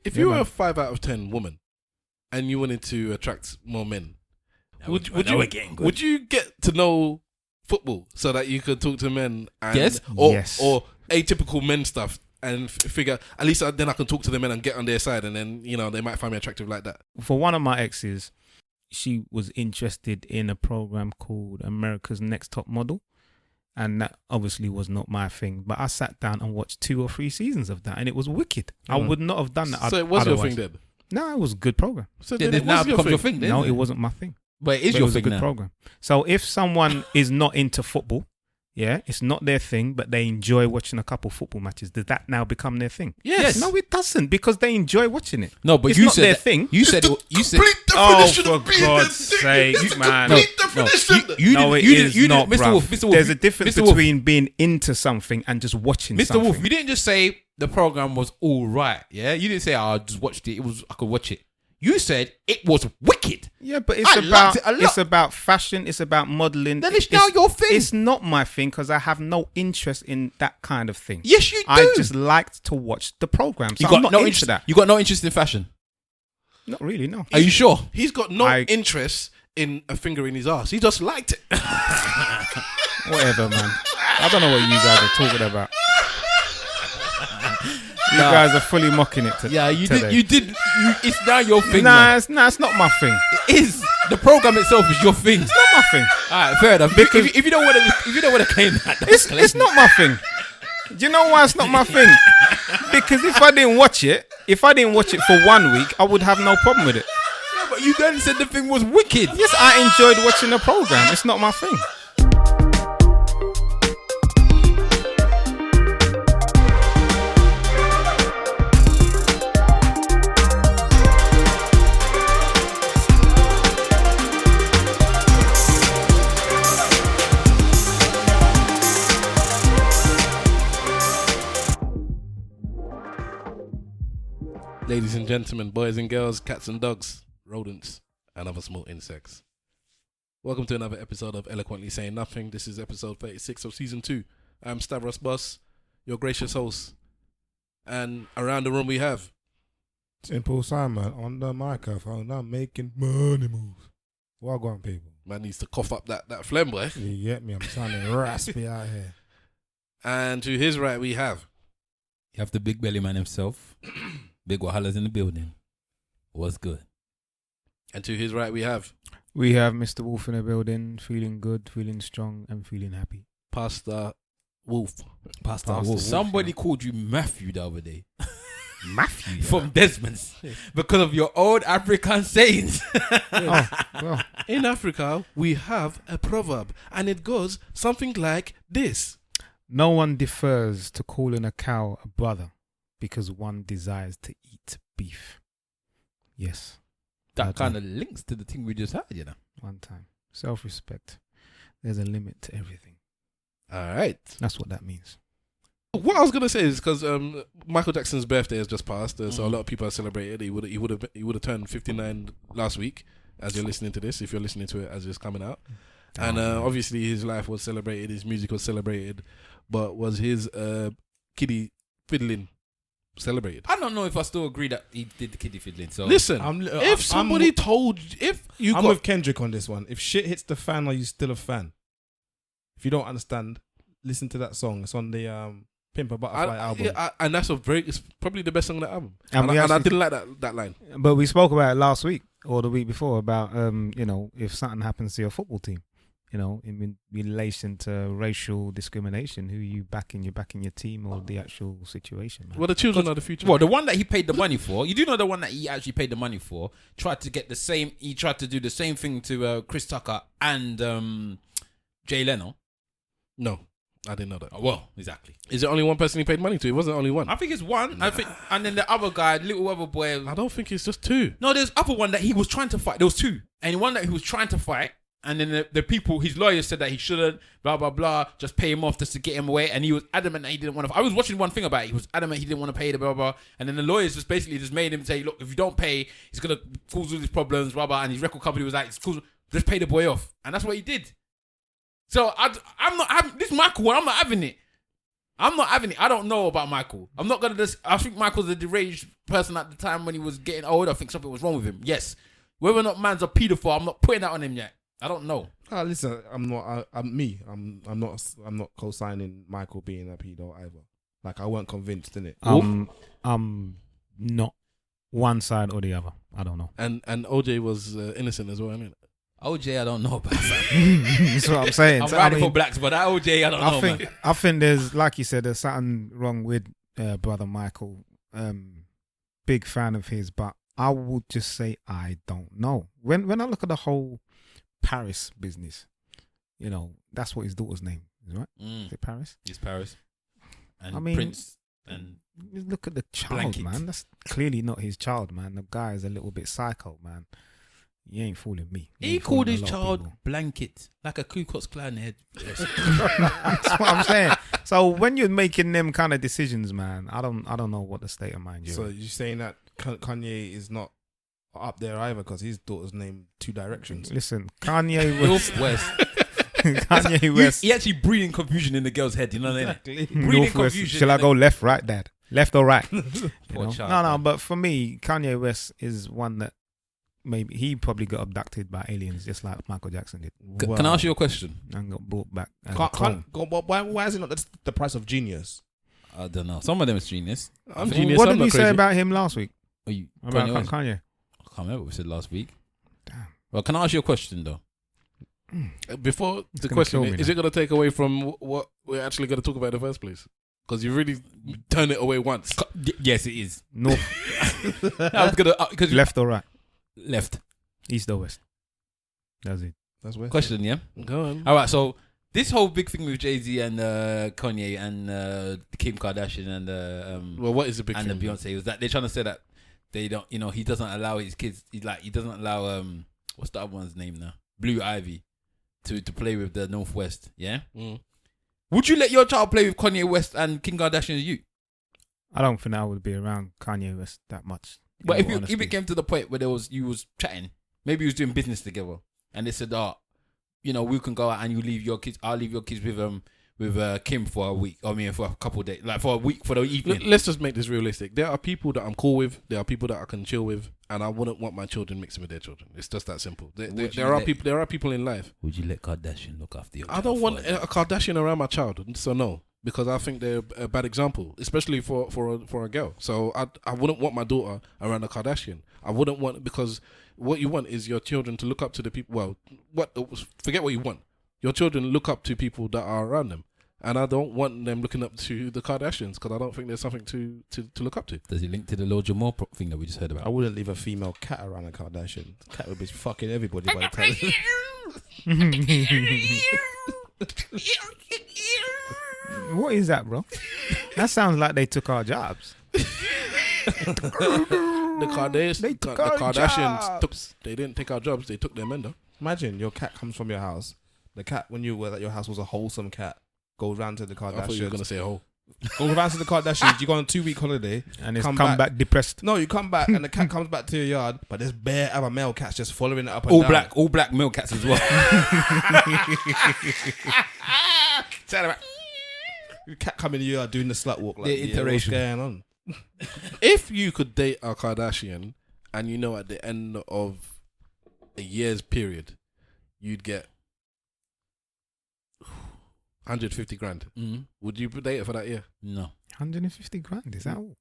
If you were a 5 out of 10 woman and you wanted to attract more men, would you get to know football so that you could talk to men and or atypical men stuff and figure at least then I can talk to the men and get on their side, and then they might find me attractive like that. For one of my exes, she was interested in a program called America's Next Top Model, and that obviously was not my thing. But I sat down and watched 2 or 3 seasons of that, and it was wicked. I would not have done that. So it was your thing then? No, it was a good program. So then it now becomes your thing. No, it wasn't my thing. But it was a good program. So if someone is not into football, it's not their thing, but they enjoy watching a couple football matches, does that now become their thing? Yes. No, it doesn't, because they enjoy watching it. No, but it's you not said their thing. You said oh, for God's sake, man! No, it is not, Mr. Wolf. Mr. Wolf. There's a difference between being into something and just watching something. Mr. Wolf, you didn't just say the program was all right. Yeah, you didn't say I just watched it. I could watch it. You said it was wicked. Yeah, but it's about fashion. It's about modelling. Then it's now your thing. It's not my thing because I have no interest in that kind of thing. Yes, you do. I just liked to watch the program. So I'm not into that. You got no interest in fashion? Not really, no. Are you sure? He's got no interest in a finger in his ass. He just liked it. Whatever, man. I don't know what you guys are talking about. You guys are fully mocking it today. You did. It's now your thing. It's not my thing. It is. The program itself is your thing. It's not my thing. All right, fair enough. Because if you don't want to claim that, it's not my thing. Do you know why it's not my thing? Because if I didn't watch it for 1 week, I would have no problem with it. Yeah, but you then said the thing was wicked. Yes, I enjoyed watching the program. It's not my thing. Ladies and gentlemen, boys and girls, cats and dogs, rodents, and other small insects. Welcome to another episode of Eloquently Saying Nothing. This is episode 36 of season 2. I'm Stavros Boss, your gracious host. And around the room we have Simple Simon on the microphone. I'm making money moves. Well on, people. Man needs to cough up that phlegm, boy. You get me? I'm sounding raspy out here. And to his right we have... You have the big belly man himself. Big Wahalas in the building. What's good? And to his right we have... We have Mr. Wolf in the building, feeling good, feeling strong, and feeling happy. Pastor Wolf. Pastor Wolf. Somebody called you Matthew the other day. Matthew? From Desmond's. Because of your old African sayings. Well. In Africa, we have a proverb, and it goes something like this. No one defers to calling a cow a brother because one desires to eat beef. Yes. That kind of links to the thing we just had, you know. One time. Self-respect. There's a limit to everything. All right. That's what that means. What I was gonna say is because Michael Jackson's birthday has just passed, so a lot of people have celebrated. He would have turned 59 last week. As you're listening to this, if you're listening to it as it's coming out, and obviously his life was celebrated, his music was celebrated, but was his kiddie fiddling celebrated? I don't know if I still agree that he did the kiddie fiddling. So listen, I'm with Kendrick on this one. If shit hits the fan, are you still a fan? If you don't understand, listen to that song. It's on the Pimp a Butterfly album. Yeah, and that's it's probably the best song on the album. And I didn't like that line. But we spoke about it last week or the week before about if something happens to your football team, in relation to racial discrimination, who you backing? You're backing your team or the actual situation, man? Well, the children are the future. Well, the one that he paid the money for, you do know the one that he actually paid the money for, tried to do the same thing to Chris Tucker and Jay Leno. No, I didn't know that. Oh, well, exactly. Is it only one person he paid money to? It wasn't only one. I think it's one. Nah. And then the other guy, little other boy. I don't think it's just two. No, there's other one that he was trying to fight. There was two. And one that he was trying to fight. And then the people, his lawyers said that he shouldn't, blah, blah, blah, just pay him off just to get him away. And he was adamant that he didn't want to. I was watching one thing about it. He was adamant he didn't want to pay the blah, blah. And then the lawyers just basically just made him say, look, if you don't pay, he's going to cause all these problems, blah, blah. And his record company was like, it's cool, just pay the boy off. And that's what he did. So I'm not having this. Is my call. I'm not having it. I'm not having it. I don't know about Michael. I'm not gonna just. I think Michael's a deranged person at the time when he was getting old. I think something was wrong with him. Yes, whether or not man's a paedophile, I'm not putting that on him yet. I don't know. Listen, I'm not. I'm not co-signing Michael being a pedo either. Like I weren't convinced, innit? I'm not one side or the other. I don't know. And OJ was innocent as well, isn't it? OJ, I don't know about that. That's what I'm saying. I'm So, riding for blacks, but that OJ, I don't know, man. I think there's, like you said, there's something wrong with brother Michael. Big fan of his, but I would just say I don't know. When I look at the whole Paris business, you know, that's what his daughter's name is, right? Is it Paris? It's Paris. And I mean, Prince. And look at the child, Blanket. man. That's clearly not his child, man. The guy is a little bit psycho, man. You ain't fooling me. You he ain't called fooling his a lot of child people. Blanket, like a Ku Klux Klan head. That's what I'm saying. So when you're making them kind of decisions, man, I don't know what the state of mind you're So in. you're saying that Kanye is not up there either because his daughter's named Two Directions. Listen, Kanye West. Northwest. Kanye West. He actually breeding confusion in the girl's head. You know what I mean? Breeding Northwest. confusion. Shall I go left, right, Dad? Left or right? You Poor know? child, No, man. but for me, Kanye West is one that maybe he probably got abducted by aliens just like Michael Jackson did Can I ask you a question? and got brought back. As a clone. Why is it not the price of genius? I don't know. Some of them is genius. I'm genius. What I'm did not we say crazy. about him last week? Are you About Kanye West? Kanye? I can't remember what we said last week. Damn. Well, can I ask you a question though? Before the gonna question, kill me is now. it going to take away from what we're actually going to talk about in the first place? Because you really turned it away once. Yes, it is. North, I was gonna because left or right? left. East or west? That's it. That's where. Question, yeah. Go on. All right, so this whole big thing with Jay-Z and Kanye and Kim Kardashian and Well, what is the big and thing? the Beyonce was that they're trying to say that they don't, you know, he doesn't allow his kids. He doesn't allow what's the other one's name now? Blue Ivy to play with the Northwest. Yeah. Mm. Would you let your child play with Kanye West and Kim Kardashian as you? I don't think I would be around Kanye West that much. But in if all honesty. it came to the point where you was chatting, maybe you was doing business together, and they said, you know, we can go out and you leave your kids. I'll leave your kids with Kim for a week. I mean, for a couple of days, like for a week, for the evening. Let's just make this realistic. There are people that I'm cool with. There are people that I can chill with, and I wouldn't want my children mixing with their children. It's just that simple. There are people in life. Would you let Kardashian look after your I don't want a Kardashian around my child, so no, because I think they're a bad example, especially for a girl. So I wouldn't want my daughter around a Kardashian. I wouldn't want, because what you want is your children to look up to the people. Well, forget what you want. Your children look up to people that are around them, and I don't want them looking up to the Kardashians because I don't think there's something to look up to. Does he link to the Lord Jamal thing that we just heard I about? wouldn't leave a female cat around a Kardashian. The cat would be fucking everybody by the time. What is that, bro? That sounds like they took our jobs. The Kardashians they didn't take our jobs, they took their men though. Imagine your cat comes from your house. The cat, when you were at your house, was a wholesome cat. Goes round to the I thought you were Kardashians. going to say, oh. Goes round to the Kardashians. You go on a 2-week holiday. And it's Come come back. back depressed. No, you come back and the cat comes back to your yard, but there's bare other male cats just following it up and down. All black male cats as well. The cat come in your yard doing the slut walk. Like, The what's iteration. going on? If you could date a Kardashian and you know at the end of a year's period, you'd get 150 grand. Mm. Would you date her for that year? No. 150 grand, is that all?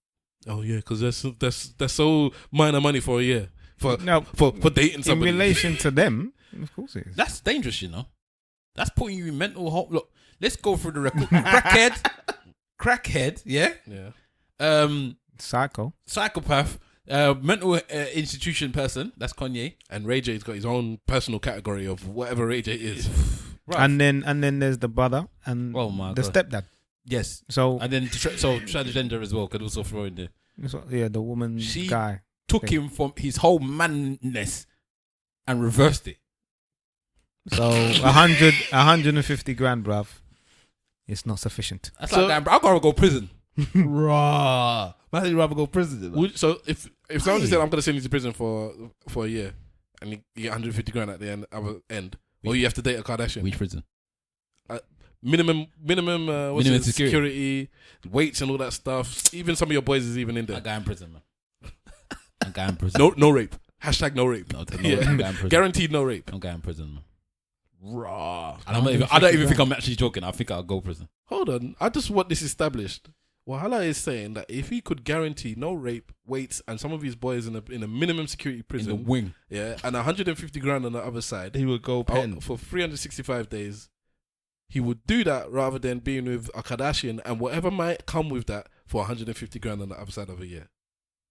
Oh yeah, because that's so minor money for a year for No, for dating in somebody. relation to them, of course it is. That's dangerous, you know. That's putting you in mental health. Look, let's go through the record. Crackhead, yeah. Yeah. Psycho. Psychopath, mental institution person. That's Kanye. And Ray J's got his own personal category of whatever Ray J is. Right. And then there's the brother and Oh my the God. stepdad. Yes. So, And then so transgender as well could also throw in there. yeah, the woman She- guy. Took Okay. him from his whole manness and reversed it. So 150 grand, bruv. It's not sufficient. That's So- like, damn, bro, I gotta go prison. Raw. Man, you'd rather go prison. You know? So if somebody said I'm going to send you to prison for a year and you get 150 grand at the end, or you have to date a Kardashian, Which prison? minimum Minimum security, weights and all that stuff. Even some of your boys is even in there. A guy in prison, man. A guy in prison. No rape. Hashtag no rape. No, guy in prison. Guaranteed no rape. I'm going in prison, man. Raw. And I don't even think I'm actually joking. I think I'll go prison. Hold on. I just want this established. Wahala is saying that if he could guarantee no rape, weights, and some of his boys in a minimum security prison, In the wing. yeah, and 150 grand on the other side, He would go pen. for 365 days, he would do that rather than being with a Kardashian and whatever might come with that for 150 grand on the other side of a year.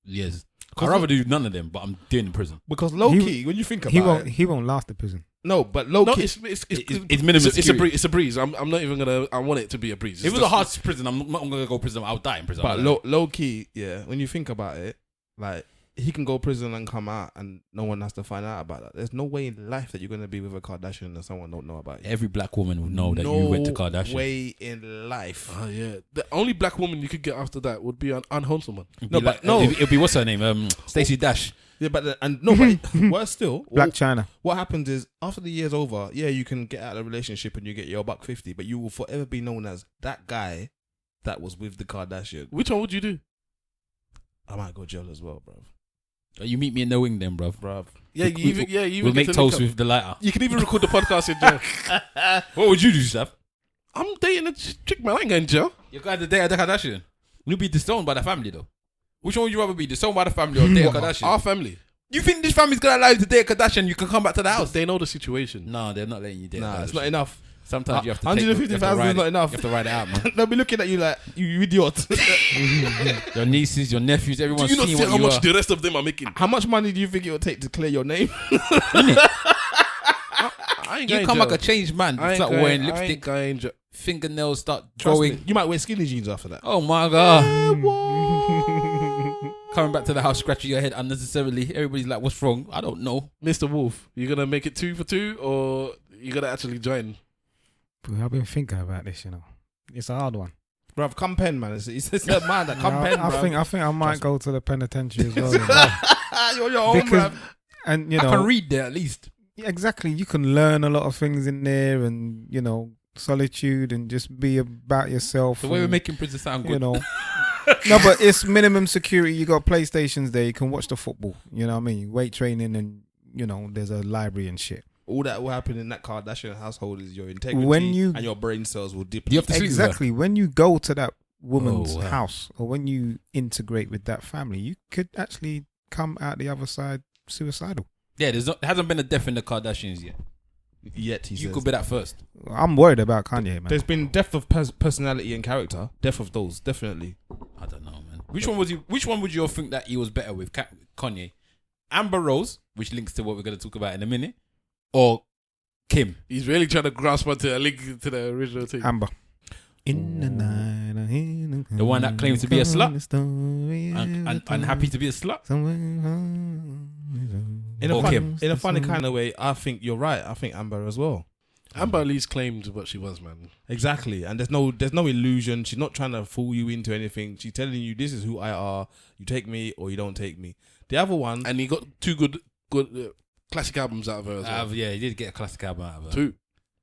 Yes. I'd rather do none of them, but I'm doing in prison. Because low key, when you think He about won't. it, He won't last the prison. no, but low No, key, it's minimum It's a security. breeze. It's a breeze. I'm not even gonna. I want it to be a breeze. If it was a hard prison, I'm not gonna go prison. I'll die in prison. but low key, yeah. When you think about it, like he can go prison and come out, and no one has to find out about that. There's no way in life that you're gonna be with a Kardashian and someone don't know about you. Every black woman would know that you went to Kardashian. No way in life. Oh yeah. The only black woman you could get after that would be an unwholesome one. It'll be what's her name? Stacey Dash. Yeah, but worse still, Black China. what happens is after the year's over, yeah, you can get out of the relationship and you get your $150, but you will forever be known as that guy that was with the Kardashian. Which one would you do? I might go jail as well, bruv. You meet me in the wing then, bruv. Yeah, you even We'll get make to toast link up. with the lighter. You can even record the podcast in jail. What would you do, Steph? I'm dating a chick, man. I ain't going to jail. You're going to date a Kardashian. You'll be disowned by the family, though. Which one would you rather be? Disowned by the family or date a Kardashian? Our family. You think this family's going to allow you to date a Kardashian? You can come back to the house. They know the situation. No, they're not letting you date a Nah, Kardashian. it's not enough. Sometimes you have to 150,000 is not enough. You have to ride it out, man. They'll be looking at you like, you idiot. Your nieces, your nephews, Do everyone's you not seeing see what how you much are. the rest of them are making? How much money do you think it will take to clear your name? I ain't You going come jail. like a changed man. I ain't Start going- wearing I ain't lipstick, going jail. fingernails start Trust growing. me, you might wear skinny jeans after that. Oh my God. Coming back to the house, scratching your head unnecessarily. Everybody's like, what's wrong? I don't know. Mr. Wolf, you gonna make it 2 for 2 or you gonna actually join? I've been thinking about this. It's a hard one. Bruv, come pen, man. It's a man that come pen, I bruv. think I might go to the penitentiary as well. You're your own, Because, bruv. and I can read there at least. exactly, you can learn a lot of things in there, and solitude, and just be about yourself. The way we're and, making prison sound good. No, but it's minimum security. You got PlayStations there. You can watch the football. You know what I mean? Weight training, and there's a library and shit. All that will happen in that Kardashian household is your integrity When and your brain cells will dip. Do you have to sleep with her? Exactly. When you go to that woman's Oh, wow. house, or when you integrate with that family, you could actually come out the other side suicidal. Yeah, there hasn't been a death in the Kardashians yet. Yet he You says. could be that first. I'm worried about Kanye, man. There's been death of personality and character. Death of those, definitely. I don't know, man. Which one would you all think that he was better with, Kanye? Amber Rose, which links to what we're going to talk about in a minute, or Kim? He's really trying to grasp onto a link to the original thing. Amber. In the night, The one that claims to be a slut and happy to be a slut? In a funny kind of way, I think you're right. I think Amber as well. Amber at least claimed what she was, man. Exactly, and there's no illusion. She's not trying to fool you into anything. She's telling you this is who I are. You take me or you don't take me. The other one, And he got 2 good classic albums out of her as well. Yeah, he did get a classic album out of her. 2.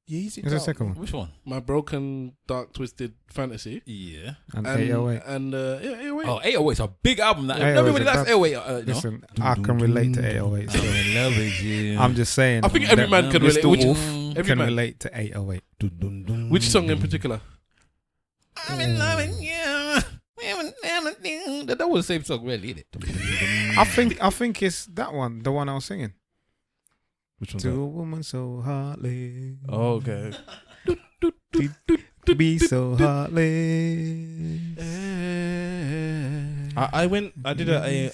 There's a second one. Which one? My Broken Dark Twisted Fantasy. Yeah. And And 808. And 808. Oh, 808 is a big album. That 808 everybody is likes a- 808. Listen, I can relate to 808. So I'm in love with you. I'm just saying. I think every that man can relate. Mr. Which, Wolf every can man. relate to 808. Which song in particular? I'm in love with you. That was the same song, really, isn't it? I think it's that one, the one I was singing. which one's To that? a woman so heartless. Oh, okay. To be so heartless. I went. I did a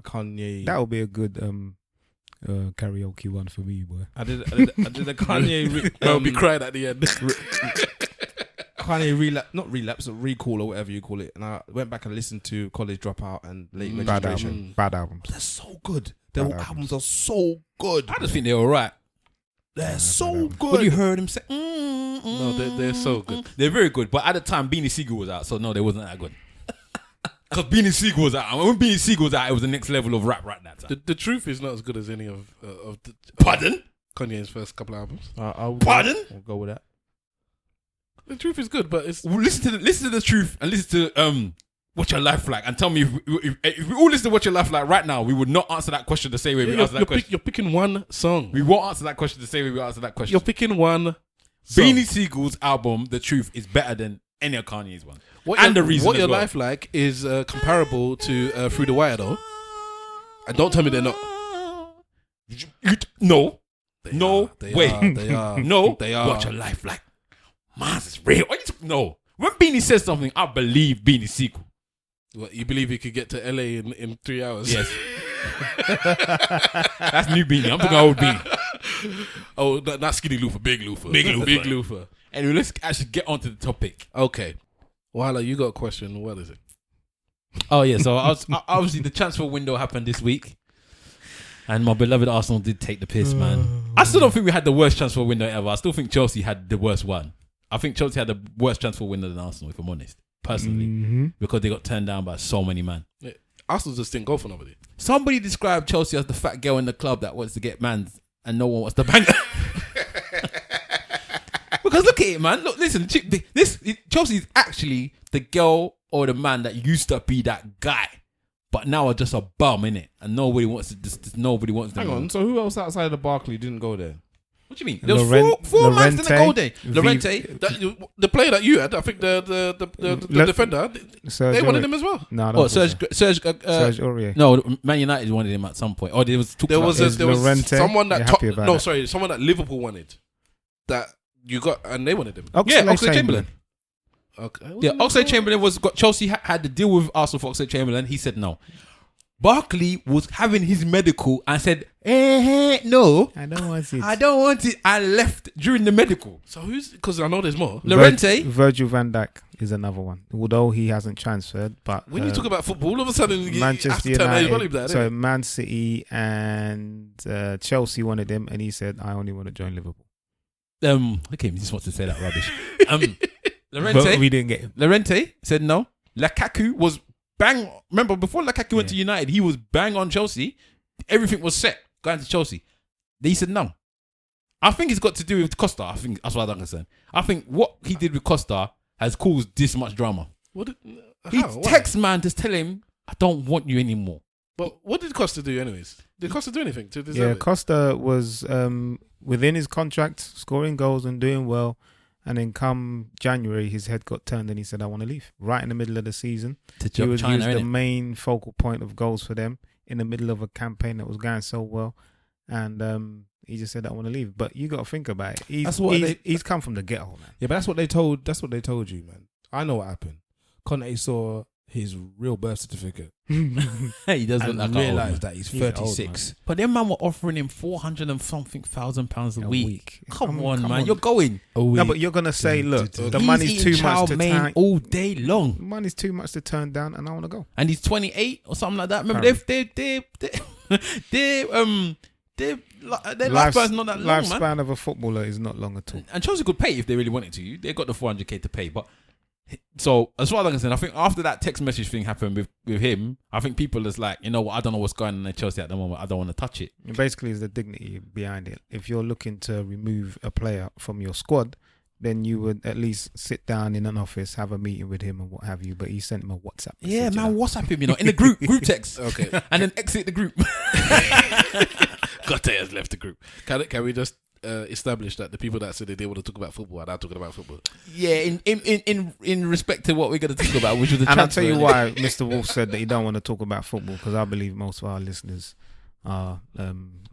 Kanye. That would be a good karaoke one for me, boy. I did a Kanye. I'll be crying at the end. Kanye relapse or recall or whatever you call it, and I went back and listened to College Dropout and Late Bad Registration. album. Bad albums. They're so good. Their Bad albums are so good. I just think they're all right. They're so good. What you heard him say? No, they're so good. They're very good, but at the time, Beanie Sigel was out, so no, they wasn't that good. Because Beanie Sigel was out. And when Beanie Sigel was out, it was the next level of rap right that time. The truth is not as good as any of the Pardon? Kanye's first couple of albums. I'll Pardon? I'll go with that. The truth is good, but it's Listen to the truth and listen to What's Your Life Like, and tell me if we all listen to What's Your Life Like right now, we would not answer that question the same way we answer that question. You're picking one song. We won't answer that question the same way we answer that question. You're picking one song. Beanie Siegel's album, The Truth, is better than any of Kanye's one. What the reason What as Your well. Life Like is comparable to Through the Wire, though. And don't tell me they're not. No. They No are, they way. are, they are. No. They are. What's Your Life Like? Mars is real. No. When Beanie says something, I believe Beanie Siegel. What, you believe you could get to LA in 3 hours? Yes. That's new Beanie. I'm talking old Beanie. Oh, not Skinny Luther, Big Luther. Big Luther. Big Luther. Anyway, let's actually get onto the topic. Okay. Wala, you got a question. What is it? Oh, yeah. So obviously the transfer window happened this week. And my beloved Arsenal did take the piss, man. I still don't think we had the worst transfer window ever. I still think Chelsea had the worst one. I think Chelsea had the worst transfer window than Arsenal, if I'm honest. Personally. Because they got turned down by so many man. Yeah. Arsenal just didn't go for nobody. Somebody described Chelsea as the fat girl in the club that wants to get mans and no one wants to bang her. Because look at it, man. Look, listen. Chelsea is actually the girl or the man that used to be that guy, but now are just a bum, innit? And nobody wants to. Just nobody wants them. Hang on. So who else outside of Barkley didn't go there? What do you mean? There was four mans didn't go there. Lorente. The player that you had, I think the defender, they wanted him as well. No, Oh, Serge Aurier. No, Man United wanted him at some point. Oh, there was Lorente, someone that you're happy about someone that Liverpool wanted that you got, and they wanted him. Oxlade-Chamberlain. Okay. Yeah, Oxlade-Chamberlain Chelsea had to deal with Arsenal for Oxlade-Chamberlain. He said no. Barkley was having his medical and said, no, I don't want it. I don't want it. I left during the medical. So who's, because I know there's more. Lorente. Virgil van Dijk is another one. Although he hasn't transferred, but When you talk about football, all of a sudden you Manchester have to turn his volume down. United, so Man City and Chelsea wanted him, and he said, "I only want to join Liverpool." Okay, he just wants to say that rubbish. But Lorente. we didn't get him. Lorente said no. Lukaku was bang. Remember, before Lukaku went to United, he was bang on Chelsea. Everything was set going to Chelsea. He said no. I think it's got to do with Costa. I think that's what I'm concerned. I think what he did with Costa has caused this much drama. He texts man to tell him, "I don't want you anymore." But what did Costa do anyways? Did Costa do anything to deserve it? Costa was within his contract, scoring goals and doing well. And then come January, his head got turned and he said, I want to leave. Right in the middle of the season. He was the main focal point of goals for them in the middle of a campaign that was going so well. And he just said, I want to leave. But you got to think about it. He's come from the ghetto, man. Yeah, but that's what they told you, man. I know what happened. Conte saw his real birth certificate. He doesn't realize that he's 36. But them man were offering him 400 and something thousand pounds a week. Come on, man. You're going. No, but you're gonna say, look, the money's too much to turn all day long. Money's too much to turn down, and I want to go. And he's 28 or something like that. Remember, their lifespan's not that long, man. Lifespan of a footballer is not long at all. And Chelsea could pay if they really wanted to. They got the 400k to pay, but. So as far as I'm concerned, I think after that text message thing happened with him, I think people is like, you know what, I don't know what's going on in Chelsea at the moment. I don't want to touch it. Basically, it's the dignity behind it. If you're looking to remove a player from your squad, then you would at least sit down in an office, have a meeting with him and what have you. But he sent him a WhatsApp message. Yeah, man, WhatsApp him, in the group text. Okay. And then exit the group. Gotte has left the group. Can we just establish that the people that said they didn't want to talk about football are now talking about football? Yeah, in respect to what we're going to talk about, which was the and transfer. I'll tell you why Mr. Wolf said that he don't want to talk about football, because I believe most of our listeners are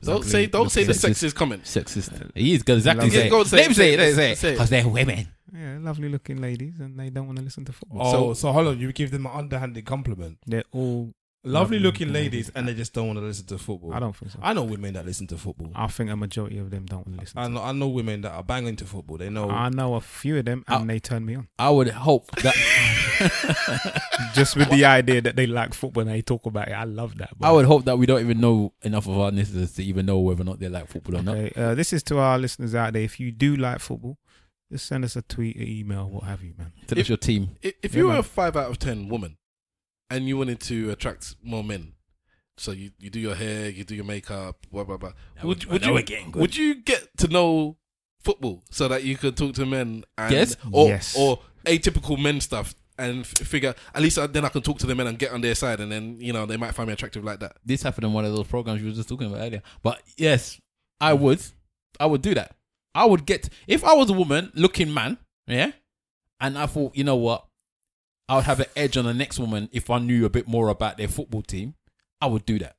don't say the sexist comments. Sexist. He is exactly say it. Say Say it. Because they're women. Yeah, lovely looking ladies, and they don't want to listen to football. So hold on, you give them an underhanded compliment. They're all Lovely looking ladies, and they just don't want to listen to football. I don't think so. I know women that listen to football. I think a majority of them don't want to listen. I know women that are banging to football. They know. I know a few of them, and they turn me on. I would hope that just with the idea that they like football and they talk about it. I love that. Bro. I would hope that we don't even know enough of our listeners to even know whether or not they like football or not. This is to our listeners out there. If you do like football, just send us a tweet, an email, what have you, man. Tell us your team. If you were a 5 out of 10 woman and you wanted to attract more men, so you do your hair, you do your makeup, blah blah blah. Would you get to know football so that you could talk to men and Yes. or atypical men stuff and figure at least then I can talk to the men and get on their side and then they might find me attractive like that. This happened in one of those programs you were just talking about earlier. But yes, I would do that. I would get, if I was a woman looking man, yeah, and I thought, you know what, I would have an edge on the next woman if I knew a bit more about their football team, I would do that.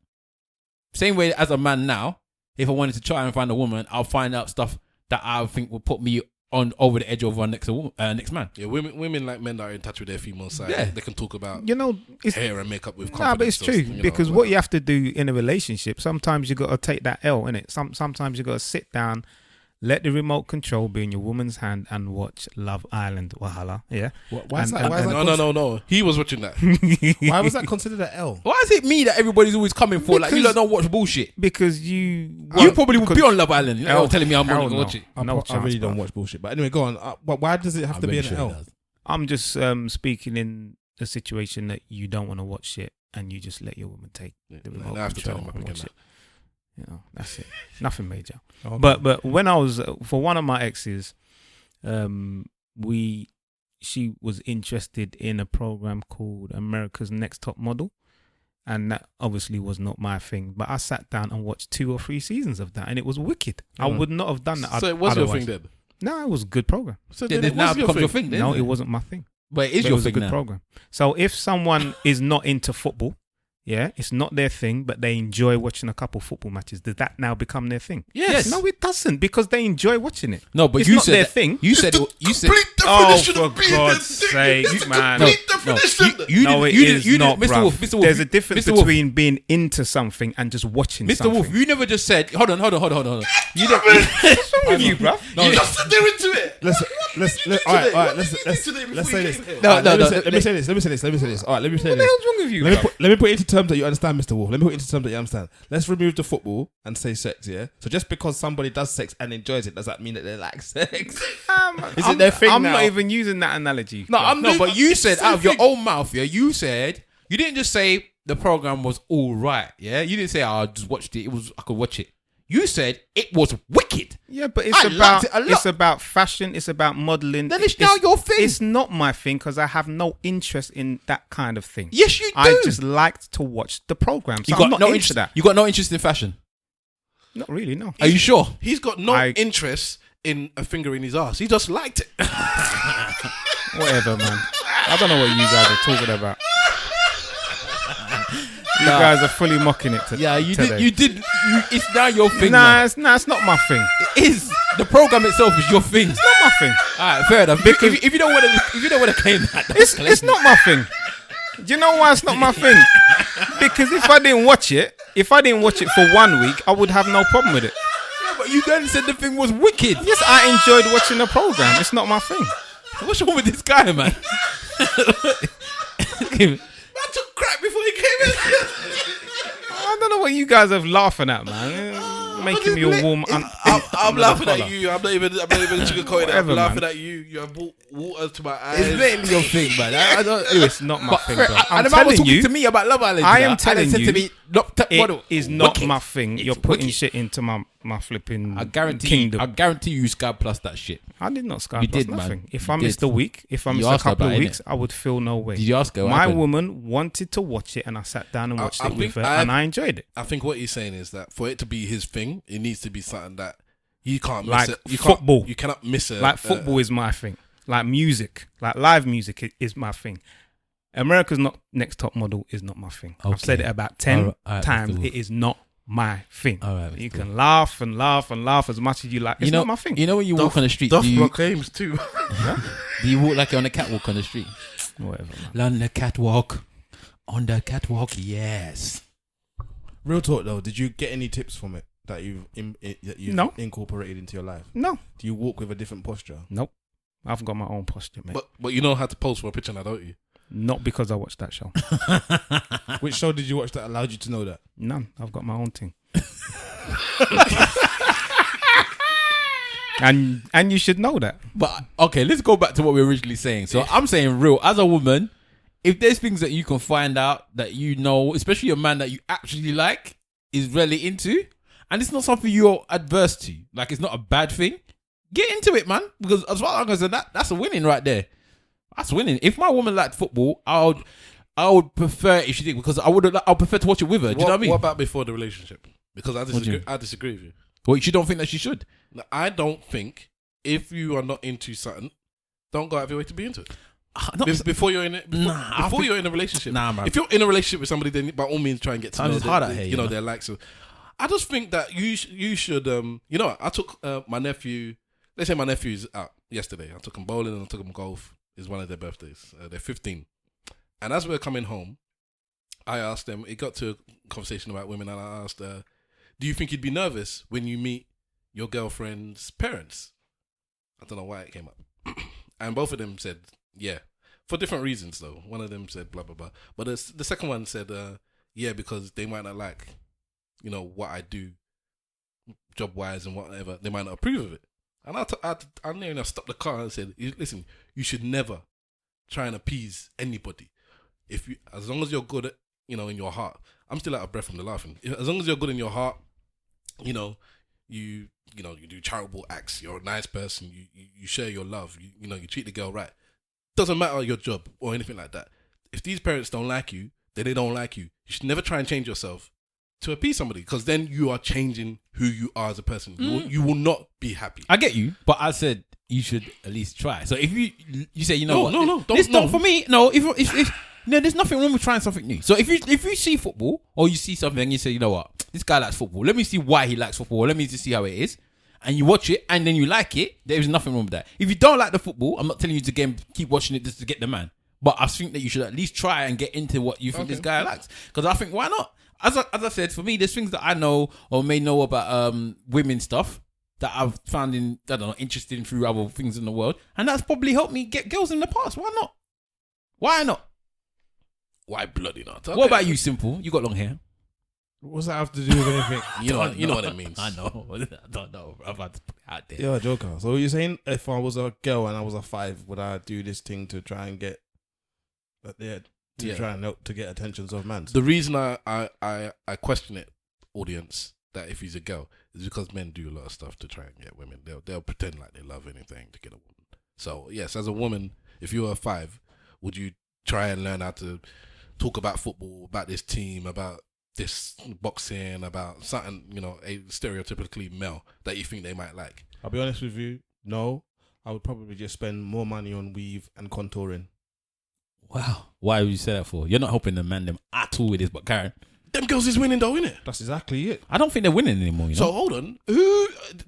Same way as a man now, if I wanted to try and find a woman, I'll find out stuff that I think will put me on over the edge over our next man. Yeah, women like men that are in touch with their female side. Yeah. They can talk about it's, hair and makeup with confidence. No, but it's true because what you have to do in a relationship, sometimes you got to take that L, innit? Sometimes you got to sit down, let the remote control be in your woman's hand and watch Love Island. Wahala, yeah. Why is that? No. He was watching that. Why was that considered an L? Why is it me that everybody's always coming for? Like, you lot don't watch bullshit. Because you probably would be on Love Island. You're telling me I'm going to watch it. I really don't watch bullshit. But anyway, go on. Why does it have to be an L? I'm just speaking in a situation that you don't want to watch shit and you just let your woman take the remote I have to tell control him and again watch it. That's it. Nothing major. Okay. But when I was for one of my exes, she was interested in a program called America's Next Top Model, and that obviously was not my thing. But I sat down and watched 2 or 3 seasons of that, and it was wicked. I would not have done that. So it was your thing then? No, it was a good program. So then it now becomes your thing. No, it wasn't my thing. But it is But your it was thing a good now. program. So if someone is not into football, yeah, it's not their thing, but they enjoy watching a couple football matches, does that now become their thing? Yes. No, it doesn't, because they enjoy watching it. No, but It's you not said their that- thing. You said Oh, for God's sake, man. You know, not, Mr. Wolf, bruv. Mr. Wolf. There's a difference Mr. Wolf. between being into something and just watching Mr. something. Wolf, you never just said. Hold on. You don't. What's wrong with you, bruv? You just said they were into it. All right. Let's say this. No. Let me say this. All right, let me say What the this. hell's wrong with you, Let bruv? me put it into terms that you understand, Mr. Wolf. Let me put it into terms that you understand. Let's remove the football and say sex, yeah? So just because somebody does sex and enjoys it, does that mean that they like sex? Is it their thing I'm now? not even using that analogy. No, but you said out of your own mouth, yeah. You said you didn't just say the program was all right, yeah. You didn't say I just watched it. I could watch it. You said it was wicked. Yeah, but I liked it a lot. it's about fashion. It's about modeling. Then it's now your thing. It's not my thing because I have no interest in that kind of thing. Yes, you do. I just liked to watch the program. So I'm not into interest. that. You got no interest in fashion. Not really, no. Are you sure? He's got no interest in a finger in his ass. He just liked it. Whatever, man. I don't know what you guys are talking about. You guys are fully mocking it today. Yeah, you did. It's now your thing. Nah, it's not my thing. It is. The program itself is your thing. It's not my thing. All right, fair enough. Because if you don't want to claim that, It's not my thing. Do you know why it's not my thing? Because if I didn't watch it for 1 week, I would have no problem with it. Yeah, but you then said the thing was wicked. Yes, I enjoyed watching the program. It's not my thing. What's wrong with this guy, man? I took crack before he came in. I don't know what you guys are laughing at, man. Making me all warm. I'm laughing at you. I'm not even sugarcoating it. I'm Whatever, laughing man. at you. You have brought water to my eyes. It's blatantly your thing, man. I don't. It's not my thing, bro. I'm And the man was telling talking you, to me about Love Island. I you know, am telling and it said you, to me, "Look, top it model is not wicked. my thing. It's You're putting wicked. shit into my flipping I guarantee kingdom. you Sky Plus that shit. I did not Sky You Plus did, man. nothing. If You I missed did. a week, if I You missed a asked her couple of about it, weeks, I would feel no way. Did you ask her what My happened? woman wanted to watch it, and I sat down and watched I it with think her, and I enjoyed it. I think what he's saying is that for it to be his thing, it needs to be something that you can't Like miss it. You football. You cannot miss it. Like football is my thing. Like music, like live music is my thing. America's Next Top Model is not my thing. I've said it about 10 All right, times. Mr. Wolf. It is not my thing. All right, You Mr. can laugh and laugh and laugh as much as you like. It's not my thing. You know when you walk on the street, Duff do you Rock Ames too. walk like you're on a catwalk on the street? Whatever, man. On the catwalk. On the catwalk, yes. Real talk though, did you get any tips from it that you've No. incorporated into your life? No. Do you walk with a different posture? Nope. I've got my own posture, mate. But you know how to pose for a picture now, don't you? Not because I watched that show. Which show did you watch that allowed you to know that? None. I've got my own thing. And you should know that. But okay, let's go back to what we were originally saying. So I'm saying real, as a woman, if there's things that you can find out that you know, especially a man that you actually like is really into, and it's not something you're adverse to, like it's not a bad thing, get into it, man. Because as far as that's a winning right there. That's winning. If my woman liked football, I would prefer if she did, because I'll prefer to watch it with her. Do you know what I mean? What about before the relationship? Because I disagree with you. Well, you don't think that she should? No, I don't think if you are not into something, don't go out of your way to be into it. Before you're in it, before you're in a relationship. Nah, man. If you're in a relationship with somebody, then by all means try and get to know their likes. So I just think that you should. I took my nephew. Let's say my nephew's out yesterday. I took him bowling and I took him golf. It's one of their birthdays. They're 15, and as we were coming home, I asked them. It got to a conversation about women, and I asked, "Do you think you'd be nervous when you meet your girlfriend's parents?" I don't know why it came up, and both of them said, "Yeah." For different reasons, though. One of them said blah, blah, blah. But the second one said, yeah, because they might not like, what I do job-wise and whatever. They might not approve of it. And I nearly enough stopped the car and said, listen, you should never try and appease anybody. As long as you're good at, in your heart. I'm still out of breath from the laughing. As long as you're good in your heart, you do charitable acts. You're a nice person. You share your love. You treat the girl right. Doesn't matter your job or anything like that. If these parents don't like you, then they don't like you. You should never try and change yourself to appease somebody, because then you are changing who you are as a person. You will not be happy. I get you, but I said you should at least try. So if you say, what? No, don't for me. No, if there's nothing wrong with trying something new. So if you see football or you see something and you say, you know what, this guy likes football. Let me see why he likes football. Let me just see how it is. And you watch it and then you like it, there is nothing wrong with that. If you don't like the football, I'm not telling you to keep watching it just to get the man. But I think that you should at least try and get into what you think this guy likes. Because I think, why not? As I said, for me, there's things that I know or may know about women stuff that I've found interesting through other things in the world. And that's probably helped me get girls in the past. Why not? Why not? Why bloody not? Okay. What about you, Simple? You got long hair. What does that have to do with anything? You know what it means. I know. I don't know. I'm about to put it out there. You're a joker. So you're saying if I was a girl and I was a 5, would I do this thing to try and get try and help to get attentions of men? The reason I question it, audience, that if he's a girl, is because men do a lot of stuff to try and get women. They'll pretend like they love anything to get a woman. So yes, as a woman, if you were a 5, would you try and learn how to talk about football, about this team, about this boxing, about something, a stereotypically male that you think they might like? I'll be honest with you, no. I would probably just spend more money on weave and contouring. Wow. Why would you say that for? You're not helping the man them at all with this, but Karen. Them girls is winning though, innit? That's exactly it. I don't think they're winning anymore, So hold on.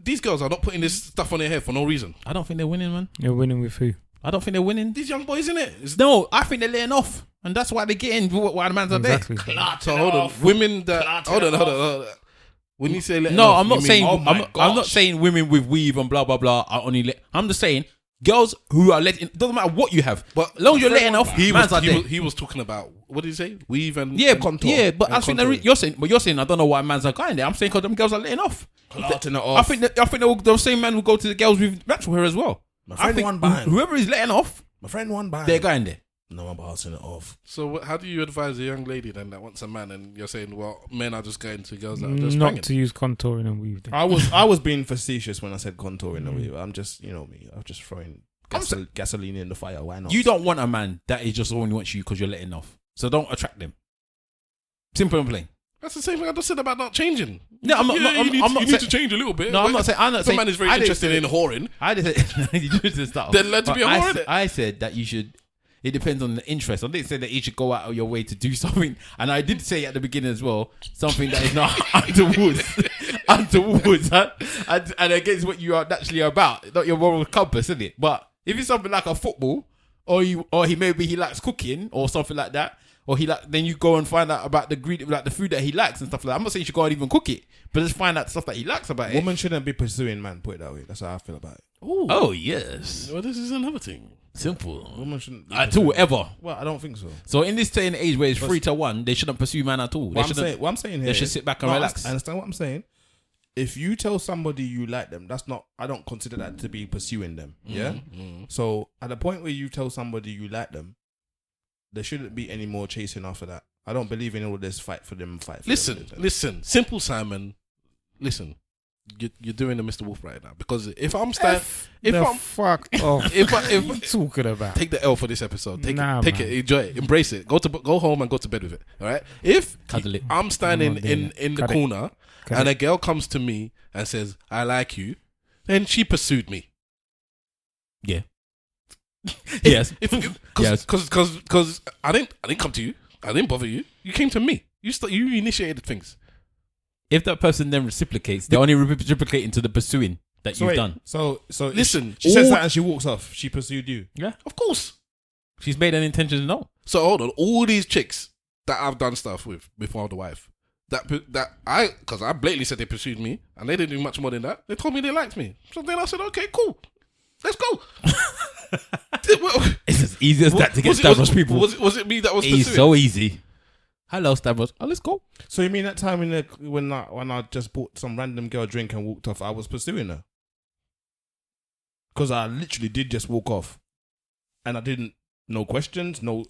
These girls are not putting this stuff on their head for no reason. I don't think they're winning, man. You're winning with who? I don't think they're winning. These young boys, innit? No, I think they're letting off. And that's why they get in why the man's are there. So hold on. Women that... Hold on. When you say letting no, off, I'm not saying... I'm not saying women with weave and blah, blah, blah are only... I'm just saying... Girls who are letting, it doesn't matter what you have, but as long as you're letting off, he was talking about, what did he say? Weave and contour. Yeah, but I think you're saying I don't know why man's are going there. I'm saying because them girls are letting off. Clarting it off. I think the same man will go to the girls with natural hair as well. My friend one behind. Whoever is letting off, my friend one behind. They're going there. No, I'm passing it off. So how do you advise a young lady then that wants a man, and you're saying, well, men are just going to girls that are just not banging? to use contouring and weave? I was being facetious when I said contouring and weave. I'm just, me. I'm just throwing gasoline in the fire. Why not? You don't want a man that is just only wants you because you're letting off. So don't attract them. Simple and plain. That's the same thing I just said about not changing. No, I'm not. You need to change a little bit. No, I'm not saying. Some man is very interested in whoring. I didn't say start. Then learn to be a whore. I said that you should. It depends on the interest. I didn't say that you should go out of your way to do something. And I did say at the beginning as well, something that is not untoward, and against what you are naturally about, not your moral compass, isn't it? But if it's something like a football, or he likes cooking or something like that, or then you go and find out about the food that he likes and stuff like that. I'm not saying you should go and even cook it, but just find out the stuff that he likes about it. Women shouldn't be pursuing man. Put it that way. That's how I feel about it. Ooh. Oh yes. Well, this is another thing. Simple. Women shouldn't be at all ever. Well, I don't think so. So in this day and age where it's 3-1, they shouldn't pursue man at all. What I'm saying here, they should sit back and relax. I understand what I'm saying. If you tell somebody you like them, that's not. I don't consider that to be pursuing them. Yeah. Mm-hmm. So at the point where you tell somebody you like them, there shouldn't be any more chasing after that. I don't believe in all this fight for them. Listen. Simple Simon. Listen. you're doing the Mr. Wolf right now, because if I'm standing, fuck off. if What are you talking about? take the L for this episode, take Nah, it, man. enjoy it, embrace it, go home and go to bed with it. All right. If Cuddle it. I'm standing I'm not doing in the Cut it. corner Cut and it. a girl comes to me and says, "I like you," then she pursued me. Yeah. Yes. Because I didn't come to you. I didn't bother you. You came to me. You initiated things. If that person then reciprocates, they're only reciprocating to the pursuing that you've done. So Listen, she says all- that and she walks off. She pursued you. Yeah. Of course. She's made an intention to know. So hold on. All these chicks that I've done stuff with before the wife, because I blatantly said they pursued me and they didn't do much more than that. They told me they liked me. So then I said, okay, cool, let's go. It's as easy as that to get Stavros people. Was it me that was It's pursuing? so easy. Hello, Stavros. Oh, let's go. So you mean that time when I just bought some random girl a drink and walked off, I was pursuing her? Because I literally did just walk off, and I didn't. No questions, no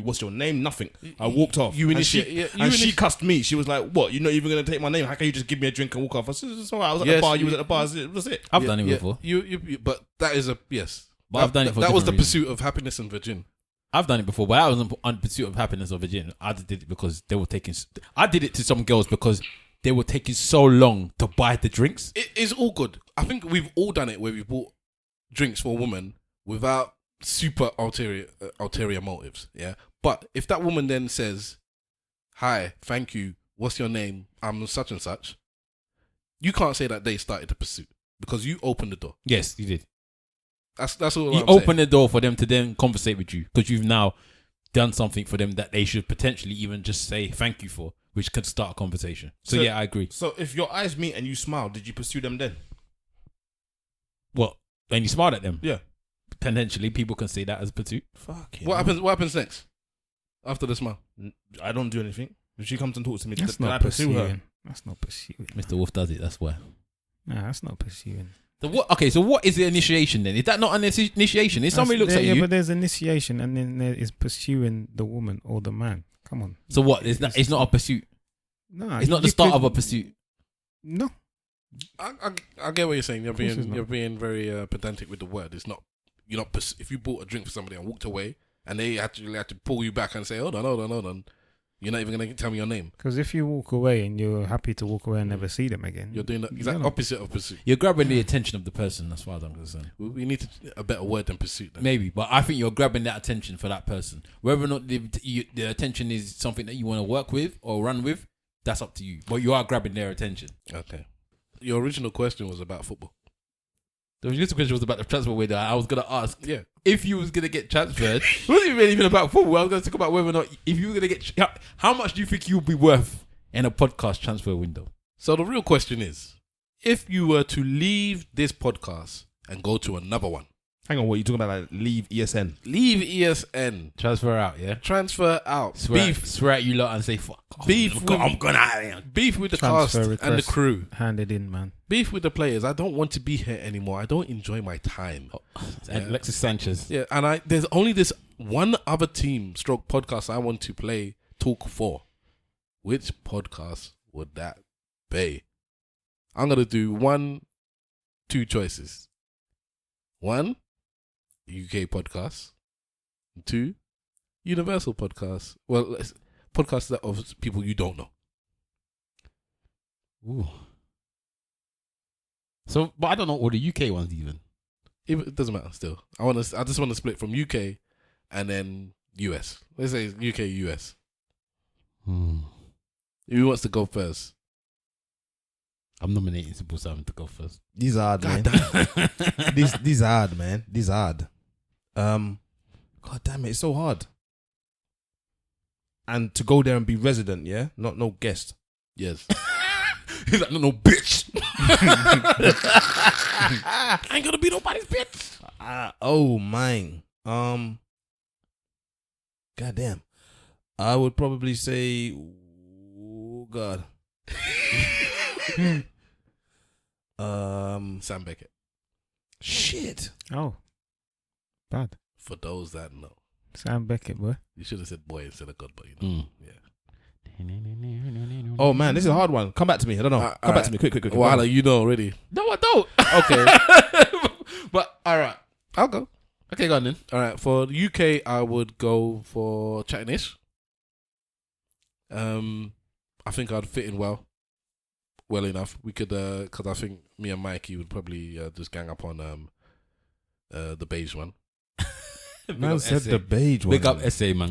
what's your name, nothing. I walked off. You and initiate. she, Yeah, and she cussed me. She was like, "What? You're not even gonna take my name? How can you just give me a drink and walk off?" I said, "It's all right. I was at the Yes, bar. You was at the bar. That's it." I've done it before. But that is a yes. But I've done it for that was the different reasons. pursuit of happiness and virgin. I've done it before, but I wasn't on pursuit of happiness or virgin. I just did it because they were taking. I did it to some girls because they were taking so long to buy the drinks. It is all good. I think we've all done it where we bought drinks for a woman without super ulterior motives. Yeah. But if that woman then says, "Hi, thank you. What's your name? I'm such and such," you can't say that they started the pursuit because you opened the door. Yes, you did. That's all. You I'm open saying. the door for them to then conversate with you because you've now done something for them that they should potentially even just say thank you for, which could start a conversation. So yeah, I agree. So if your eyes meet and you smile, did you pursue them then? Well, when you smile at them, Yeah. potentially people can say that as pursuit. Fuck. What happens next after the smile? I don't do anything. If she comes and talks to me, That's can I not pursue her? pursuing. That's not pursuing. Mr. Wolf does it. That's why. Nah, that's not pursuing. So what? Okay, so what is the initiation then? Is that not an initiation? If somebody looks at yeah, you, but there's initiation, and then there is pursuing the woman or the man. Come on. so what? It's not a pursuit. No, It's not the start of a pursuit. No. I get what you're saying. Of course it's not. You're being very pedantic with the word. It's not. You're not. If you bought a drink for somebody and walked away, and they actually had to pull you back and say, "Hold on," you're not even gonna tell me your name. Because if you walk away and you're happy to walk away and never see them again, You're doing the exact not. opposite of pursuit. You're grabbing the attention of the person. As far as I'm concerned. We need a better word than pursuit. Then. Maybe, but I think you're grabbing that attention for that person. Whether or not the attention is something that you want to work with or run with, that's up to you. But you are grabbing their attention. Okay. Your original question was about football. The original question was about the transfer window. I was going to ask Yeah. if you was going to get transferred. It wasn't even about football. I was going to talk about whether or not if you were going to get... How much do you think you'll be worth in a podcast transfer window? So the real question is, if you were to leave this podcast and go to another one, Hang on, what are you talking about? Like leave ESN? leave ESN, Transfer out, yeah? transfer out, Swear at you lot and say, fuck. Beef I'm going out of here. beef with the Transfer cast and the request. crew, hand it in, man. beef with the players. I don't want to be here anymore. I don't enjoy my time. And Alexis Sanchez. Yeah, and there's only this one other team stroke podcast I want to play talk for. Which podcast would that be? I'm gonna do two choices. One, UK podcast. Two, Universal podcast. Well, podcasts that of people you don't know. Ooh. So, but I don't know all the UK ones even. It doesn't matter. Still, I just want to split from UK and then US. Let's say UK US. Who wants to go first? I'm nominating Simple Simon to go first. These are hard, man. These are hard, man. These are hard. God damn it, it's so hard. And to go there and be resident, yeah, not no guest. Yes. He's like, no, bitch. I ain't gonna be nobody's bitch. Oh mine. God damn. I would probably say, oh God. Sam Beckett. Shit. Oh, bad. For those that know, Sam Beckett, boy. you should have said boy instead of God, but you know, yeah. Oh man, this is a hard one. Come back to me. I don't know. Come back to me. Quick. Well, you know already. No, I don't. Okay. But all right, I'll go. okay, go on then. All right. For the UK, I would go for Chatting-ish. I think I'd fit in well enough. We could, because I think me and Mikey would probably just gang up on the beige one. Man said the beige one. Big up SA, man.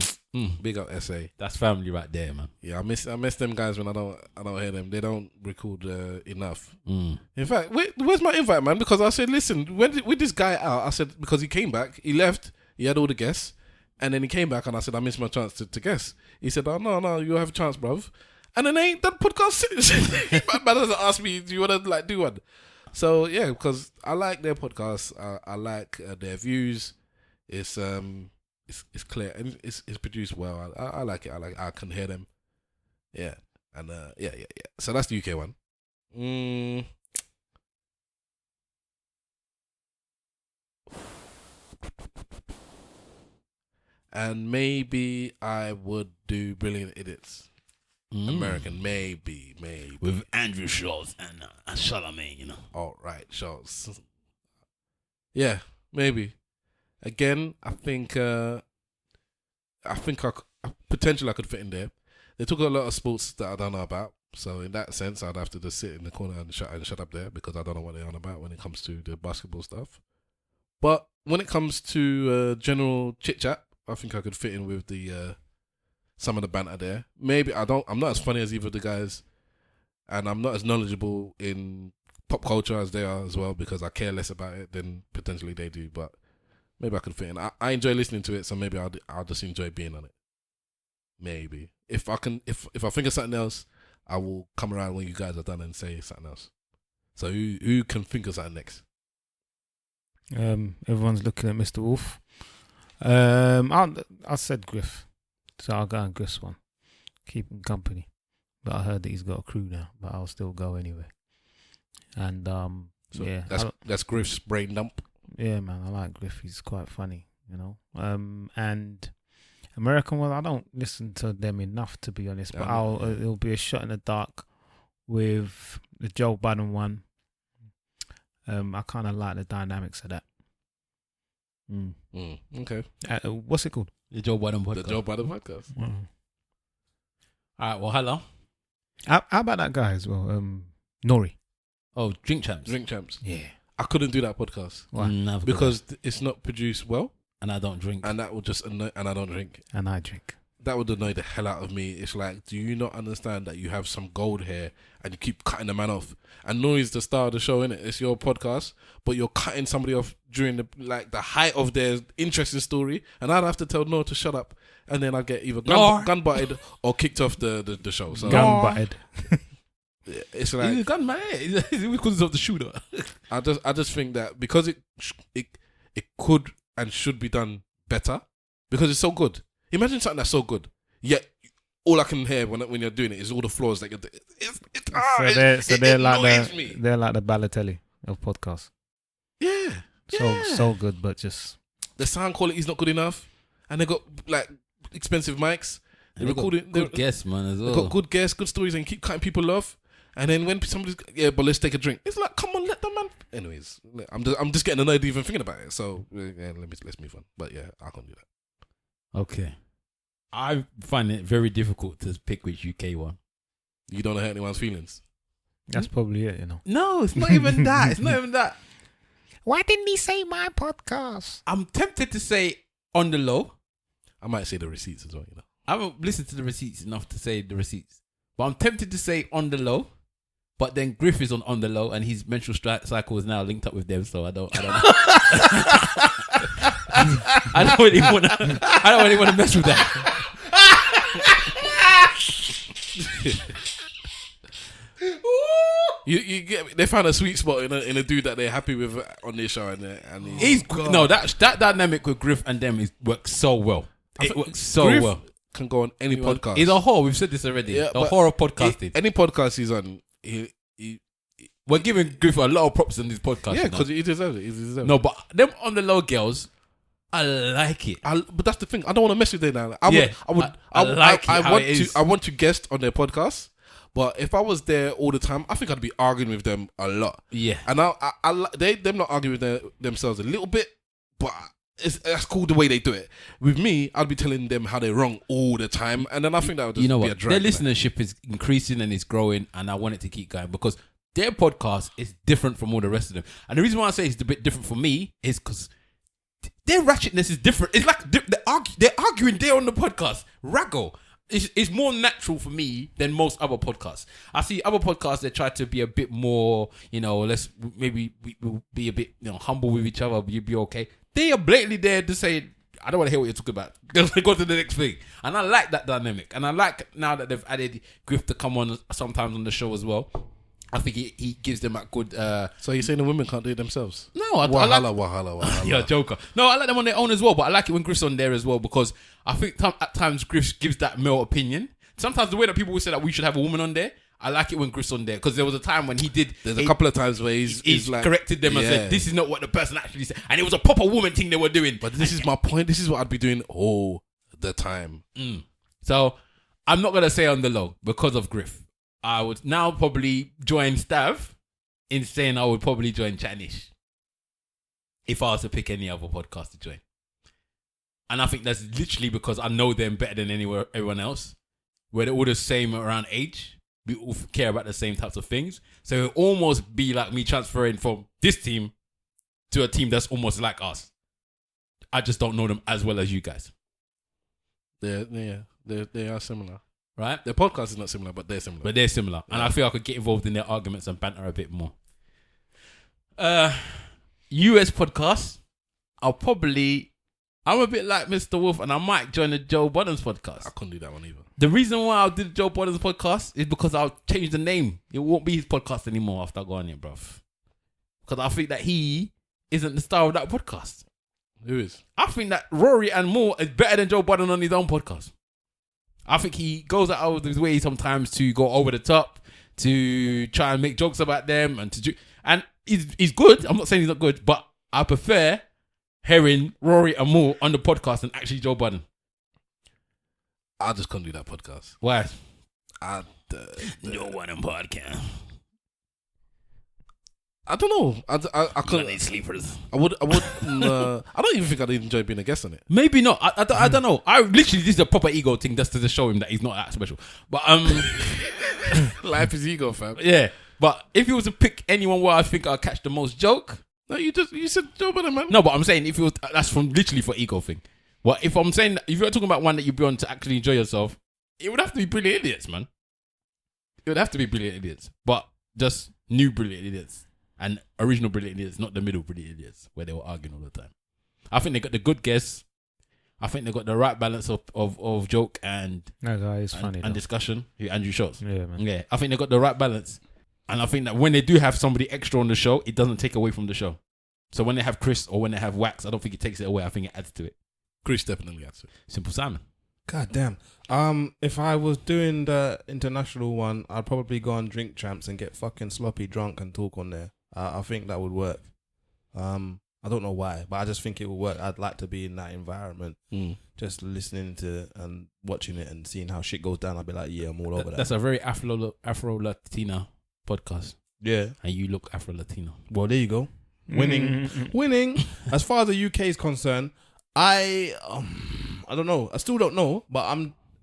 Big up SA. That's family right there, man. Yeah, I miss them guys when I don't hear them. They don't record enough. Mm. In fact, where's my invite, man? Because I said, listen, with this guy out, I said, because he came back, he left, he had all the guests, and then he came back, and I said, I missed my chance to guess. He said, oh no, you have a chance, bruv. And then they ain't done podcast since. My man doesn't ask me, do you want to do one? So yeah, because I like their podcast, I like their views. It's clear and it's produced well. I like it. I can hear them. Yeah, and yeah. So that's the UK one. And maybe I would do Brilliant Idiots. American, maybe. With Andrew Schultz and Charlamagne, you know. All right, Schultz. Yeah, maybe. Again, I think potentially I could fit in there. They took a lot of sports that I don't know about, so in that sense, I'd have to just sit in the corner and shut up there because I don't know what they're on about when it comes to the basketball stuff. But when it comes to general chit chat, I think I could fit in with the some of the banter there. Maybe I'm not as funny as either of the guys, and I'm not as knowledgeable in pop culture as they are as well because I care less about it than potentially they do. But maybe I could fit in. I enjoy listening to it, so maybe I'll just enjoy being on it. Maybe if I think of something else, I will come around when you guys are done and say something else. So who can think of something next? Everyone's looking at Mr. Wolf. I said Griff, so I'll go on Griff's one. Keep him company, but I heard that he's got a crew now, but I'll still go anyway. And so yeah, that's Griff's brain dump. Yeah, man, I like Griff. He's quite funny, you know. And American one, I don't listen to them enough to be honest, but it'll be a shot in the dark with the Joe Budden one. I kind of like the dynamics of that. Okay. What's it called? The Joe Budden podcast. The Joe Budden podcast. All right, well, hello. How about that guy as well? Nori. Oh, Drink Champs. Drink Champs. Yeah. I couldn't do that podcast. Why? Because it's not produced well. And I don't drink. And that would just annoy, and I don't drink. And I drink. That would annoy the hell out of me. It's like, do you not understand that you have some gold here and you keep cutting the man off? And Nori's the star of the show, innit? It's your podcast, but you're cutting somebody off during the height of their interesting story, and I'd have to tell Nor to shut up, and then I'd get either gun butted or kicked off the show. So gun butted. It's like he's a gun man. It's because of the shooter. I just think that because it could and should be done better because it's so good. Imagine something that's so good, yet all I can hear when you're doing it is all the flaws that you're doing. They're like the Balotelli of podcasts. Yeah. So good, but just the sound quality is not good enough, and they got like expensive mics. They're recording good guests, man, as well. They got good guests, good stories, and keep cutting people off. And then when somebody's but let's take a drink. It's like, come on, let the man. Anyways, I'm just getting annoyed even thinking about it. So yeah, let's move on. But yeah, I can't do that. Okay. I find it very difficult to pick which UK one. You don't hurt anyone's feelings. That's probably it, you know. No, it's not even that. It's not even that. Why didn't he say my podcast? I'm tempted to say On the Low. I might say the receipts as well, you know. I haven't listened to the receipts enough to say the receipts. But I'm tempted to say On the Low. But then Griff is on the low, and his menstrual cycle is now linked up with them. So I don't know. I don't really want to mess with that. You get they found a sweet spot in a dude that they're happy with on their show, and he's no that dynamic with Griff and them works so well. It works so Griff well. Can go on any podcast. He's a whore. We've said this already. Yeah, the horror of podcasting. Any podcast he's on, we're giving Griff a lot of props on this podcast. Yeah, because he deserves it. No, but them On the Low girls, I like it. But that's the thing. I don't want to mess with them now. I want to guest on their podcast, But if I was there all the time, I think I'd be arguing with them a lot. Yeah. And them not arguing with themselves a little bit, but that's cool the way they do it. With me, I'd be telling them how they're wrong all the time, and then I think that would just be a drag. Their listenership is increasing and it's growing, and I want it to keep going because their podcast is different from all the rest of them. And the reason why I say it's a bit different for me is because their ratchetness is different. It's like they're arguing there on the podcast. Raggle. It's more natural for me than most other podcasts. I see other podcasts that try to be a bit more, let's maybe we'll be a bit, humble with each other. You'd be okay. They are blatantly there to say, I don't want to hear what you're talking about. Go to the next thing. And I like that dynamic. And I like now that they've added Griff to come on sometimes on the show as well. I think he gives them a good... So you're saying the women can't do it themselves? No, Wahala. You're a joker. No, I like them on their own as well, but I like it when Griff's on there as well because I think at times Griff gives that male opinion. Sometimes the way that people will say that we should have a woman on there, I like it when Griff's on there because there was a time when he did... There's a couple of times where he's like... corrected them and said, this is not what the person actually said. And it was a proper woman thing they were doing. But this is my point. This is what I'd be doing all the time. So I'm not going to say on the low because of Griff. I would now probably join Stav in saying I would probably join Chanish if I was to pick any other podcast to join. And I think that's literally because I know them better than everyone else. Where they're all the same around age. We all care about the same types of things. So it would almost be like me transferring from this team to a team that's almost like us. I just don't know them as well as you guys. They are similar. Right? Their podcast is not similar, but they're similar. Yeah. And I feel I could get involved in their arguments and banter a bit more. US podcast, I'm a bit like Mr. Wolf and I might join the Joe Budden's podcast. I couldn't do that one either. The reason why I'll do the Joe Budden's podcast is because I'll change the name. It won't be his podcast anymore after I go on it, bruv. Because I think that he isn't the star of that podcast. Who is? I think that Rory and Moore is better than Joe Budden on his own podcast. I think he goes out of his way sometimes to go over the top, to try and make jokes about them, and he's good. I'm not saying he's not good, but I prefer hearing Rory and Moore on the podcast than actually Joe Budden. I just couldn't do that podcast. Why? Joe Budden podcast. I don't know. I couldn't. Need sleepers. I would. I don't even think I'd enjoy being a guest on it. Maybe not. I don't know. I literally, this is a proper ego thing just to show him that he's not that special. But Life is ego, fam. Yeah. But if he was to pick anyone where I think I'll catch the most joke. No, you said Joe Budden, man. No, but I'm saying if it was, that's from literally for ego thing. Well, if I'm saying if you're talking about one that you'd be on to actually enjoy yourself, it would have to be Brilliant Idiots, man. It would have to be Brilliant Idiots, but just new Brilliant Idiots. And original Brilliant Idiots, not the middle Brilliant Idiots, where they were arguing all the time. I think they got the good guests. I think they got the right balance of joke and That guy is funny. and discussion. Andrew Schultz. Yeah, man. Yeah, I think they got the right balance. And I think that when they do have somebody extra on the show, it doesn't take away from the show. So when they have Chris or when they have Wax, I don't think it takes it away. I think it adds to it. Chris definitely adds to it. Simple Simon. God damn. If I was doing the international one, I'd probably go on Drink Champs and get fucking sloppy drunk and talk on there. I think that would work. I don't know why, but I just think it would work. I'd like to be in that environment, just listening to and watching it and seeing how shit goes down. I'd be like, yeah, I'm all over that. That's a very Afro-Latina podcast. Yeah. And you look Afro-Latino. Well, there you go. Winning. As far as the UK is concerned, I don't know. I still don't know, but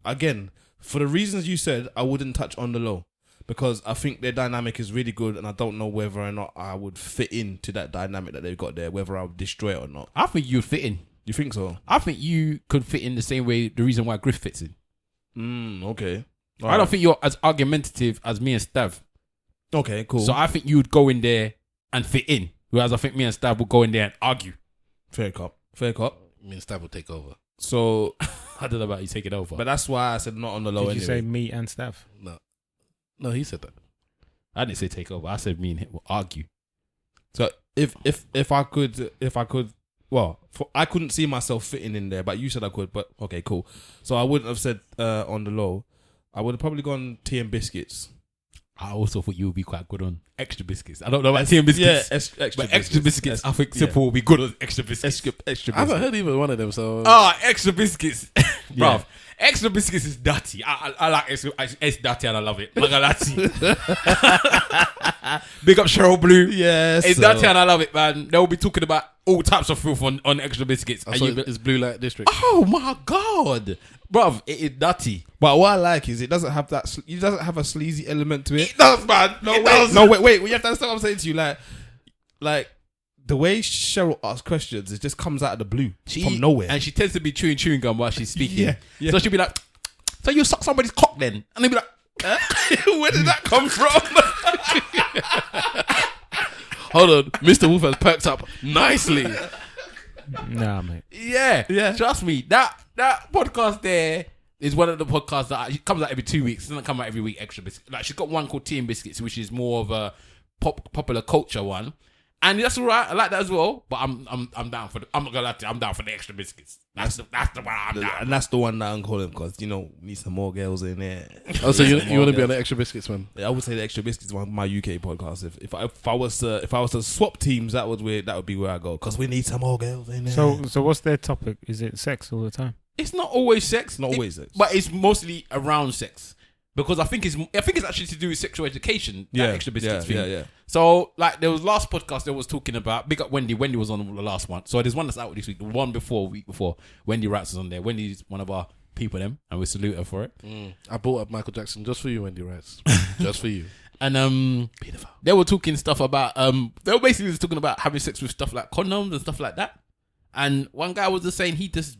again, for the reasons you said, I wouldn't touch On the Low. Because I think their dynamic is really good and I don't know whether or not I would fit into that dynamic that they've got there, whether I would destroy it or not. I think you'd fit in. You think so? I think you could fit in the same way, the reason why Griff fits in. Okay. I don't think you're as argumentative as me and Stav. Okay, cool. So I think you would go in there and fit in. Whereas I think me and Stav would go in there and argue. Fair cop. Me and Stav will take over. So I don't know about you taking over. But that's why I said not on the low. Did you say me and Stav? No, he said that. I didn't say take over. I said me and him will argue. So if I could, well, I couldn't see myself fitting in there, but you said I could. But okay, cool. So I wouldn't have said on the low. I would have probably gone tea and biscuits. I also thought you would be quite good on extra biscuits. I don't know about tea and biscuits. Yeah, but extra biscuits, I think Simple will be good on extra biscuits. Extra I haven't heard either one of them, so Extra biscuits. Bruv, extra biscuits is dirty. I like it's dirty and I love it. Like a latte. Big up Cheryl Blue. Yes. It's dirty and I love it, man. They'll be talking about all types of filth on extra biscuits. I saw it's Blue Light District. Oh my God. Bruv, it is dirty. But what I like is it doesn't have that. It doesn't have a sleazy element to it. It does, man. No, wait. You have to understand what I'm saying to you. Like the way Cheryl asks questions, it just comes out of the blue from nowhere. And she tends to be chewing gum while she's speaking. Yeah. So she'll be like, so you suck somebody's cock then? And they'll be like, where did that come from? Hold on, Mr. Wolf has perked up nicely. Nah, mate. Yeah. Trust me, that podcast there is one of the podcasts that it comes out every 2 weeks. It doesn't come out every week. Extra biscuits. Like she's got one called Tea and Biscuits, which is more of a popular culture one, and that's alright. I like that as well. But I'm down for. I'm not gonna lie to you, I'm down for the extra biscuits. That's the one I'm down. And that's the one that I'm calling because need some more girls in there. Oh, so you want to be on the extra biscuits one? I would say the extra biscuits one, my UK podcast. If I was to swap teams, that would be where I go because we need some more girls in there. So what's their topic? Is it sex all the time? It's not always sex. Not always sex, but it's mostly around sex because I think it's actually to do with sexual education. That extra biscuits thing. Yeah. So like there was last podcast that was talking about big up Wendy. Wendy was on the last one. So there's one that's out this week. The one week before. Wendy Wrights was on there. Wendy's one of our people, and we salute her for it. I bought up Michael Jackson just for you, Wendy Wrights. Just for you. And they were talking stuff about they were basically just talking about having sex with stuff like condoms and stuff like that. And one guy was just saying he just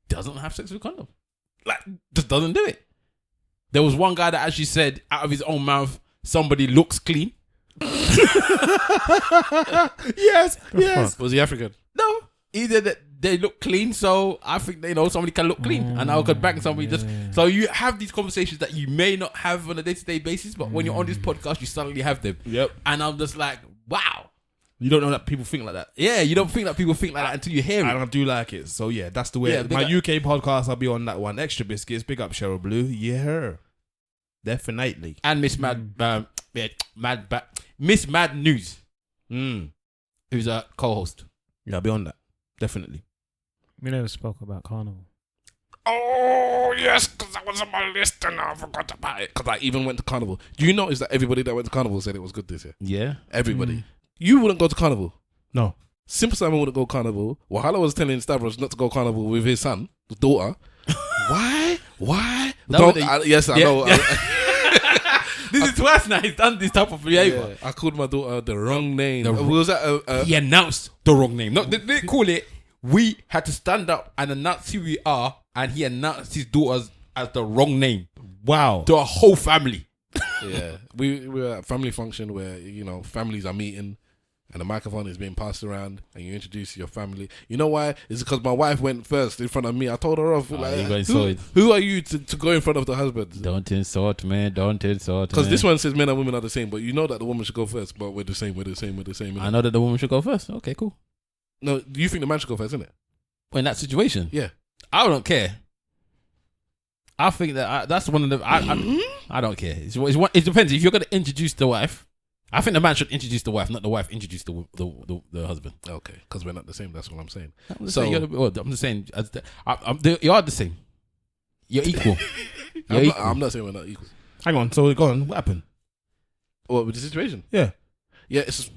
doesn't have sex with condoms. Like just doesn't do it. There was one guy that actually said out of his own mouth, somebody looks clean. Yes. Was he African? No, either that they look clean, so I think somebody can look clean, and I could bang somebody. Just so you have these conversations that you may not have on a day-to-day basis, but when you're on this podcast, you suddenly have them. Yep. And I'm just like, wow. You don't know that people think like that. Yeah, you don't think that people think like that until you hear it. And I do like it. So yeah, that's the way. Yeah, my UK podcast, I'll be on that one. Extra biscuits. Big up Cheryl Blue. Yeah, definitely. And Miss Miss Mad News, who's a co-host. Yeah, I'll be on that. Definitely. We never spoke about Carnival. Oh, yes, because that was on my list and I forgot about it. Because I even went to Carnival. Do you notice that everybody that went to Carnival said it was good this year? Yeah. Everybody. You wouldn't go to Carnival. No. Simple Simon wouldn't go Carnival. Wahala was telling Stavros not to go Carnival with his son, his daughter. Why? Yes, I know. This is twice now he's done this type of behavior. Yeah, I called my daughter the wrong name. Was that he announced the wrong name. No, they didn't call it. We had to stand up and announce who we are, and he announced his daughters as the wrong name. Wow. To a whole family. Yeah. We were at a family function where, families are meeting and the microphone is being passed around and you introduce your family. You know why? It's because my wife went first in front of me. I told her off. Who are you to go in front of the husband? Don't insult, man. Don't insult. Because this one says men and women are the same, but you know that the woman should go first, but we're the same. I know that the woman should go first. Okay, cool. No, you think the man should go first, isn't it? Well, in that situation? Yeah. I don't care. I think that that's one of the... I don't care. It depends. If you're going to introduce the wife, I think the man should introduce the wife, not the wife introduce the husband. Okay, because we're not the same. That's what I'm saying. I'm just saying, you are the same. You're equal. I'm not saying we're not equal. Hang on. So go on. What happened? What, with the situation? Yeah. Yeah, it's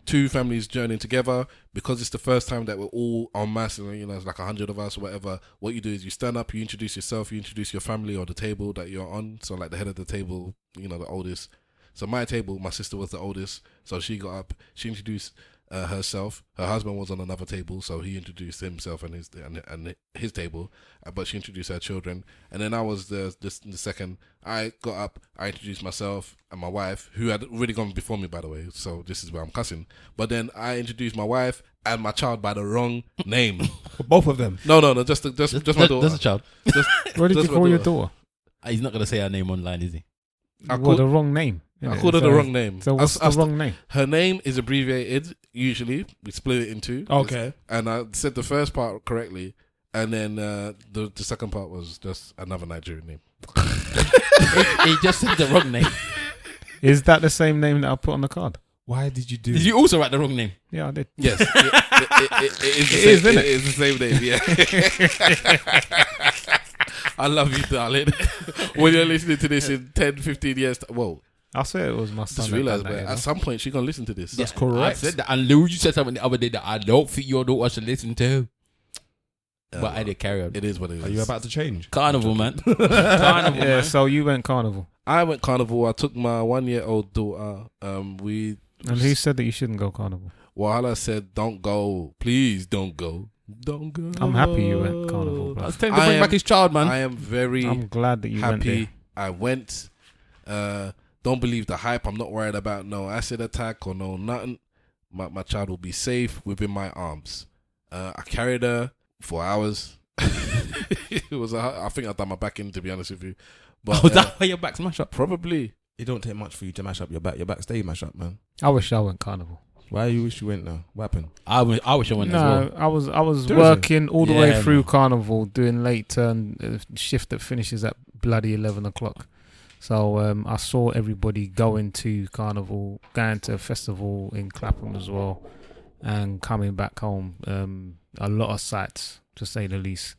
two families journeying together because it's the first time that we're all en masse, it's like 100 of us or whatever. What you do is you stand up, you introduce yourself, you introduce your family or the table that you're on. So like the head of the table, the oldest. So my table, my sister was the oldest. So she got up, she introduced herself. Her husband was on another table, so he introduced himself and his table. But she introduced her children, and then I was the second. I got up, I introduced myself and my wife, who had already gone before me, by the way. So this is where I'm cussing. But then I introduced my wife and my child by the wrong name. Both of them? No, just my daughter. Just a child. What did you call your daughter? He's not gonna say her name online, is he? I called the wrong name. I called her the wrong name. So what's the wrong name? Her name is abbreviated, usually. We split it in two. Okay. And I said the first part correctly, and then the second part was just another Nigerian name. He just said the wrong name. Is that the same name that I put on the card? Why did you do? Did you also write the wrong name? Yeah, I did. Yes, it is the same name. Yeah. I love you, darling. When you're listening to this in 10, 15 years, whoa. I said it was my son. Just realised, man. At some point, she's gonna listen to this. That's I correct. said that. And Lou, you said something the other day that I don't think your daughter should listen to. But I did carry on. It is what it is. Are you about to change? Carnival, man. Carnival, Yeah, man. so you went carnival. I went carnival. I took my 1-year-old daughter. And who said that you shouldn't go carnival? Wahala said, "Don't go, please, don't go, don't go." I'm happy you went carnival, I bro. was telling him to bring back his child, man. I am very I'm glad that you went there. happy. I went. Don't believe the hype. I'm not worried about no acid attack or no nothing. My child will be safe within my arms. I carried her for hours. It was. I think I done my back in, to be honest with you. But Oh, that why your back smash up? probably. It don't take much for you to mash up your back. Your back stay mash up, man. I wish I went carnival. Why you wish you went now? What happened? I wish I went as well. No, I was Seriously? working all the way Yeah, through man. carnival, doing late turn shift that finishes at bloody 11 o'clock. So I saw everybody going to carnival, going to a festival in Clapham as well, and coming back home. A lot of sights, to say the least.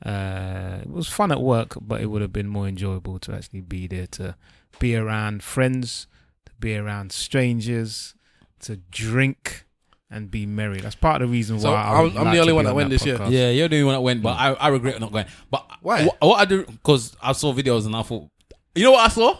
It was fun at work, but it would have been more enjoyable to actually be there, to be around friends, to be around strangers, to drink and be merry. That's part of the reason So why I'm the only one that went this year. podcast. Yeah, you're the only one that went, but I regret not going. But Why? What I do, because I saw videos and I thought, you know what I saw?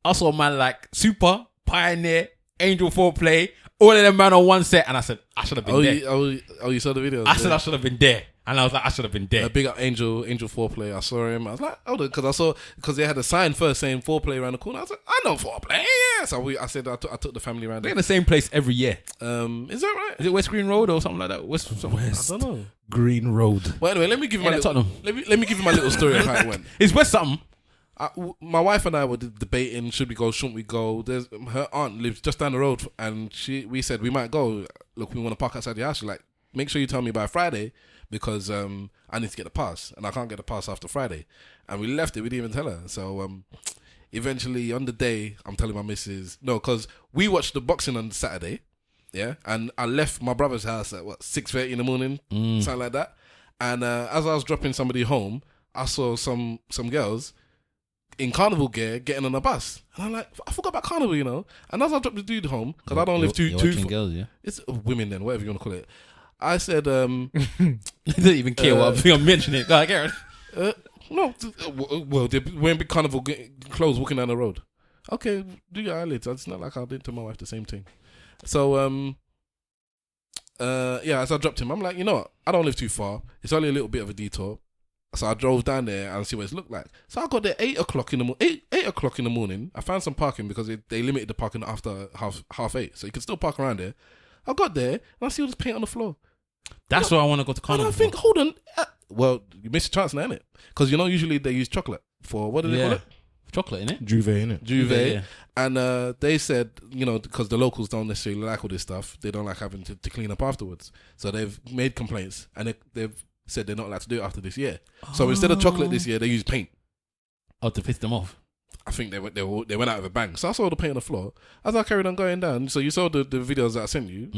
I saw a man like Super, Pioneer, Angel Foreplay, all of them man on one set, and I said, I should have been there. You saw the videos? I said I should have been there. And I was like, I should have been there. Big up Angel Foreplay. I saw him. I was like, hold on, because they had a sign first saying Foreplay around the corner. I was like, I know Foreplay. Yeah. So I said I took the family around. They're in the same place every year. Is that right? Is it West Green Road or something like that? I don't know. Green Road. Well, anyway, let me give you my Yeah, little, let me give you my little story of how it went. It's West something. My wife and I were debating, should we go, shouldn't we go? Her aunt lives just down the road, and we said we might go. Look, we want to park outside the house. She's like, make sure you tell me by Friday, because I need to get the pass, and I can't get the pass after Friday. And we left it. We didn't even tell her. So eventually, on the day, I'm telling my missus, no, because we watched the boxing on Saturday, yeah, and I left my brother's house at 6:30 in the morning, something like that. And as I was dropping somebody home, I saw some girls in carnival gear getting on a bus, and I'm like, I forgot about carnival, you know. And as I dropped the dude home, because I don't live too girls, yeah. it's women then, whatever you want to call it. I said, They don't even care what I'm mentioning. Go on, Gareth. no, well, they're wearing big carnival clothes walking down the road. Okay, do your eyelids. It's not like I did to my wife the same thing. So, yeah, as I dropped him, I'm like, you know what? I don't live too far. It's only a little bit of a detour. So I drove down there and see what it looked like. So I got there 8 o'clock in the morning. 8 o'clock in the morning. I found some parking because they limited the parking after half 8, so you can still park around there. I got there and I see all this paint on the floor. That's why I want to go to And carnival. I think, hold on. Well, you missed your chance now, innit? Because, you know, usually they use chocolate for, what do they call it? Chocolate, innit? Juve, innit? Juve. Yeah. And they said, you know, because the locals don't necessarily like all this stuff, they don't like having to clean up afterwards. So they've made complaints and they've said they're not allowed to do it after this year. So instead of chocolate this year, they use paint. Oh, to piss them off. I think they went out with a bang. So I saw the paint on the floor. As I carried on going down, so you saw the videos that I sent you.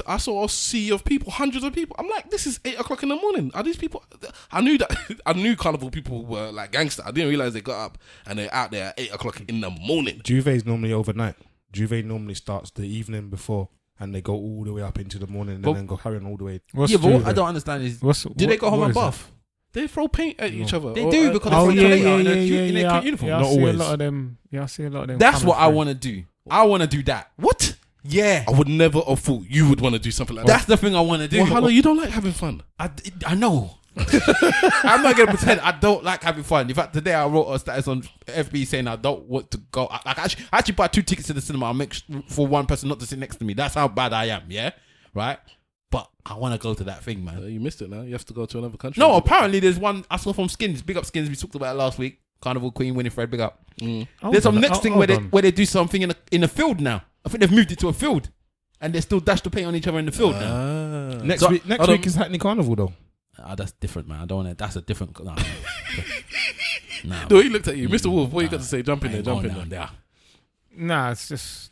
I saw a sea of people, hundreds of people. I'm like, this is 8 o'clock in the morning. Are these people? I knew carnival people were like gangster. I didn't realize they got up and they're out there at 8 o'clock in the morning. Juve is normally overnight. Juve normally starts the evening before, and they go all the way up into the morning, and then go carry on all the way. What's Yeah, but what Juve? I don't understand is, Do they go home and bath? They throw paint at each other. They Or- do, because Oh they yeah, throw yeah, paint yeah, out yeah, in their yeah. uniform. Yeah, I Not see always. a lot of them. Yeah, I see a lot of them. That's coming what I through. want to do. I want to do that. What? Yeah. I would never have thought you would want to do something like That's that. the thing I want to do. Well, hello, you don't like having fun. I know. I'm not going to pretend I don't like having fun. In fact, today I wrote a status on FB saying I don't want to go. I actually bought 2 tickets to the cinema. I'll make for one person not to sit next to me. That's how bad I am, yeah? Right? But I want to go to that thing, man. You missed it now. You have to go to another country. No, apparently there's one I saw from Skins. Big up Skins. We talked about it last week. Carnival Queen, Winifred, big up. There's some next thing where they do something in a field now. I think they've moved it to a field. And they still dash the paint on each other in the field now. Next week is Hackney Carnival though. That's different, man. I don't want to. That's a different. Nah. Nah, The way he looked at you, Mr. Wolf, what you got to say? Jump in there, jump in there. Nah, it's just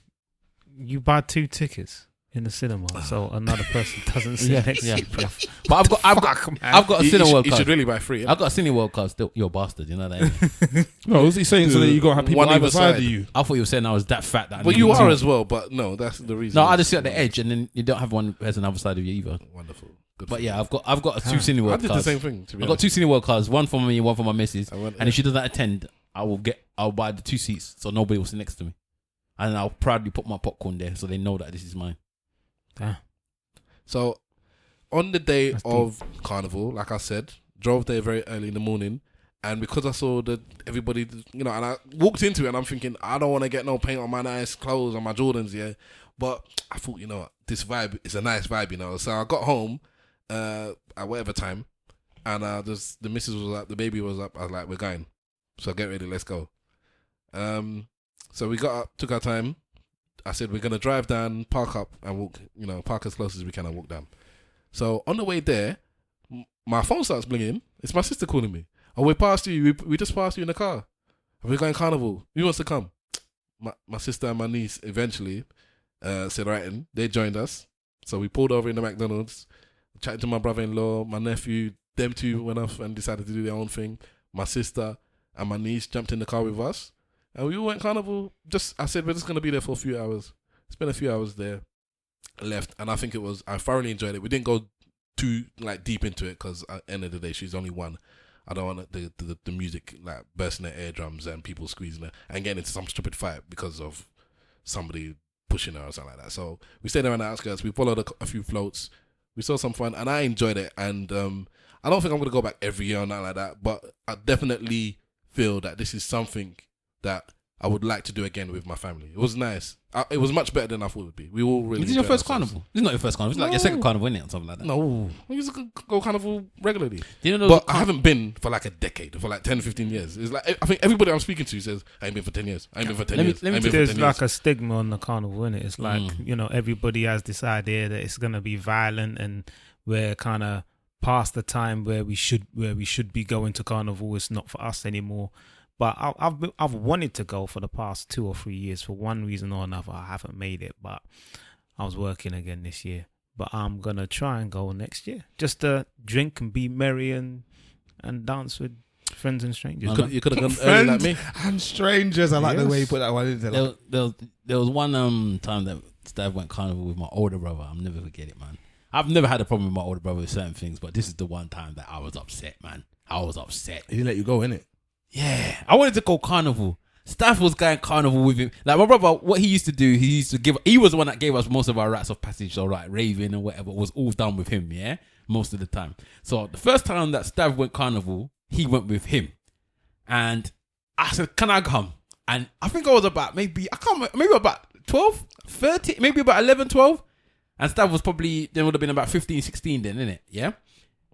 you buy 2 tickets in the cinema, so another person doesn't sit next to you. Bro. But I've got a Cineworld card. You should really buy 3. I've got a Cineworld card still. You're a bastard, you know that? No, was he saying so that you gotta have people One either either side side. of you? I thought you were saying I was that fat. That Well, you are as well, but no, that's the reason. No, I just sit at the edge, and then you don't have one as an other side of you either. Wonderful. Good But for yeah, you. I've got 2 I Cineworld did cards. the same thing. To be I've got honest. 2 Cineworld cards, one for me and one for my missus. went- And if she doesn't attend, I'll buy the 2 seats so nobody will sit next to me, and I'll proudly put my popcorn there so they know that this is mine. So, on the day That's of Carnival, like I said, drove there very early in the morning, and because I saw that everybody, and I walked into it, and I'm thinking, I don't want to get no paint on my nice clothes on my Jordans, yeah. But I thought, this vibe is a nice vibe, So I got home at whatever time, and the missus was up, the baby was up. I was like, we're going, so get ready, let's go. So we got up, took our time. I said, we're going to drive down, park up, and walk, park as close as we can and walk down. So on the way there, my phone starts blinging. It's my sister calling me. Oh, we passed you. We just passed you in the car. We're going Carnival. Who wants to come? My sister and my niece eventually said, right, and they joined us. So we pulled over in the McDonald's, chatted to my brother-in-law, my nephew. Them 2 went off and decided to do their own thing. My sister and my niece jumped in the car with us. And we all went Carnival. I said, we're just going to be there for a few hours. Spent a few hours there, left. And I thoroughly enjoyed it. We didn't go too deep into it because at the end of the day, she's only 1. I don't want the music bursting her eardrums and people squeezing her and getting into some stupid fight because of somebody pushing her or something like that. So we stayed there on the outskirts. We followed a few floats. We saw some fun and I enjoyed it. And I don't think I'm going to go back every year or nothing like that. But I definitely feel that this is something that I would like to do again with my family. It was nice. It was much better than I thought it would be. We all really. This is your enjoyed first ourselves. Carnival. This is not your first Carnival. It's like your second Carnival, isn't it, or something like that? No, we used to go Carnival regularly. But I haven't been for a decade, for 10, 15 years. It's I think everybody I'm speaking to says, I ain't been for 10 years. I ain't been for 10 years. There's a stigma on the Carnival, innit? It's like, everybody has this idea that it's going to be violent and we're kind of past the time where we should be going to Carnival. It's not for us anymore. But I've wanted to go for the past 2 or 3 years for one reason or another. I haven't made it, but I was working again this year. But I'm gonna try and go next year, just to drink and be merry and dance with friends and strangers. You could have gone early like me. And strangers. I like the way you put that one in there. There was one time that Stav went Carnival with my older brother. I'll never forget it, man. I've never had a problem with my older brother with certain things, but this is the one time that I was upset, man. I was upset. He let you go, innit? Yeah, I wanted to go Carnival. Staff was going Carnival with him. Like my brother, what he used to do, he was the one that gave us most of our rites of passage, so like raving and whatever was all done with him, yeah, most of the time. So the first time that Stav went Carnival, he went with him. And I said, can I come? And I think I was about maybe about 12, 13, maybe about 11, 12. And Stav was probably, there would have been about 15, 16 then, innit? Yeah?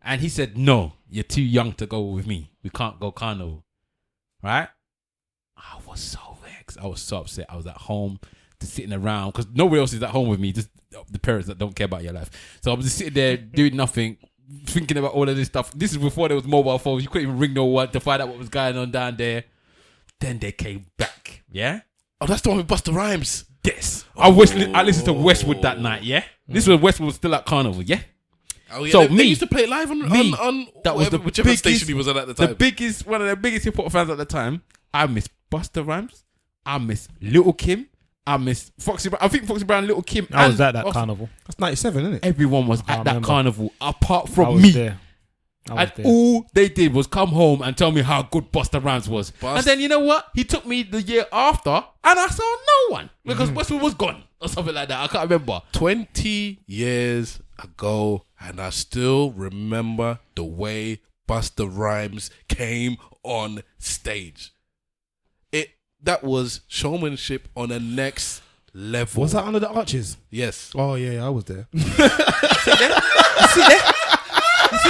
And he said, no, you're too young to go with me. We can't go Carnival. Right? I was so vexed. I was so upset. I was at home, just sitting around because nobody else is at home with me. Just the parents that don't care about your life. So I was just sitting there doing nothing, thinking about all of this stuff. This is before there was mobile phones. You couldn't even ring no one to find out what was going on down there. Then they came back. Yeah. Oh, that's the one with Busta Rhymes. Yes. I listened to Westwood that night. Yeah. This was Westwood was still at Carnival. Yeah. Oh yeah, so they used to play it live on that was whichever station he was at the time. One of the biggest hip hop fans at the time. I miss Busta Rhymes. I miss Little Kim. I miss Foxy Brown. I think Foxy Brown, Little Kim. I was at that Carnival. That's 97, isn't it? Everyone was at that Carnival apart from I was me. There. And all they did was come home and tell me how good Busta Rhymes was. And then you know what? He took me the year after and I saw no one because Westwood was gone or something like that. I can't remember. 20 years ago and I still remember the way Busta Rhymes came on stage. That was showmanship on the next level. Was that Under the Arches? Yes. Oh yeah, I was there. You see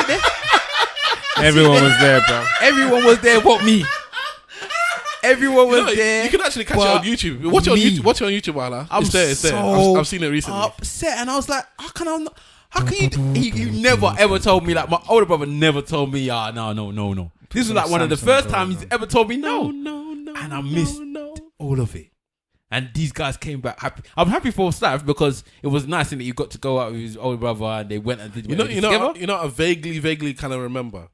there? Everyone was there, bro. Everyone was there but me. Everyone was there. You can actually catch it on YouTube. Watch it on YouTube. Watch it on YouTube, Wala. It's there. I've seen it recently. Upset, and I was like, how can you? He never ever told me, like my older brother never told me, no. This was like one of the Samsung first times he's going ever told me no. no, And I missed all of it. And these guys came back happy. I'm happy for Slav because it was nice that you got to go out with his older brother and they went and did You know, I vaguely kind of remember.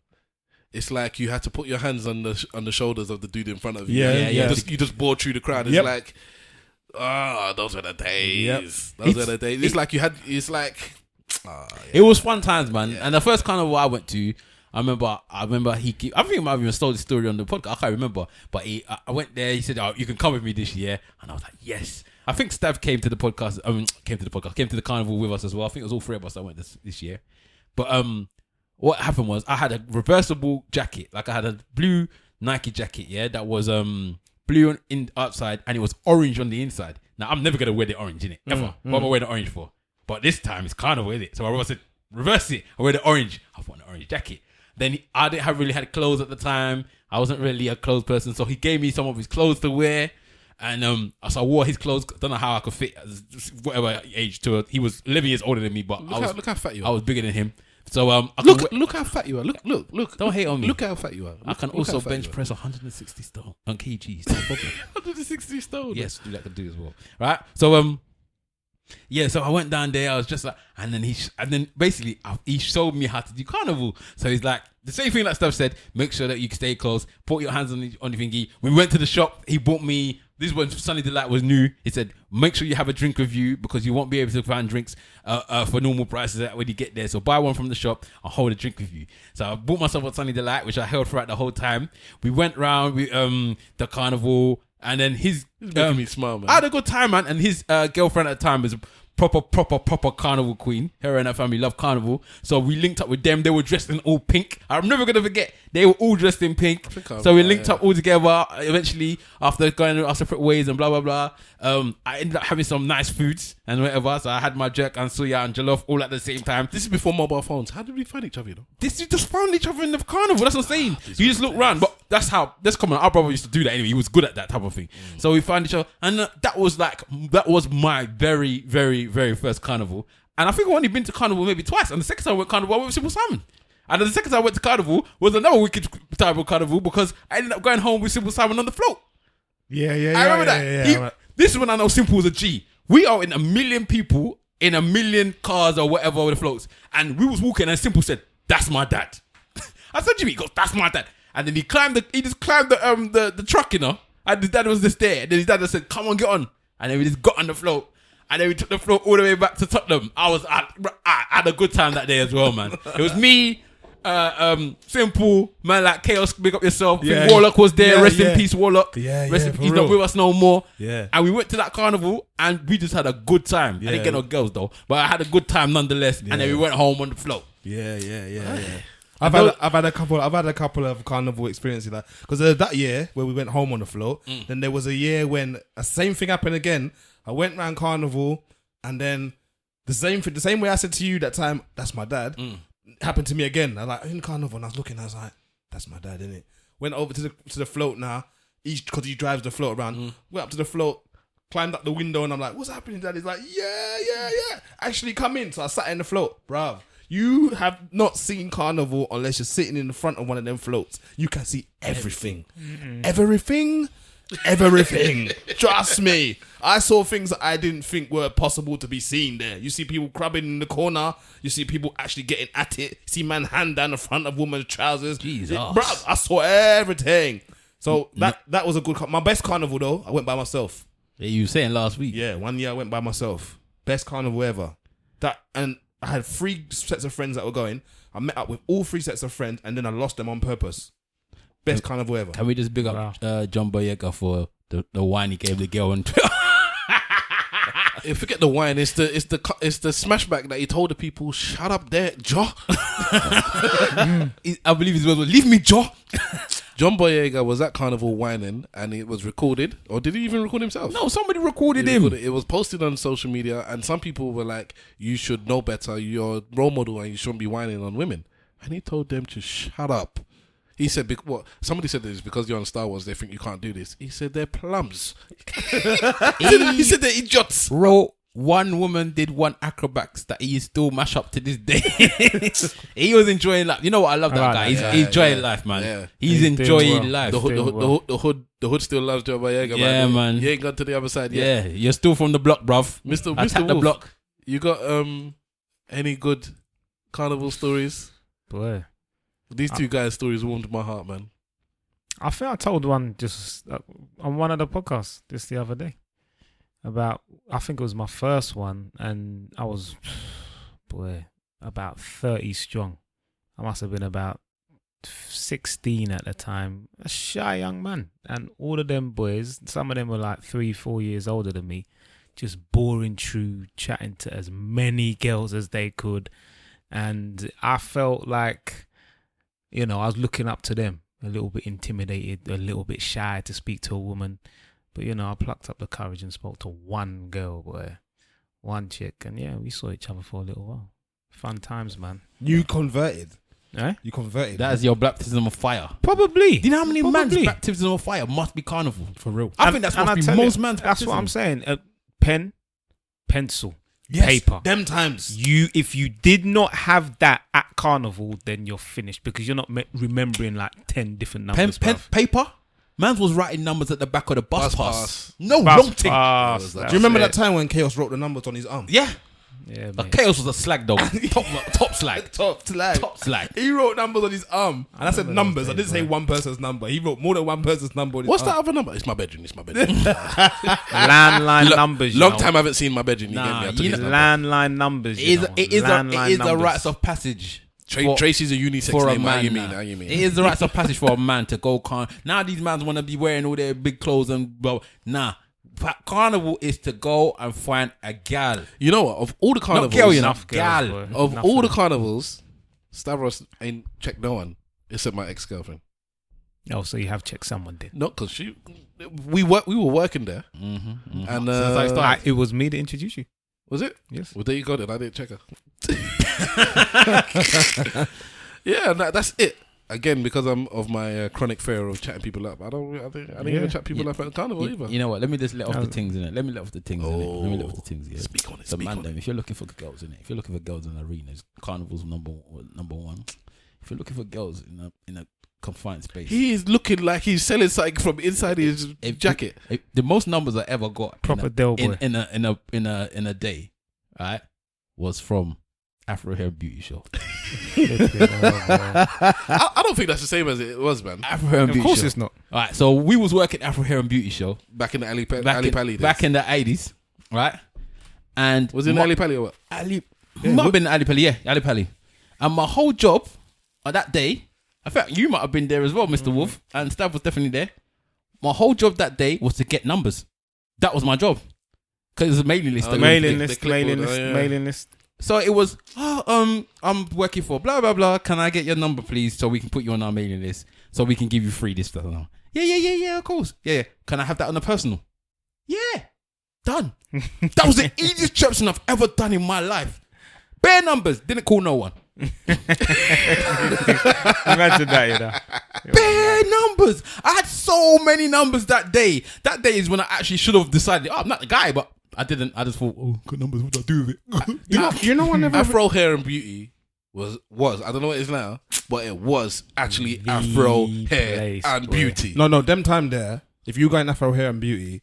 It's like you had to put your hands on the shoulders of the dude in front of you. Yeah. You just bore through the crowd. It's like, those were the days. Those were the days. It's like you had. It's like, It was fun times, man. Yeah. And the first carnival I went to, I remember I think I might have even told the story on the podcast. I can't remember, but I went there. He said, "Oh, you can come with me this year," and I was like, "Yes." I think Stav came to the carnival with us as well. I think it was all three of us that went this year. But what happened was I had a reversible jacket, like I had a blue Nike jacket, that was blue in outside and it was orange on the inside. Now I'm never gonna wear the orange in it ever. What am I wearing the orange for? But this time it's carnival, is it? So I said, reverse it. I wear the orange. I want an orange jacket. Then I didn't have really had clothes at the time. I wasn't really a clothes person, so he gave me some of his clothes to wear. And so I wore his clothes. Don't know how I could fit whatever age to it. He was 11 years older than me, but look how fat you are. I was bigger than him. So look how fat you are. Look. Don't hate on me. Look how fat you are. I can also bench press 160 stone on kgs. No problem. 160 stone. Yes, do that can do as well. Right. So so I went down there. I was just like, and then basically he showed me how to do carnival. So he's like the same thing that Steph said. Make sure that you stay close. Put your hands on the thingy. When we went to the shop, he bought me. This when Sunny Delight was new. He said, make sure you have a drink with you because you won't be able to find drinks for normal prices when you get there. So buy one from the shop and hold a drink with you. So I bought myself a Sunny Delight, which I held throughout the whole time. We went round with the carnival and then his... making me smile, man. I had a good time, man. And his girlfriend at the time was proper carnival queen. Her and her family love carnival. So we linked up with them. They were dressed in all pink. I'm never going to forget. They were all dressed in pink. So we linked up all together. Eventually, after going our separate ways and blah, blah, blah, I ended up having some nice foods and whatever. So I had my jerk and suya and jollof all at the same time. This is before mobile phones. How did we find each other, you know? You just found each other in the carnival. That's what I'm saying. You just look around. But that's common. Our brother used to do that anyway. He was good at that type of thing. So we found each other. And that was my very, very, very first carnival. And I think I've only been to carnival maybe twice. And the second time I went to carnival, I went with Simple Simon. And then the second time I went to carnival was another wicked type of carnival because I ended up going home with Simple Simon on the float. Yeah. I remember that. Yeah. This is when I know Simple was a G. We are in 1 million people in 1 million cars or whatever with the floats. And we was walking and Simple said, "That's my dad." I said, Jimmy, he goes, "That's my dad." And then he just climbed the truck, you know. And his dad was just there. And then his dad just said, "Come on, get on." And then we just got on the float. And then we took the float all the way back to Tottenham. I had a good time that day as well, man. It was me, Simple, man like Chaos, big up yourself. Yeah. Warlock was there. Rest in peace, Warlock. Rest in peace. He's not with us no more. Yeah. And we went to that carnival and we just had a good time. I didn't get no girls though, but I had a good time nonetheless. And then we went home on the float. Yeah. I've had a couple of carnival experiences because that year where we went home on the float. Then there was a year when the same thing happened again. I went round carnival and then the same way I said to you that time, "That's my dad," happened to me again. I like in carnival and I was looking, I was like, "That's my dad, innit?" Went over to the float now, because he drives the float around. Went up to the float, climbed up the window and I'm like, "What's happening, Dad?" He's like, yeah. Actually come in. So I sat in the float, bruv. You have not seen carnival unless you're sitting in the front of one of them floats. You can see everything. Everything. Trust me. I saw things that I didn't think were possible to be seen there. You see people crabbing in the corner. You see people actually getting at it. You see man hand down the front of woman's trousers. Jesus. Bruv, I saw everything. So that was a good... My best carnival though, I went by myself. Yeah, you were saying last week. Yeah, 1 year I went by myself. Best carnival ever. And I had 3 sets of friends that were going. I met up with all 3 sets of friends and then I lost them on purpose. Best carnival ever. Can we just big up John Boyega for the wine he gave the girl on Twitter? Forget the wine. It's the smashback that he told the people, "Shut up there, Joe." I believe his words were, "Leave me, Joe." John Boyega was at carnival whining and it was recorded. Or did he even record himself? No, somebody recorded him. It was posted on social media and some people were like, "You should know better. You're a role model and you shouldn't be whining on women." And he told them to shut up. He said, somebody said this because you're on Star Wars, they think you can't do this. He said they're plums. He said they're idiots. Bro, one woman did one acrobats that he still mash up to this day. He was enjoying life. You know what? I love that guy. He's enjoying life, man. Yeah. He's enjoying life. The hood still loves Joe Boyega, Yeah, man. You ain't gone to the other side yet. Yeah, you're still from the block, bruv. Mr. Attack Wolf, the block. you got any good carnival stories? Boy, These two guys' stories warmed my heart, man. I think I told one just on one of the podcasts just the other day about, I think it was my first one, and I was, about 30 strong. I must have been about 16 at the time, a shy young man. And all of them boys, some of them were like 3-4 years older than me, just boring through, chatting to as many girls as they could. And I felt like, I was looking up to them, a little bit intimidated, a little bit shy to speak to a woman. But, I plucked up the courage and spoke to one girl, one chick. And yeah, we saw each other for a little while. Fun times, man. You converted. Eh? You converted. That is your baptism of fire. Probably. Do you know how many man's baptism of fire must be carnival? For real. I think that's must be most man's That's baptism. what I'm saying. Pen, pencil, Yes, paper. Them times. If you did not have that at carnival, then you're finished because you're not remembering like 10 different numbers. Paper? Man's was writing numbers at the back of the bus pass. No, Bus long thing. pass, Do you remember that's that time when Chaos wrote the numbers on his arm? Yeah. Yeah, The mate. Chaos was a slag dog. top slag. Top slag. Top slag. He wrote numbers on his arm. And I said numbers. I didn't say one person's number. He wrote more than one person's number on his What's arm. that other number? It's my bedroom. Landline numbers. Long time I haven't seen my bedroom. You Nah, get me? I took you his know- number. Landline numbers. It is a numbers. rites of passage. Tracy's a unisex For a name. man, How you mean? nah. How you mean? It is the rites of passage for a man to go Now these mans want to be wearing all their big clothes and blah. Nah, carnival is to go and find a gal. You know what? Of all the carnivals, Not girl, you know, Enough girls, gal. boy. of Enough all of the them. carnivals, Stavros ain't checked no one except my ex-girlfriend. Oh, so you have checked someone then? Not because we were working there, Mm-hmm. and Since I started. It was me that introduced you. was it? Yes. Well, there you go. Then I didn't check her. Yeah, that's it. Again, because I'm of my chronic fear of chatting people up. I don't even chat people up at the carnival either. You know what? Let me just let off the things in it. Let me let off the things in it. Let me let off the things. Yeah. Speak on it. So Speak man, on then, it. if you're looking for girls in it, if you're looking for girls in arenas, carnival's number one. If you're looking for girls in a confined space, He is looking like he's selling something from inside his jacket. the most numbers I ever got Proper Del boy. in a day, right, was from Afro Hair Beauty Show. I don't think that's the same as it was, man. Afro Hair Of Beauty course Show. it's not. All right, so we was working Afro Hair and Beauty Show Back in the Ali Pali back days. in the 80s, right? And Was it in Ali Pali or what? Ali, might have been Ali Pali, yeah, Ali Pali. And my whole job on that day, I think you might have been there as well, Mr. Wolf, and Stav was definitely there. My whole job that day was to get numbers. That was my job. Because it was a mailing list. Oh, Mailing the list, clipboard, mailing list, yeah. mailing list. So it was, I'm working for blah, blah, blah. Can I get your number, please, so we can put you on our mailing list, so we can give you free this stuff? Yeah, of course. Yeah. Can I have that on a personal? Yeah. Done. That was the easiest chirping I've ever done in my life. Bare numbers. Didn't call no one. Imagine that, you know. Bare numbers. I had so many numbers that day. That day is when I actually should have decided, I'm not the guy, but I didn't. I just thought, good numbers, what do I do with it? You know, I never. Afro Hair and Beauty was I don't know what it is now, but it was actually Afro Hair place, and boy. Beauty. No, them time there. If you got in Afro Hair and Beauty,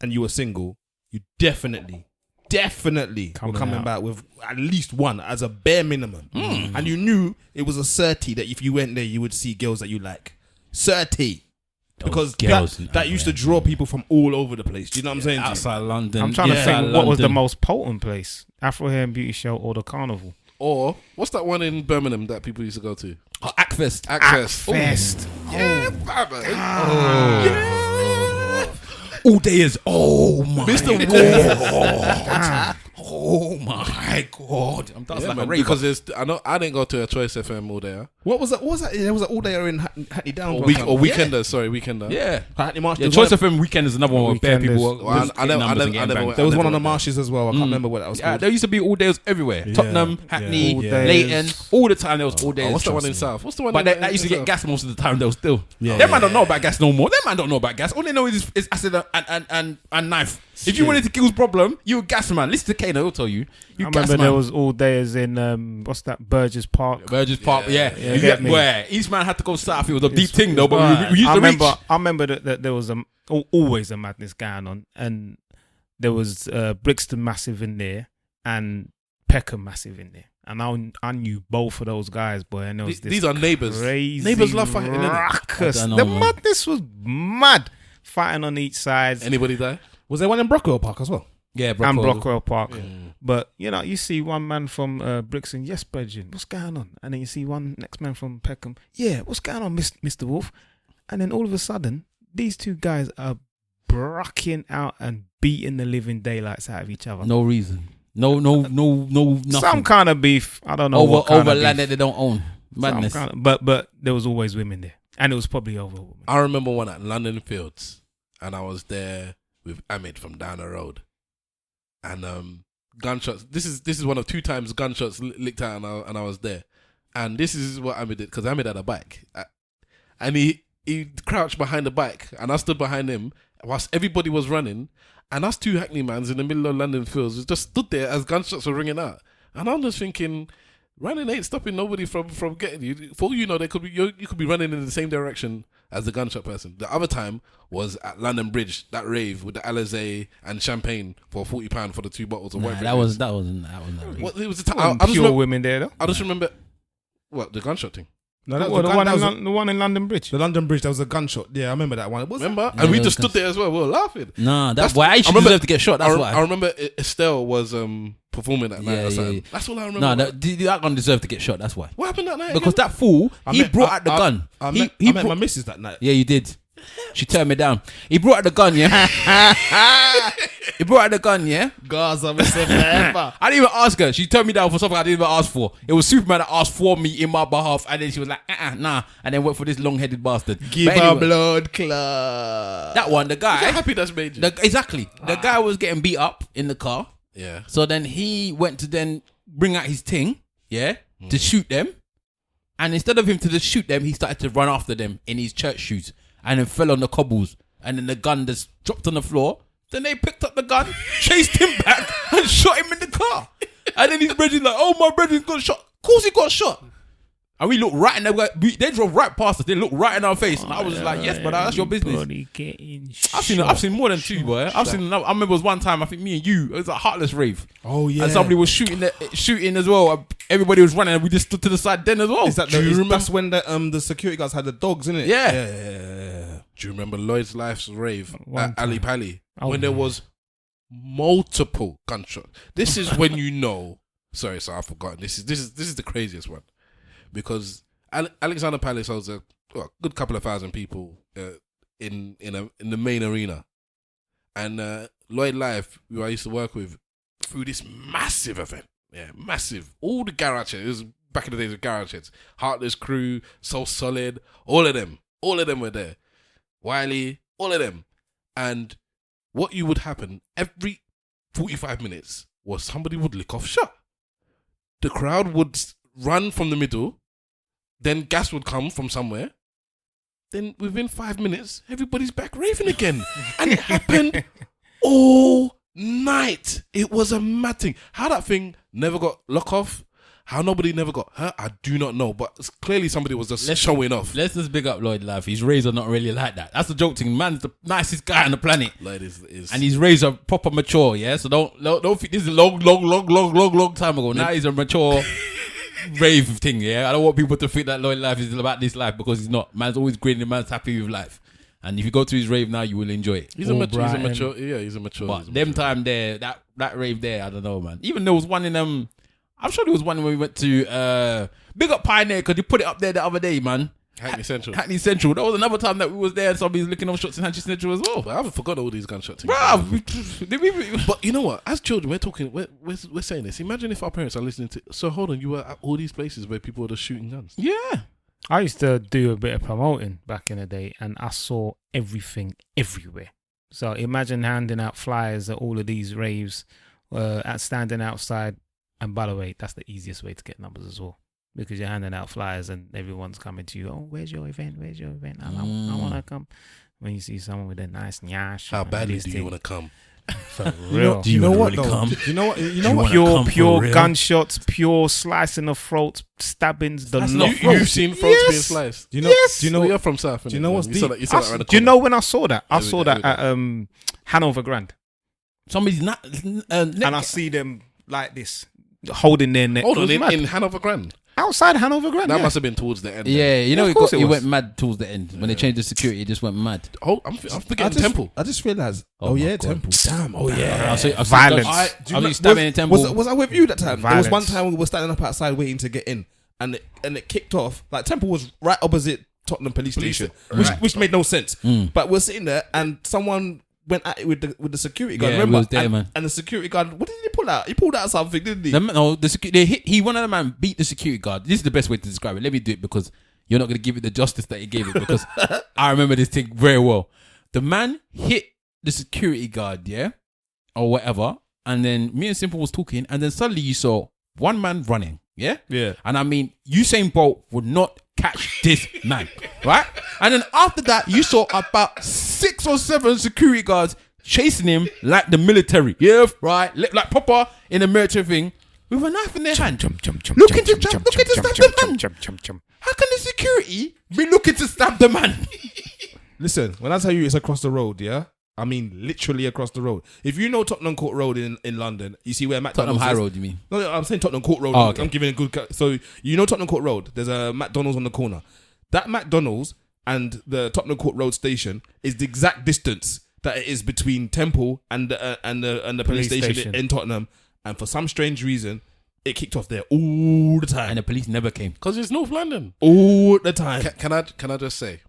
and you were single, you definitely were coming out. back with at least one as a bare minimum. And you knew it was a certi that if you went there, you would see girls that you like. Certi. Because girls that used to draw people from all over the place. Do you know what I'm saying? to you? Outside London. I'm trying to inside think what was the London. most potent place: Afro Hair and Beauty Show or the carnival? Or what's that one in Birmingham that people used to go to? Oh, Ackfest. Access. Fest. Yeah, man. Yeah. All day is, oh my Mr. God. Oh my God. I'm dancing Yeah, like man, a raver. because I didn't go to a Choice FM all day. What was that? What was that? There was an all day in Hackney Downs. Or one time. Weekender, sorry, Weekender. Yeah. Hackney Marsh. Yeah, There was Choice one- FM Weekend is another one where bare Weekend people is- were Well, just getting numbers and getting I never banged. went. There was one on the went there. marshes as well. I can't remember what that was Yeah, called. there used to be all days everywhere. Yeah. Tottenham, Hackney, All days. Leighton. All the time there was all days. Oh, what's the one in Trust me. South? What's the one? But in, that used to get South? gas most of the time though still. Yeah, Them yeah, man don't know about gas no more. Them man don't know about gas. All they know is acid and knife. If you wanted to kill problem, you a gas man. Listen to Kano, he'll tell you. I remember there was all days in what's that, Burgess Park. Burgess Park, yeah. You get me? Where Eastman had to go south. It was a deep thing though, but we used to reach. I remember that there was always a madness going on, and there was Brixton massive in there and Peckham massive in there. And I knew both of those guys, boy. And there was These are neighbours. Crazy Neighbours love fighting, ruckus. innit? The madness was mad. Fighting on each side. Anybody die? Was there one in Brockwell Park as well? Yeah, And Brockwell Park. But, you see one man from Brixton, yes, Bridget, what's going on? And then you see one next man from Peckham, yeah, what's going on, Mr. Wolf? And then all of a sudden, these two guys are brocking out and beating the living daylights out of each other. No reason. No, nothing. Some kind of beef. I don't know. Over land that they don't own. Madness. But there was always women there. And it was probably over women. I remember one at London Fields, and I was there with Amit from down the road. And gunshots. This is one of 2 times gunshots licked out, and I was there. And this is what Amit did, because Amit had a bike, and he crouched behind the bike, and I stood behind him whilst everybody was running, and us 2 hackney mans in the middle of London Fields just stood there as gunshots were ringing out. And I'm just thinking, running ain't stopping nobody from getting you. For all you know, you could be running in the same direction as the gunshot person. The other time was at London Bridge, that rave with the Alizé and champagne for £40 for the 2 bottles of whatever. That wasn't. What it was the There time. weren't pure women there, though. I just remember what the gunshot thing. No, The one in London Bridge. The London Bridge, there was a gunshot. Yeah, I remember that one. Remember? Yeah, And we there just was stood there as well. We were laughing. Nah, That's- that's why I I should remember- deserve to get shot. That's why. I remember Estelle was performing that night or something. yeah. That's all I remember. No, that gun deserved to get shot. That's why. What happened that night? Because again? that fool, he brought out the gun. I He met brought- my missus that night. Yeah, you did. She turned me down. He brought out the gun, yeah. He brought out the gun, yeah. Gaza, Mr. Forever. I didn't even ask her. She turned me down for something I didn't even ask for. It was Superman that asked for me in my behalf, and then she was like, nah, and then went for this long-headed bastard. Give But a anyway, blood clot. that one, the guy. I'm happy that's made you. Exactly. The guy was getting beat up in the car. Yeah. So then he went to then bring out his ting, yeah, to shoot them. And instead of him to just shoot them, he started to run after them in his church shoes and then fell on the cobbles. And then the gun just dropped on the floor. Then they picked up the gun, chased him back and shot him in the car. And then his brother's like, oh, my brother got shot. Of course he got shot. And we looked right in they drove right past us. They looked right in our face. And I was like, yes, brother, that's your business. I've seen more than 2, boy. I remember it was one time, I think me and you, it was a heartless rave. Oh, yeah. And somebody was shooting as well. Everybody was running and we just stood to the side then as well. That's when the security guards had the dogs, innit? Yeah. Do you remember Lloyd's Life's rave One at Ali Pali when yeah. there was multiple gunshots? This is when you know. Sorry, I've forgotten. This is the craziest one, because Alexander Palace holds a good couple of thousand people in the main arena, and Lloyd Life, who I used to work with, through this massive event. Yeah, massive. All the garage heads. It was back in the days of garage heads. Heartless Crew, So Solid, all of them were there. Wiley, all of them. And what would happen every 45 minutes was somebody would lick off shot. The crowd would run from the middle, then gas would come from somewhere. Then within 5 minutes, everybody's back raving again. And it happened all night. It was a mad thing. How that thing never got lock off, how nobody never got hurt, I do not know. But clearly somebody was just showing off. Let's just big up Lloyd Life. His rays are not really like that. That's the joke thing. Man's the nicest guy on the planet. Lloyd is And his rays are proper mature, yeah? So don't think this is a long time ago. Now he's a mature rave thing, yeah? I don't want people to think that Lloyd Life is about this life, because he's not. Man's always grinning, man's happy with life. And if you go to his rave now, you will enjoy it. He's a mature. Yeah, he's a mature. But them time there, that rave there, I don't know, man. Even there was one in I'm sure there was one when we went to big up Pioneer, because you put it up there the other day, man. Hackney Central. Hackney Central. That was another time that we was there and somebody was licking off shots in Hackney Central as well. But I haven't forgotten all these gunshot things. Bruv, But you know what? As children, we're talking. We're saying this. Imagine if our parents are listening to. So hold on, you were at all these places where people were just shooting guns. yeah. I used to do a bit of promoting back in the day, and I saw everything everywhere. So imagine handing out flyers at all of these raves, at standing outside. And by the way, that's the easiest way to get numbers as well, because you're handing out flyers and everyone's coming to you. Oh, where's your event? I want to come. When you see someone with a nice nyash. How badly this do you thing. want to come? For real. Do you know what really though? come? Do you know what? You Do know you what? wanna come Pure for real? gunshots, pure slicing of throats, stabbings. The Slicing lot. of You've seen throats being sliced. Do you know? Yes. Do you know? Well, you're from South. Do you know what's you saw deep? that, you saw that around the Do you corner. know when I saw that? I There we saw go, that there at Hanover Grand, Somebody's not. and I see them like this, holding their neck. Hold It on, was mad. in Hanover Grand. Outside Hanover Grand. That yeah. must have been towards the end. then. Yeah, you know, Of it, course it it was. went mad towards the end when they changed the security. It just went mad. I'm forgetting Temple. I just realized. Oh Oh, my yeah, God. Temple. Damn. Oh I see Violence. I Do you know- stabbing in Temple. Was I with you that time? There was one Violence. time we were standing up outside waiting to get in, and it kicked off. Like Temple was right opposite Tottenham Police Station, which made no sense. But we're sitting there, and someone went at it with the security guard. Yeah, remember? we was there, and, man. and the security guard, what did he pull out? He pulled out something, didn't he? One of the man beat the security guard. This is the best way to describe it. Let me do it because you're not going to give it the justice that he gave it because I remember this thing very well. The man hit the security guard, yeah, or whatever, and then me and Simple was talking, and then suddenly you saw one man running, yeah, Yeah. and I mean Usain Bolt would not catch this man, right? And then after that, you saw about 6 or 7 security guards chasing him like the military, yeah, right, like proper in a military thing with a knife in their hand. Looking to stab the man. How can the security be looking to stab the man? Listen, when I tell you it's across the road, yeah, I mean literally across the road. If you know Tottenham Court Road in London, you see where Tottenham McDonald's High is. Road, you mean? No, I'm saying Tottenham Court Road. Oh, okay. I'm giving a good. So you know Tottenham Court Road. There's a McDonald's on the corner. That McDonald's and the Tottenham Court Road station is the exact distance that it is between Temple and the police station in Tottenham. And for some strange reason, it kicked off there all the time. And the police never came. Because it's North London. All the time. Can I just say,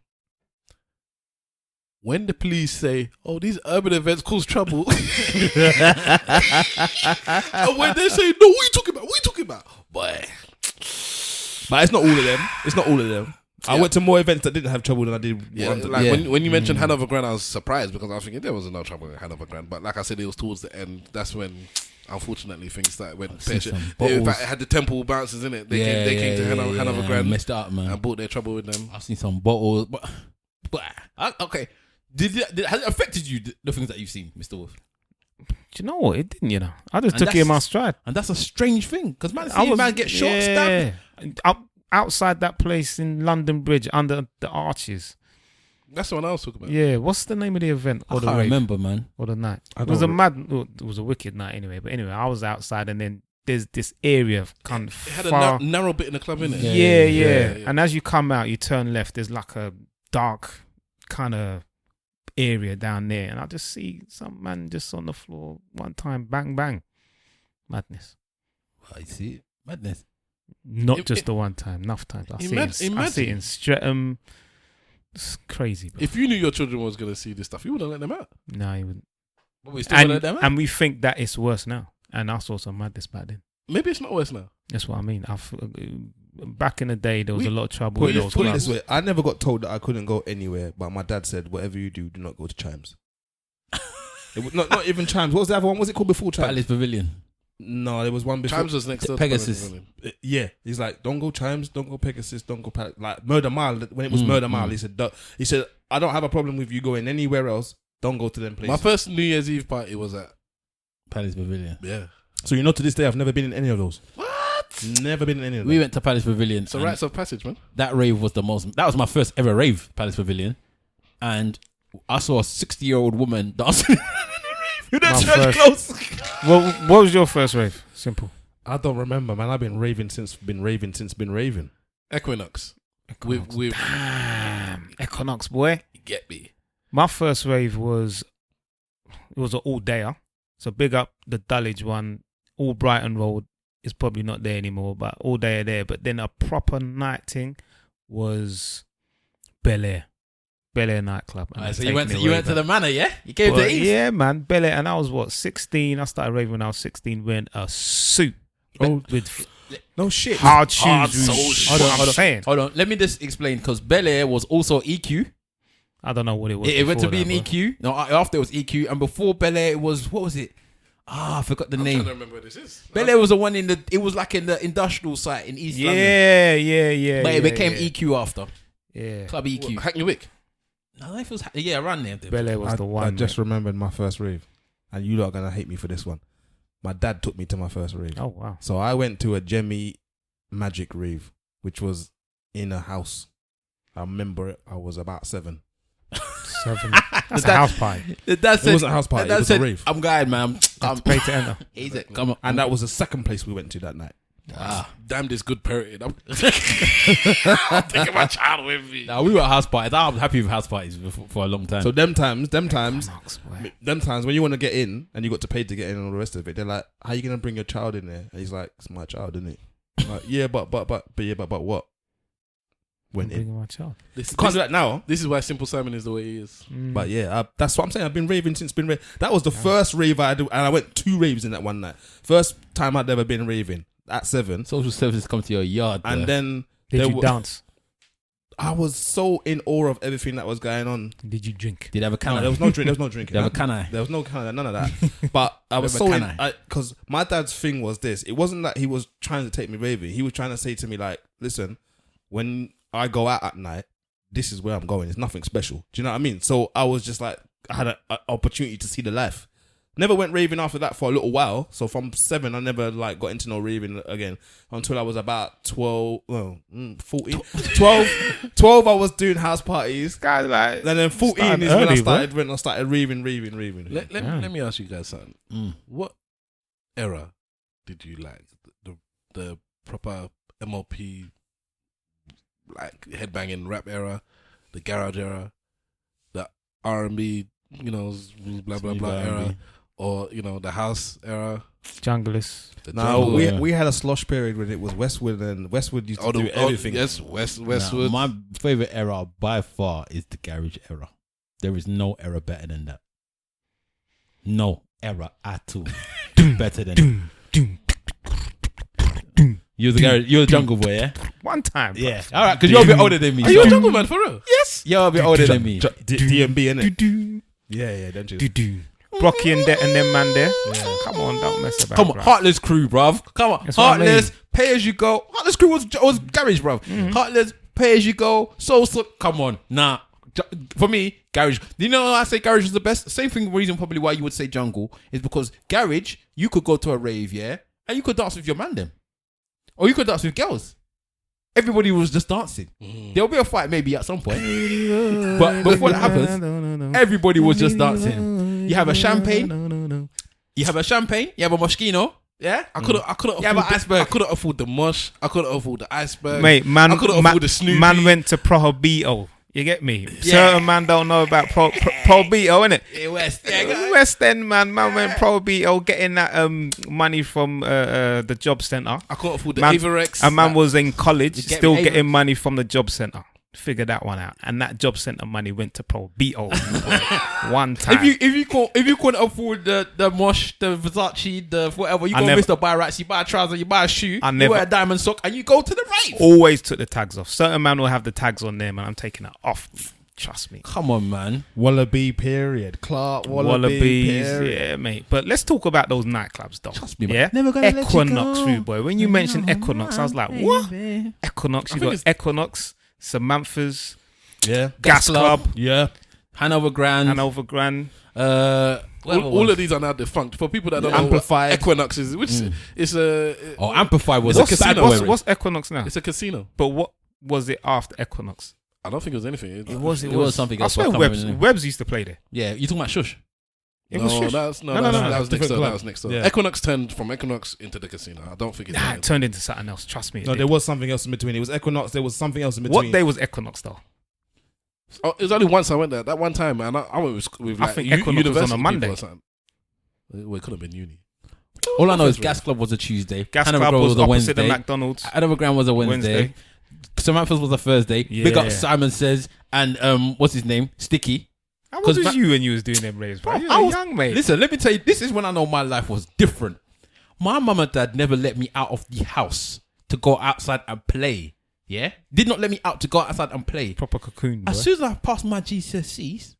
when the police say, "Oh, these urban events cause trouble," and when they say, "No, what are you talking about? What are you talking about?" Boy, But it's not all of them. It's not all of them. I Yeah. went to more events that didn't have trouble than I did. yeah, ones that- like Yeah. when you mentioned Hanover Grand, I was surprised because I was thinking there was no trouble in Hanover Grand. But like I said, it was towards the end. That's when, unfortunately, things started when seen some in bottles. fact, it had the Temple bouncers in it. They came to Hanover Grand messed up, man. and brought their trouble with them. I've seen some bottles, but okay. Has it affected you, the things that you've seen, Mr. Wolf? Do you know what? It didn't, you know. I just And took it in my that's- stride. And that's a strange thing because man, I see a man get shot, stabbed. Outside that place in London Bridge under the arches. That's the one I was talking about. Yeah, what's the name of the event I or the can't rave remember, man. or the night? I It was a don't mad. It was a wicked night anyway. But anyway, I was outside, and then there's this area of kind of It had a far. narrow bit in the club, innit? Yeah. And as you come out, you turn left. There's like a dark kind of area down there, and I just see some man just on the floor one time, bang bang, madness. I see madness. Not It- just it- the one time, enough times. I see it I see imagine. it in Streatham. It's crazy, bro. If you knew your children was going to see this stuff, you wouldn't let them out. No, you wouldn't. But we still wanna let them out? And we think that it's worse now. And I saw some madness back then. Maybe it's not worse now. That's what I mean. Back in the day, there was a lot of trouble Put in it those this clubs. way, I never got told that I couldn't go anywhere, but my dad said, whatever you do, do not go to Chimes. not even Chimes. What was the other one? What was it called before Chimes? Palace Pavilion. No, there was one before. Chimes was next door. to Pegasus. Palace Pavilion. Yeah, he's like, don't go Chimes, don't go Pegasus, don't go like Murder Mile. When it was Murder Mile, he said, I don't have a problem with you going anywhere else. Don't go to them places. My first New Year's Eve party was at Palace Pavilion. yeah. So to this day, I've never been in any of those. What? Never been in any of them. We went to Palace Pavilion. So and rites of passage, man. that rave was that was my first ever rave, Palace Pavilion. And I saw a 60-year-old woman dancing in the My church first- clothes. What was your first rave? Simple. I don't remember, man. I've been raving since been raving. Equinox. Equinox. With Damn. Equinox, boy. get me. My first rave was an all-dayer. So big up the Dulwich one. All Brighton Road is probably not there anymore, but all day there. But then a proper night thing was Bel Air nightclub. And Alright, so they you went take to me you way went to back. the manor, yeah? You came Well, to East. yeah, man, Bel Air, and I was 16. I started raving when I was 16, wearing a suit with No shit. hard shoes. Hard with- soles. Hold on, I'm saying. Hold on, let me just explain because Bel Air was also EQ. I don't know what it was. It went to before be an that, EQ. No, after it was EQ, and before Bel Air, it was what was it? I forgot the I'm name. trying to remember what this is. Bel Air was the one it was like in the industrial site in East bro. London. Yeah. But it became yeah. EQ after. Yeah. Club EQ. What, Hackney Wick. No, I think it was around there. Bel Air was the one. I just mate. remembered my first rave. and you lot are gonna hate me for this one. My dad took me to my first rave. Oh wow. So I went to a Jemmy Magic rave, which was in a house. I remember it. I was about 7. 7. That's a house party. That It wasn't a house party. It was a rave. I'm going, man. Have to pay to enter. Easy. Come on. And that was the second place we went to that night. Damn, this good parenting. I'm taking my child with me. Nah, we were at house parties. I'm happy with house parties for a long time. So them times when you want to get in and you got to pay to get in and all the rest of it, they're like, how you going to bring your child in there? And he's like, it's my child, isn't it? I'm like, yeah, but what? Went in. Bring my child. Can't do that now. This is why Simple Simon is the way he is. But yeah, that's what I'm saying. I've been raving since been raving. That was the first rave I do, and I went 2 raves in that one night. First time I'd ever been raving at 7. Social services come to your yard, And then Did you dance? I was so in awe of everything that was going on. Did you drink? Did you have a can? No, there was no drink. There was no drinking. Did you have a can? There was no kind of none of that. But I was so because my dad's thing was this. It wasn't that he was trying to take me raving. He was trying to say to me like, listen, when I go out at night, this is where I'm going. It's nothing special. Do you know what I mean? So I was just like, I had an opportunity to see the life. Never went raving after that for a little while. So from 7, I never like got into no raving again until I was about 12, 14, 12. I was doing house parties. Guys, like, And then 14 is when I started raving. Let me ask you guys something. What era did you like? The proper MLP, like headbanging rap era, the garage era, the R&B, blah blah blah era, or the house era, Junglist. No, we had a slosh period when it was Westwood, and Westwood used to do everything. Yes, Westwood. My favorite era by far is the garage era. There is no era better than that. No era at all better than that. You're a jungle boy, yeah? One time. Yeah. All right, because you're a bit older than me. Are you a jungle man for real? Yes. You're a bit older than me. DMB, innit? Yeah, don't you? Brocky and them man there. Yeah. Come on, don't mess about. Come on, Heartless Crew, bruv. Come on, That's what I Heartless, Pay As You Go. Heartless Crew was garage, bruv. Heartless, Pay As You Go. So, come on, nah. For me, garage. You know why I say garage is the best? Same thing. Reason probably why you would say jungle is because garage, you could go to a rave, yeah, and you could dance with your man them, or you could dance with girls. Everybody was just dancing. There'll be a fight maybe at some point, but before that happens, everybody was just dancing. You have a champagne. You have a Moschino. Yeah, I couldn't. Yeah, but iceberg. I couldn't afford the mosh. I couldn't afford the iceberg. Mate, man, I couldn't afford the Snoopy. Man went to Prohibito. You get me? Yeah. Certain man don't know about Prohibito, innit? Yeah, West End man went Prohibito, getting that money from the job centre. I couldn't afford the Averex. A man was in college, still getting money from the job centre. Figure that one out, and that job centre money went to Prohibito one time. If you couldn't afford the Mosh, the Versace, the whatever, you go Mr. Buy rats, you buy a trouser, you buy a shoe, you wear a diamond sock, and you go to the rave. Always took the tags off. Certain man will have the tags on there, man. I'm taking it off. Trust me. Come on, man. Wallaby period. Clark Wallabies, period. Yeah, mate. But let's talk about those nightclubs, though. Trust me, man. Yeah, Never gonna Equinox, let you go. rude boy. When you mentioned Equinox, I was like, what? Equinox. You got Equinox, Samantha's, Gas Club, Hanover Grand. All of these are now defunct. For people that don't know what Equinox is, which is a... Amplify was a casino. What's Equinox now? It's a casino. But what was it after Equinox? I don't think it was anything. It was something else. I swear Webbs used to play there. Yeah, you talking about Shush? It was Shush. That was next door. That was next door. Yeah. Equinox turned from Equinox into the casino. I don't think it turned into something else. Trust me. No, there was something else in between. It was Equinox. There was something else in between. What day was Equinox though? Oh, it was only once I went there. That one time, and I went with like, I think Equinox was on a Monday. Or something. Well, it could have been uni. All I know is Gas Club was a Tuesday. Gas Club was a Wednesday. The McDonald's. Hanover Grand was a Wednesday. Samantha's was a Thursday. Yeah. Big up Simon Says and what's his name? Sticky. How old was you when you was doing them raves, bro? You were young, mate. Listen, let me tell you, this is when I know my life was different. My mum and dad never let me out of the house to go outside and play. Yeah? Did not let me out to go outside and play. Proper cocoon, bro. As soon as I passed my GCSEs,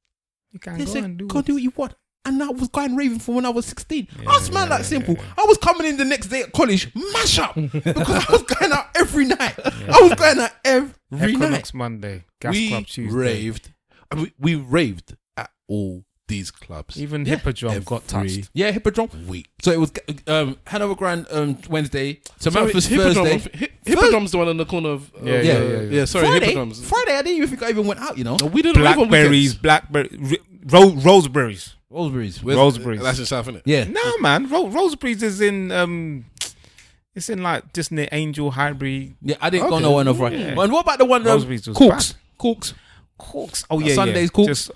they said, go do what you want. And I was going raving from when I was 16. I was man like simple. I was coming in the next day at college, mash up. Because I was going out every night. I was going out every Equinox night. Monday, Gas Club Tuesday. We raved at all these clubs. Even Hippodrome got touched. Yeah, Hippodrome. Week. So it was Hanover Grand Wednesday. So Sorry, Memphis Hippodrome. Thursday. Hippodrome's the one on the corner of. Yeah. Sorry, Hippodrome's. Friday, I didn't even think I even went out. You know, No, we didn't rave on Blackberries, weekends. Roseberries. Roseberries. Roseberries. That's in South, innit? Yeah. No, man. Roseberries is in it's in like just near Angel Highbury. Yeah, I didn't go Okay. no one on Friday. Yeah. And what about the one Roseberries was Corks? bad. Corks. Corks. Oh yeah, Sundays, yeah. Corks. Just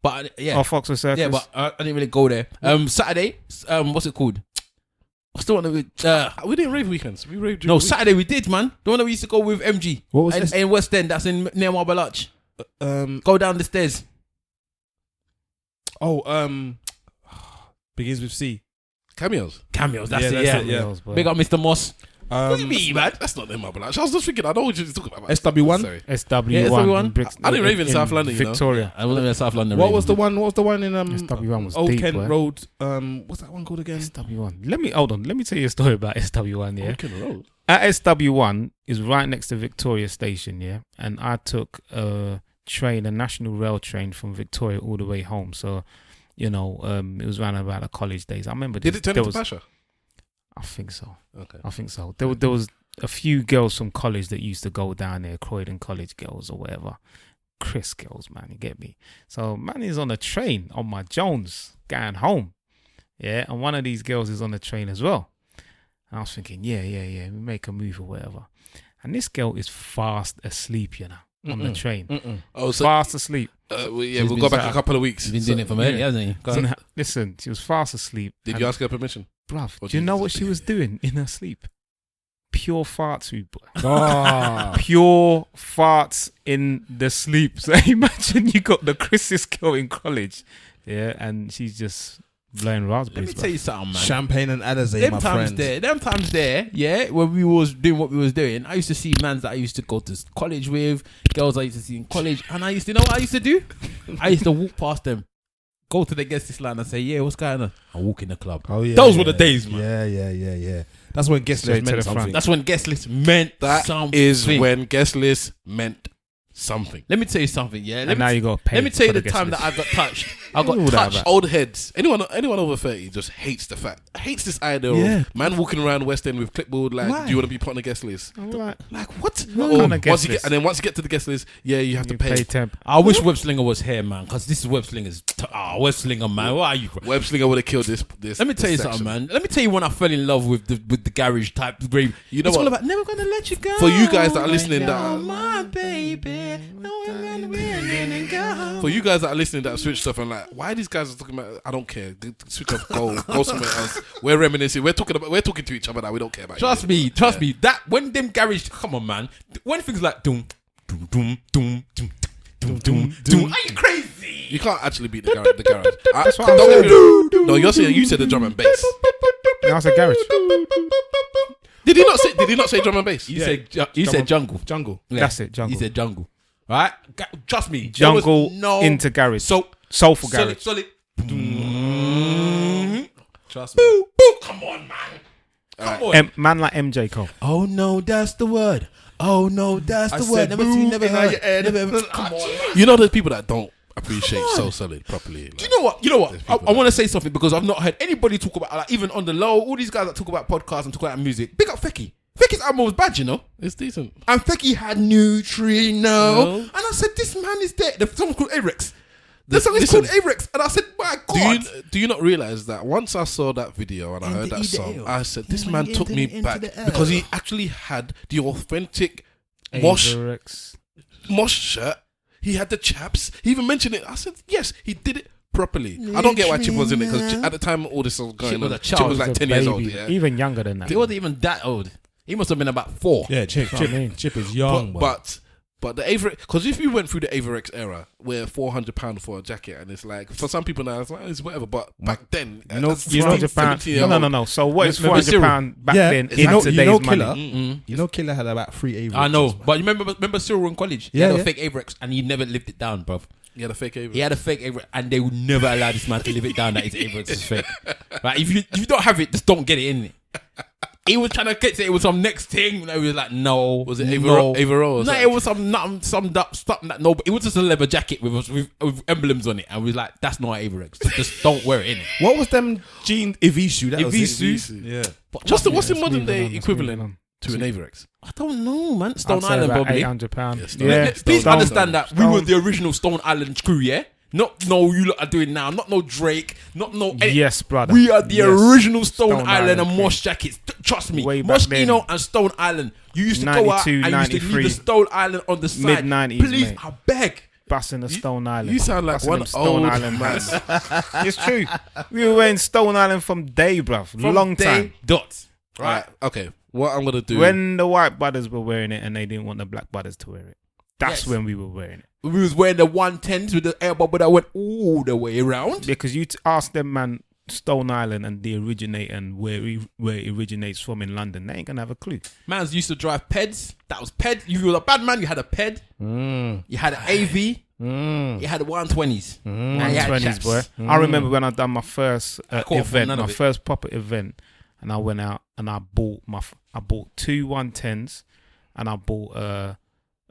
But yeah, off Oxford Circus. yeah, but I didn't really go there. Saturday, what's it called? What's the one that We didn't rave weekends. We raved. no, Saturday we did, man. The one that we used to go with MG. What was this? in West End? That's in near Marble Arch. Go down the stairs. Begins with C. Cameos. Cameos. That's Yeah, it. that's Yeah. it, yeah. Cameos, bro. Big up Mr. Moss. Um, What do you mean, man? That's not them, Marble Arch. I was just thinking. I know what you're talking about. SW1? Sorry. SW1. Yeah, SW1. in Brixton- I didn't rave in South London, you know. Victoria. I wasn't in South London. What was the one? What was the one in SW1 was Old deep, Kent boy. Road? What's that one called again? SW1. Let me tell you a story about SW1. Yeah, Old Kent Road. at SW1 is right next to Victoria Station. Yeah, and I took a national rail train from Victoria all the way home. So, it was around about the college days. I remember. Did it turn there into was, Pasha? I think so. Okay. I think so. There was a few girls from college that used to go down there, Croydon College girls or whatever. Chris girls, man, you get me? So, man is on a train on my Jones going home. Yeah, and one of these girls is on the train as well. And I was thinking, yeah, we make a move or whatever. And this girl is fast asleep, on the train. Oh, so Fast asleep. we'll go back a couple of weeks. He's been doing it for me, hasn't he? Go on. Listen, she was fast asleep. Did and you ask her permission? Bruv, Or do you did know you what just- she was doing in her sleep? Pure farts, rude boy. Ah. Pure farts in the sleep. So imagine you got the Chris's girl in college, yeah, and she's just blowing Let raspberries. me tell you something, man. Champagne and Alizé, Them my times friend. them times there, yeah, when we was doing what we was doing, I used to see mans that I used to go to college with, girls I used to see in college, and I used to know what I used to do? I used to walk past them, go to the guest list line and say, yeah, what's going on? I walk in the club. Oh yeah, Those were the days, man. Yeah. That's when guest Straight list to meant the front. something. That's when guest list meant That something. is when guest list meant something. Let me tell you something, yeah. And now you got to pay. Let me tell you for the guest time list. that I got touched. I got What was that touched. about? Old heads. Anyone over 30 just hates the fact. Hates this idea of man walking around West End with clipboard like, Why? do you want to be put on the guest list? I'm like, Like what? What Or kind of guest once you list? get, and then once you get to the guest list, yeah, you have to you pay. temp. I wish Web Slinger was here, man, because this is Web Slinger's. Web Slinger, man. Why are you? Web Slinger would have killed this. Let me tell you this something, section. man. Let me tell you when I fell in love with the garage type grave. You know It's what? all about never gonna let you go. For you guys that are listening, that my baby, no one gonna really go. for you guys that are listening, that switch stuff and like, why these guys are talking about? I don't care. Switch off. Go somewhere else. We're reminiscing. We're talking to each other now. We don't care about. Trust me. That when them garage, come on, man. When things like doom, doom, doom, doom, doom, doom, doom, doom. Are you crazy? You can't actually beat the garage. That's what Don't I'm get me wrong. No, you said the drum and bass. Now it's a garage. Did he not say drum and bass? You said jungle. Jungle. Yeah. That's it, jungle. You said jungle. Right? Trust me. there Jungle was no into garage. So Soulful garage. solid. Trust me. Boo, boo. Come on, man. Come on. Man like MJ Cole. Oh no, that's the word. Oh no, that's the word. said Never seen, boo never in heard. your head. Never ever. Come on. You know there's people that don't appreciate So Solid properly. Like, Do you know what? There's I people want to say something because I've not heard anybody talk about, like, even on the low, all these guys that talk about podcasts and talk about music. Big up Fecky. Fecky's album was bad, you know. it's decent. And Fecky had Neutrino. No. And I said, this man is there. The song called Arex. The song is Listen. called Arex. And I said, my God. Do you not realize that once I saw that video and I heard that song, I said, this man took me back because he actually had the authentic mosh shirt. He had the chaps. He even mentioned it. I said, yes, he did it properly. I don't get why Chip was in it because at the time all this was going Chip was on, a Chip child. was like He's a 10 years old. baby. Yeah. Even younger than that. He wasn't even that old. He must have been about 4. Yeah, Chip is young, But the Averex, because if you went through the Averex era, where £400 for a jacket, and it's like for some people now it's whatever, but back then, You know, as 16, 17 year old, no. So what is Remember £400 back Yeah, then you in know today's Killer. money? You know, Killer had about 3 Averex. I know. But you remember Cyril in college? He Yeah, had a yeah. fake Arex and he never lived it down, bruv. You had a fake Averex. He had a fake Arex and they would never allow this man to live it down that his Arex is fake. Right? If you don't have it, just don't get it in it. He was trying to get it was some next thing. And he was like, no. Was it Avero? No, it was some something that no, but it was just a leather jacket with emblems on it. And we was like, that's not Averex. Just don't wear it, innit? What was them jean Evisu? That was it. Evisu. Yeah. What's the modern moving day on, equivalent to an Averex? I don't know, man. Stone I'd say Island, about probably. £800. Yeah, Please Stone understand that we Stone. were the original Stone Island crew, yeah? Not no you lot are doing now. Not no Drake. Not no. Yes, brother. We are the Yes. original Stone, Stone Island Island and Mosh jackets. Trust me. Way back Moschino and Stone Island. You used to go out 92, and you used to 93. leave the Stone Island on the side. Mid-90s, Please, mate. I beg. Busting the Stone Island. You sound like Busting one them Stone old Island man. It's true. We were wearing Stone Island from day, bruv. From Long day time. dot. Right. Okay. What I'm gonna do When the white brothers were wearing it and they didn't want the black brothers to wear it. That's Yes. when we were wearing it. We was wearing the 110s with the air bubble that went all the way around. Because you ask them, man, Stone Island and the originator and where it originates from in London, they ain't gonna have a clue. Mans used to drive Peds. That was Ped. If you were a bad man, you had a Ped. You had an AV. You had 120s. And you had 120s, chaps. boy. I remember when I done my first I caught event, none of my it. first proper event, and I went out and I bought two 110s, and I bought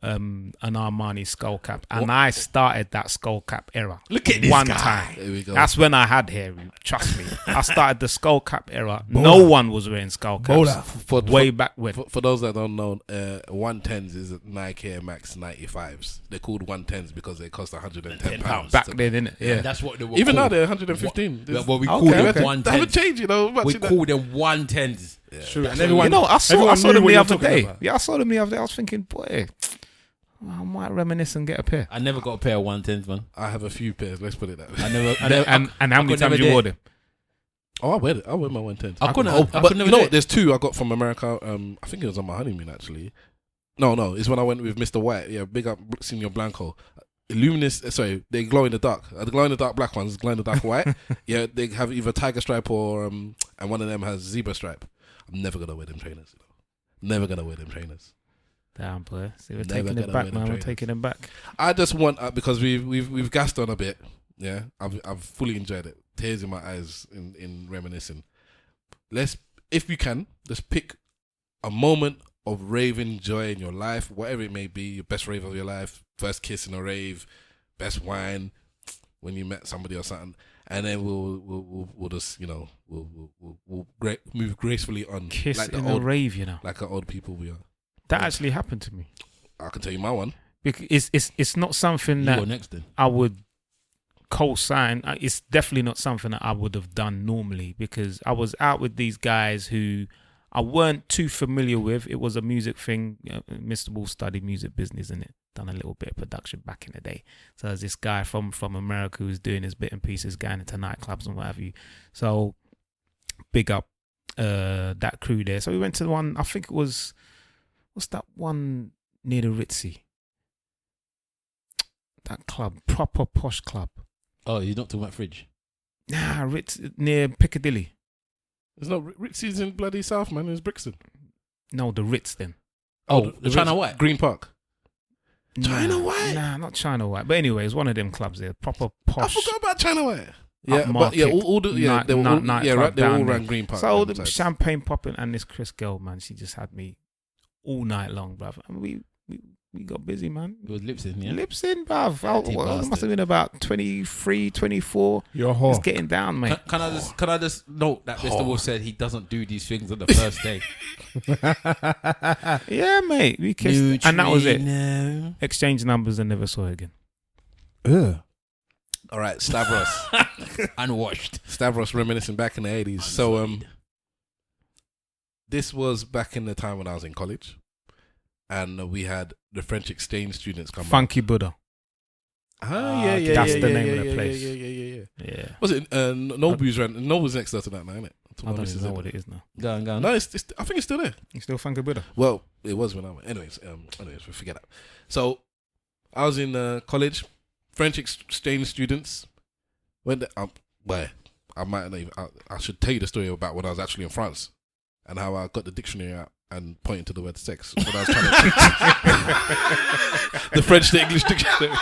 an Armani skull cap, and I started that skull cap era. Look at this one guy. time. There we go. That's when I had hair. Trust me, I started the skull cap era. No one was wearing skull caps way back when. For those that don't know, 110s is Nike Air Max 95s. They're called 110s because they cost £110 Back then, innit? Yeah, Yeah. that's what they were Even now called. they're 115. Well, we call Okay, them okay. 110s. They haven't changed, you know. Much We in that. call them 110s. True. And what everyone, You know, I saw everyone knew them what the you're other talking day. about. Yeah, I saw them the other day. I was thinking, boy, I might reminisce and get a pair. I never got a pair of 110s, man. I have a few pairs. Let's put it that way. I never. And how many could never times you dare. wore them? Oh, I wear my 110s. I couldn't. Oh, I but could never you know do what? it. There's two I got from America. I think it was on my honeymoon actually. No, it's when I went with Mr. White. Yeah, big up Senior Blanco. Luminous, sorry, they glow in the dark. The glow in the dark black ones, glow in the dark white. Yeah, they have either tiger stripe or and one of them has zebra stripe. I'm never gonna wear them trainers. Never gonna wear them trainers. Damn, boy. See, we're Never taking gonna it back, wear man. them We're trainers. taking them back. I just want because we've gassed on a bit. Yeah, I've fully enjoyed it. Tears in my eyes in reminiscing. If you can, just pick a moment of raving joy in your life, whatever it may be. Your best rave of your life, first kiss in a rave, best wine when you met somebody or something, and then we'll just we'll move gracefully on. Kiss like in the a old, rave, you know. like the old people we are. That actually happened to me. I can tell you my one. Because it's not something You that go next then. I would co-sign. It's definitely not something that I would have done normally, because I was out with these guys who I weren't too familiar with. It was a music thing. Mr. Wolf studied music business and it done a little bit of production back in the day. So there's this guy from America who's doing his bit and pieces, going into nightclubs and what have you. So big up that crew there. So we went to the one, I think it was, what's that one near the Ritzy? That club, proper posh club. Oh, you're not talking about Fridge. Nah, Ritz near Piccadilly. There's no Ritzy's in bloody South, man. It's Brixton. No, the Ritz then. Oh, the China Ritz- White. Green Park. China Nah, White? Nah, not China White. But anyway, it's one of them clubs there. Proper I posh. forgot about China White. Yeah, Upmarket but yeah, all the night- they were all, night yeah, club right. They all down ran there. Green Park. So them the sides. champagne popping, and this Chris girl, man, she just had me all night long, bruv. And we got busy, man. It was Lipson, yeah. Lips in, bruv. Dirty It must have bastard. been about 23, 24. You're a It's whore. getting down, mate. Can I just note that Mr. Wolf said he doesn't do these things on the first day. Yeah, mate. We kissed, and that was it. No. Exchanged numbers and never saw her again. Ugh. All right, Stavros. Unwashed. Stavros reminiscing back in the 80s. So this was back in the time when I was in college, and we had the French exchange students come. Funky Buddha. Yeah. That's yeah, the yeah, name yeah, of the yeah, place. Yeah. Yeah. Was it Nobu's next door to that now, isn't it? I don't even know what it is now. Go on. No, it's I think it's still there. You still Funky Buddha? Well, it was when I went. Anyways, we forget that. So I was in college, French exchange students. When I might not even. I should tell you the story about when I was actually in France and how I got the dictionary out and pointing to the word sex when I was trying to the French to English dictionary.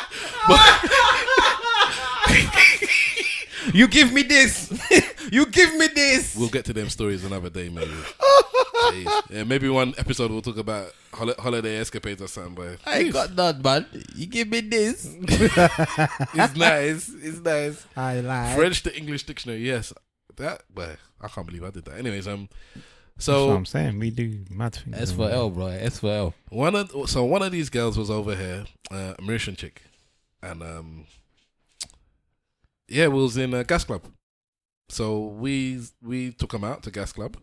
You give me this. You give me this. We'll get to them stories another day, maybe. Yeah, maybe one episode we'll talk about holiday escapades or something. But I ain't got none, man. You give me this. it's nice. It's nice. I like French to English dictionary. Yes, that. But I can't believe I did that. Anyways, That's what so I'm saying. We do mad things. S for L, bro. S for L. one of these girls was over here, a Mauritian chick, and we was in a gas club. So we took him out to gas club.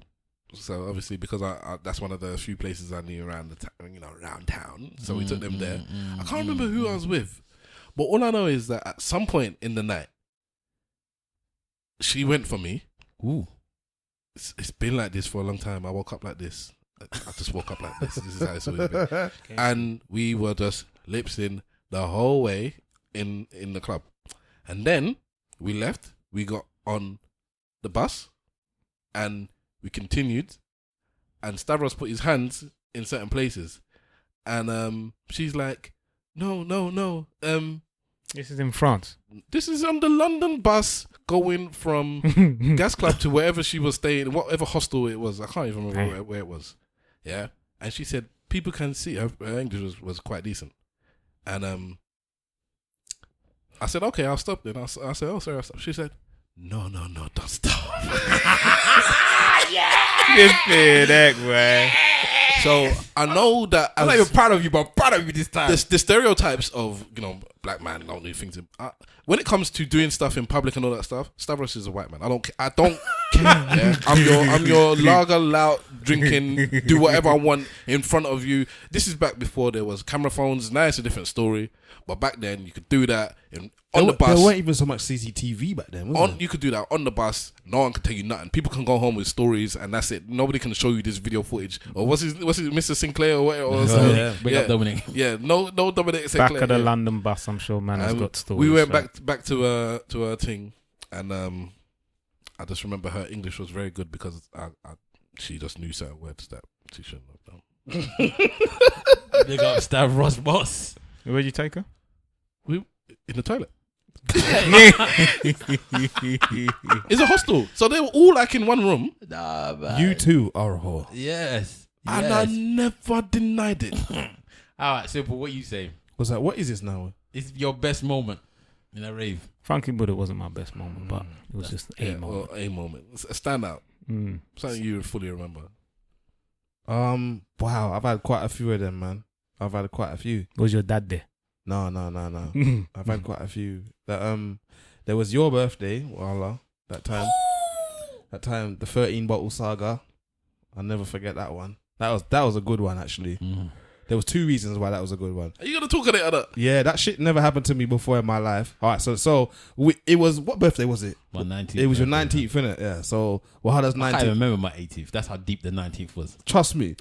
So obviously because I that's one of the few places I knew around around town. So we took them there. I can't remember who I was with, but all I know is that at some point in the night, she went for me. Ooh. It's been like this for a long time. I woke up like this. I just woke up like this. This is how it's always been. And we were just lip-syncing the whole way in the club. And then we left. We got on the bus and we continued. And Stavros put his hands in certain places. And she's like, no. This is in France. This is on the London bus going from gas club to wherever she was staying, whatever hostel it was. I can't even remember where it was. Yeah. And she said, people can see. Her English was quite decent. And I said, okay, I'll stop then. I said, oh, sorry, I'll stop. She said, no, don't stop. This big way. So I know that I'm not even proud of you, but I'm proud of you this time. the stereotypes of black man don't do things. When it comes to doing stuff in public and all that stuff, Stavros is a white man. I don't care. Yeah? I'm your lager lout drinking, do whatever I want in front of you. This is back before there was camera phones. Now it's a different story. But back then you could do that on the bus. There weren't even so much CCTV back then. Was there? You could do that on the bus. No one can tell you nothing. People can go home with stories, and that's it. Nobody can show you this video footage. Or what's his Mr. Sinclair or whatever. Big up Dominic. Yeah, no Dominic Back Sinclair. of the London bus, I'm sure man has got stories. We went back to her thing, and I just remember her English was very good because she just knew certain words that she shouldn't have done. Big up Stavros, boss. Where'd you take her? In the toilet. It's a hostel, so they were all like in one room. Nah, man. You too are a whore. Yes. And I never denied it. All right, Simple, what you say? Was that, what is this now? It's your best moment in a rave. Funky Buddha wasn't my best moment, but it was just a moment. Well, a moment. It's a standout. Something you fully remember. Wow, I've had quite a few of them, man. I've had quite a few. Was your dad there? No. I've had quite a few. There was your birthday, voila, that time, the 13 bottle saga. I'll never forget that one. That was a good one, actually. There was 2 reasons why that was a good one. Are you gonna talk on it or not? Yeah, that shit never happened to me before in my life. All right, so it was, what birthday was it? My 19th. It was your 19th, innit? Yeah. So Wahada's 19th. I can't remember my 18th. That's how deep the 19th was. Trust me.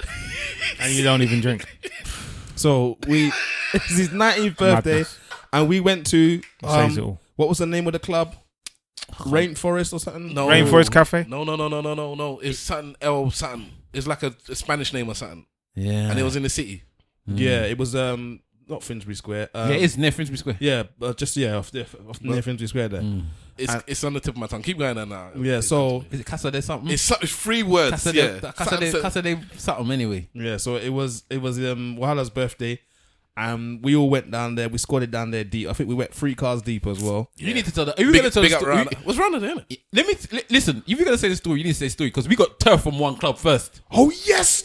And you don't even drink. So it's his 19th birthday, Madness. and we went to Says it all. what was the name of the club? Rainforest or something? No. Rainforest Cafe? No. It's something. It's like a Spanish name or something. Yeah. And it was in the city. Yeah, it was not Finsbury Square. Yeah, it's near Finsbury Square. Yeah, just near Finsbury Square there. It's on the tip of my tongue. Keep going on now. Yeah, so Is it Casa de something? It's 3 words. Casa de something anyway. yeah, so it was Wahala's birthday. We all went down there. We squatted down there deep. I think we went 3 cars deep as well. You need to tell the. If you're gonna tell the story, What's wrong with it? let me listen. If you're gonna say the story, you need to say the story because we got turf from one club first. Oh yes.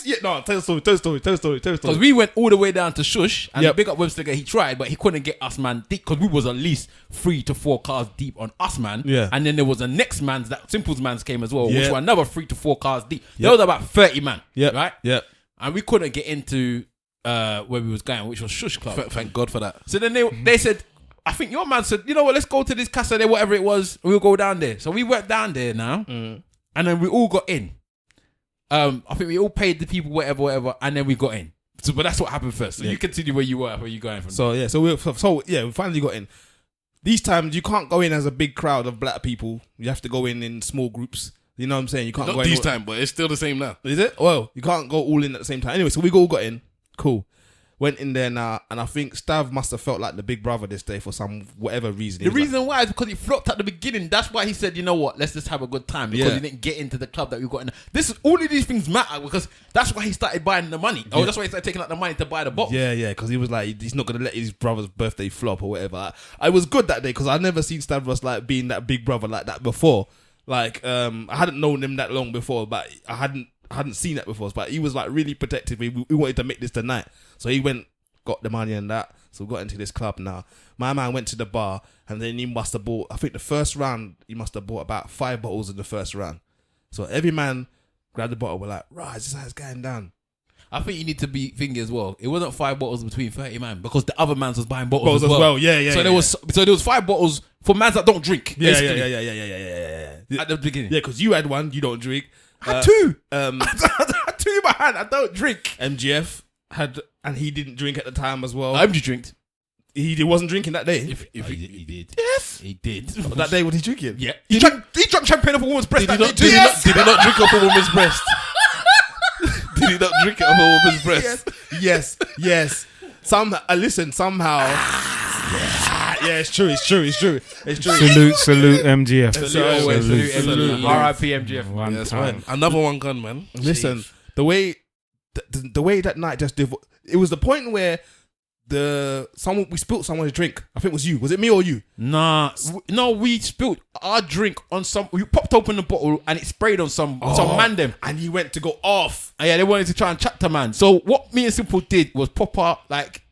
Yeah, no, tell the story. Because we went all the way down to Shush and Yep. big up Webster. He tried, but he couldn't get us man deep because we was at least 3 to 4 cars deep on us man. Yeah. And then there was a next man's that Simple's man's came as well, which Yeah. were another 3 to 4 cars deep. Yep. There was about 30 man. Yeah, Right. Yeah. And we couldn't get into where we was going, which was Shush Club. Thank God for that. So then they said, I think your man said, you know what, let's go to this Casa there, whatever it was, we'll go down there. So we went down there now, and then we all got in. I think we all paid the people whatever, and then we got in. So, but that's what happened first. So you continue where you were going from. So yeah, we finally got in. These times you can't go in as a big crowd of black people. You have to go in small groups. You know what I'm saying? You can't Not go in time, but it's still the same now. Is it? Well, you can't go all in at the same time. Anyway, so we all got in. Cool. Went in there now, and I think Stav must have felt like the big brother this day for some whatever reason. The reason why is because he flopped at the beginning. That's why he said, you know what, let's just have a good time, because he didn't get into the club that we got in. All of these things matter because that's why he started buying the money. Oh, that's why he started taking out the money to buy the box. Yeah, because he was like, he's not going to let his brother's birthday flop or whatever. I was good that day because I never seen Stavros like being that big brother like that before. Like, I hadn't known him that long before, but I hadn't seen that before. But he was like really protective. We wanted to make this tonight, so he went, got the money and that. So we got into this club now. My man went to the bar and then he must have bought, I think the first round, he must have bought about 5 bottles in the first round. So every man grabbed the bottle. We're like, right, this is how it's going down. I think you need to be thinking as well. It wasn't 5 bottles between 30 man because the other man was buying bottles as well. Yeah. So there was 5 bottles for mans that don't drink. Yeah. At the beginning. Yeah, because you had one, you don't drink. I had 2. I had 2 in my hand. I don't drink. MGF had, and he didn't drink at the time as well. MG drinked. He wasn't drinking that day. He did. Yes, he did. That day was he drinking? Yeah, he drank champagne off a woman's breast. Did he not drink off a woman's breast? Did he not drink it off a woman's breast? Yes. Somehow. Yeah, it's true. Salute MGF. Salute. R.I.P. MGF. Yes, man. Another one gone, man. Listen, the way that night just it was the point where we spilt someone's drink. I think it was you. Was it me or you? No, we spilt our drink on some. We popped open the bottle and it sprayed on some man them. And he went to go off. And yeah, they wanted to try and chat to man. So what me and Simple did was pop up like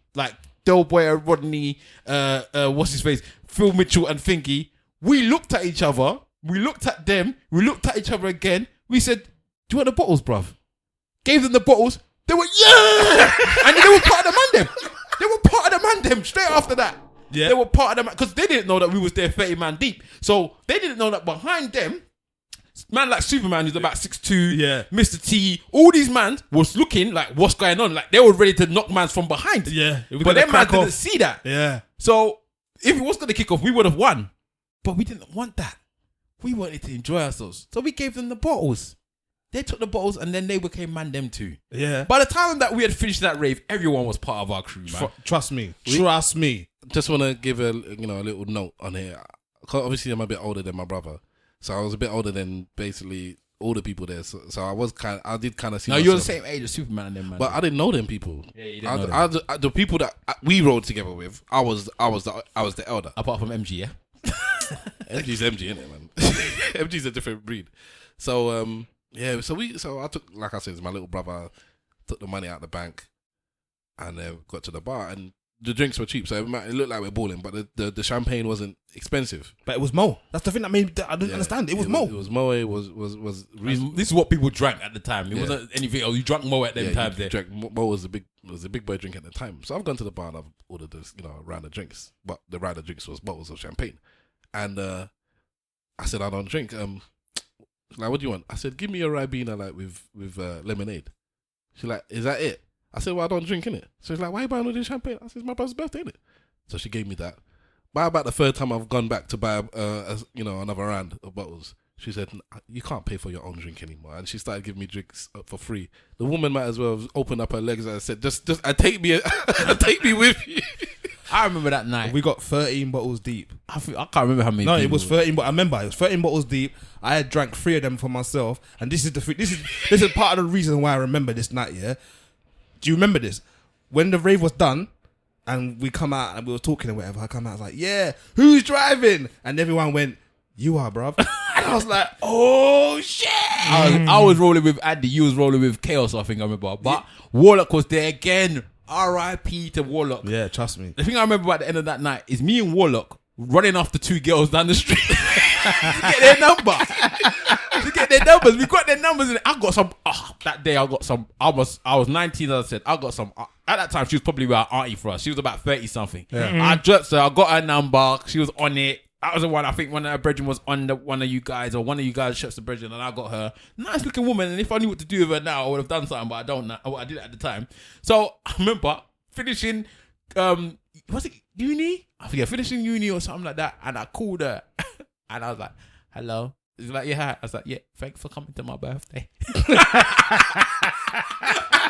Del Boy, Rodney, what's his face, Phil Mitchell and Finky. We looked at each other. We looked at them. We looked at each other again. We said, "Do you want the bottles, bruv?" Gave them the bottles. They were and they were part of the man them. They were part of the man them straight after that. Yeah. They were part of the man because they didn't know that we was there 30 man deep. So they didn't know that behind them, man like Superman who's about 6'2", Mr. T, all these man was looking like what's going on. Like they were ready to knock mans from behind. Yeah. But them man didn't see that. Yeah. So if it was going to kick off, we would have won. But we didn't want that. We wanted to enjoy ourselves. So we gave them the bottles. They took the bottles and then they became man them too. Yeah. By the time that we had finished that rave, everyone was part of our crew, man. Trust me. Just want to give a little note on here. Obviously, I'm a bit older than my brother, so I was a bit older than basically all the people there. So I did kind of see. No, you're the same age as Superman and them, man. But I didn't know them people. Yeah, you didn't know them. The people that we rode together with, I was the elder. Apart from MG, yeah. MG's MG, innit, man? MG's a different breed. So so I took, like I said, my little brother took the money out of the bank and got to the bar, and the drinks were cheap, so it looked like we're balling, but the champagne wasn't expensive. But it was Mo. That's the thing that made I didn't understand. It was Mo. It was Mo. It was reasonable. This is what people drank at the time. It wasn't anything else. You drank Mo at them times. Mo was a big boy drink at the time. So I've gone to the bar and I've ordered this, a round of drinks, but the round of drinks was bottles of champagne, and I said I don't drink. Like, what do you want? I said, give me a Ribena like with lemonade. She's like, is that it? I said, well, I don't drink in it. So she's like, why are you buying all this champagne? I said, it's my brother's birthday, innit? So she gave me that. By about the third time I've gone back to buy another round of bottles, she said, you can't pay for your own drink anymore. And she started giving me drinks for free. The woman might as well have opened up her legs and said, just take me with you. I remember that night. We got 13 bottles deep. I can't remember how many. No, it was 13. But I remember it was 13 bottles deep. I had drank 3 of them for myself, and this is part of the reason why I remember this night. Yeah, do you remember this? When the rave was done, and we come out and we were talking or whatever, I come out, I was like, "Yeah, who's driving?" And everyone went, "You are, bruv." And I was like, "Oh shit!" I was rolling with Andy. You was rolling with Chaos. I think I remember, but Warlock was there again. R.I.P. to Warlock. Yeah, trust me. The thing I remember at the end of that night is me and Warlock running after 2 girls down the street to get their number. To get their numbers. We got their numbers and I got some. That day I got some. I was 19, as I said. I got some. At that time, she was probably our auntie for us. She was about 30 something. Yeah. I dropped her. I got her number. She was on it. That was the one. I think one of her brethren was on one of you guys, or one of you guys shops the brethren, and I got her. Nice looking woman. And if I knew what to do with her now, I would have done something, but I don't know. I did it at the time. So I remember finishing. Was it uni? I forget. Finishing uni or something like that. And I called her, and I was like, "Hello, He's like, yeah. I was like, yeah, thanks for coming to my birthday.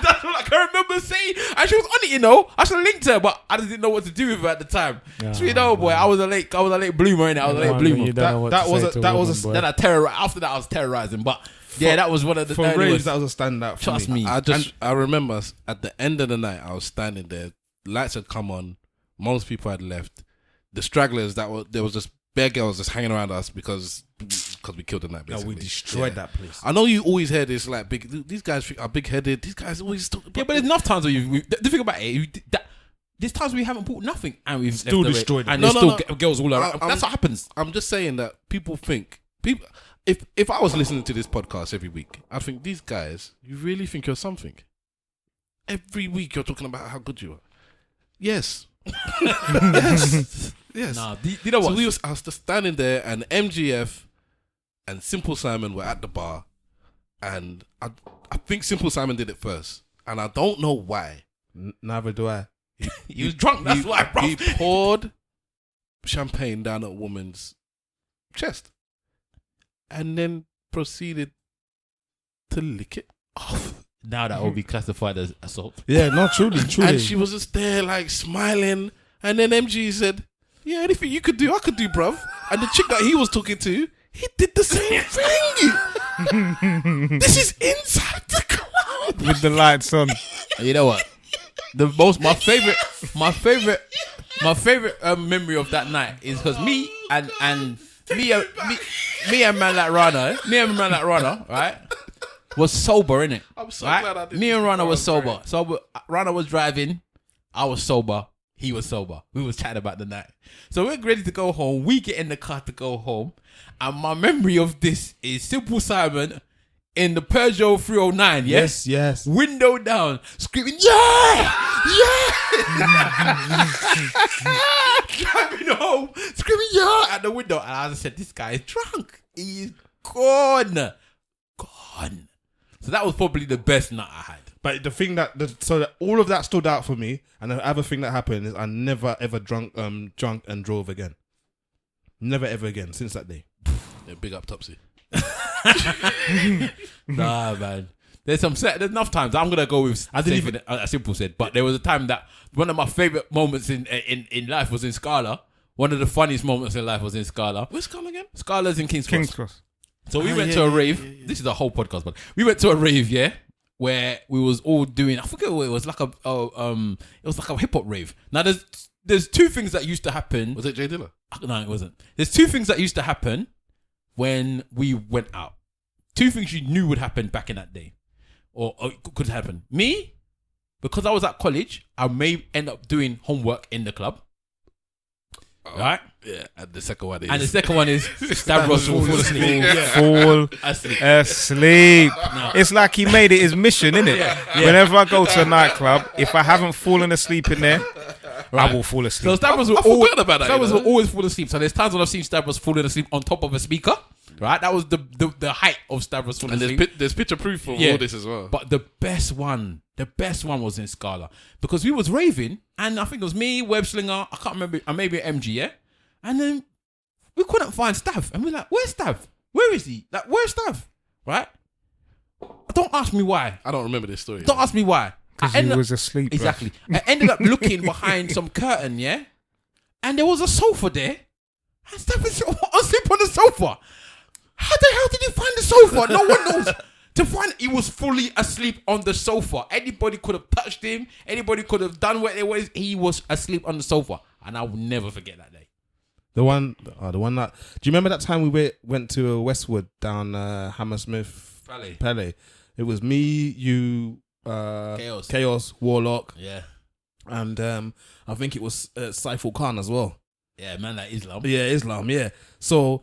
That's what I can remember saying. And she was on it, you know. I should have linked her, but I just didn't know what to do with her at the time. So you know, boy, I was a late bloomer in it. I was a late bloomer. That was then I terrorized. After that, I was terrorizing. But yeah, that was one of the for raves. That was a standout. For Trust me. I remember at the end of the night, I was standing there. Lights had come on. Most people had left. The stragglers there was just bare girls just hanging around us because we killed the night. Basically, we destroyed that place. I know you always hear this like these guys are big headed. These guys always talk about, yeah, but there's enough times where the thing about it, there's times we haven't bought nothing and we've still destroyed it. And there's still girls all around. That's what happens. I'm just saying that people. If I was listening to this podcast every week, I'd think these guys. You really think you're something? Every week you're talking about how good you are. Yes. Yes. Nah, you know what? So I was just standing there, and MGF and Simple Simon were at the bar, and I think Simple Simon did it first, and I don't know why. Neither do I. He was drunk. That's why, bro. He poured champagne down a woman's chest, and then proceeded to lick it off. Now that will be classified as assault. Yeah, no, truly. And she was just there, like smiling, and then MG said, "Yeah, anything you could do, I could do, bruv." And the chick that he was talking to, he did the same thing. This is inside the club with the lights on. You know what? My favorite memory of that night is because me and man like Rana, right, was sober, innit? I'm so right? glad I didn't. Me and Rana was sober. So Rana was driving, I was sober. He was sober. We was chatting about the night. So we're ready to go home. We get in the car to go home. And my memory of this is Simple Simon in the Peugeot 309, yes? Yes. Window down, screaming, yeah! Driving home, screaming, yeah! At the window. And I just said, this guy is drunk. He's gone. So that was probably the best night I had. But the thing that all of that stood out for me, and the other thing that happened is I never ever drunk and drove again. Never ever again since that day. Yeah, big up Topsy. Nah, man. There's enough times. I'm gonna go with as Simple said, but there was a time that one of my favorite moments in life was in Scala. One of the funniest moments in life was in Scala. Where's Scala again? Scala's in King's Cross. So we went yeah, to a yeah, rave. yeah. This is a whole podcast, but we went to a rave, yeah, where we was all doing. I forget what it was like. It was like a hip hop rave. Now there's two things that used to happen. Was it Jay Dilla? No, it wasn't. There's two things that used to happen when we went out. Two things you knew would happen back in that day, or could happen. Me, because I was at college, I may end up doing homework in the club. Right? Yeah, and the second one is... And the second one is Stavros will fall asleep. Fall asleep. No. It's like he made it his mission, innit? Yeah. Whenever I go to a nightclub, if I haven't fallen asleep in there, I will fall So asleep. Stavros will will always fall asleep. So there's times when I've seen Stavros falling asleep on top of a speaker. Right? That was the height of Stavros falling And asleep. there's picture proof of all this as well. But the best one was in Scala. Because we was raving, and I think it was me, Web Slinger, I can't remember, and maybe MG, yeah? And then we couldn't find Stav. And we're like, where's Stav? Where is he? Like, where's Stav? Right? Don't ask me why. I don't remember this story. Don't ask me why. Because he was asleep. Exactly. I ended up looking behind some curtain, yeah? And there was a sofa there. And Stav was asleep on the sofa. How the hell did he find the sofa? No one knows. To find he was fully asleep on the sofa. Anybody could have touched him. Anybody could have done what it was. He was asleep on the sofa. And I will never forget that day. The one that. Do you remember that time we went to Westwood down Hammersmith Palais? It was me, you, Chaos, Warlock. Yeah. And I think it was Saiful Khan as well. Yeah, man, like Islam. Yeah, Islam, yeah. So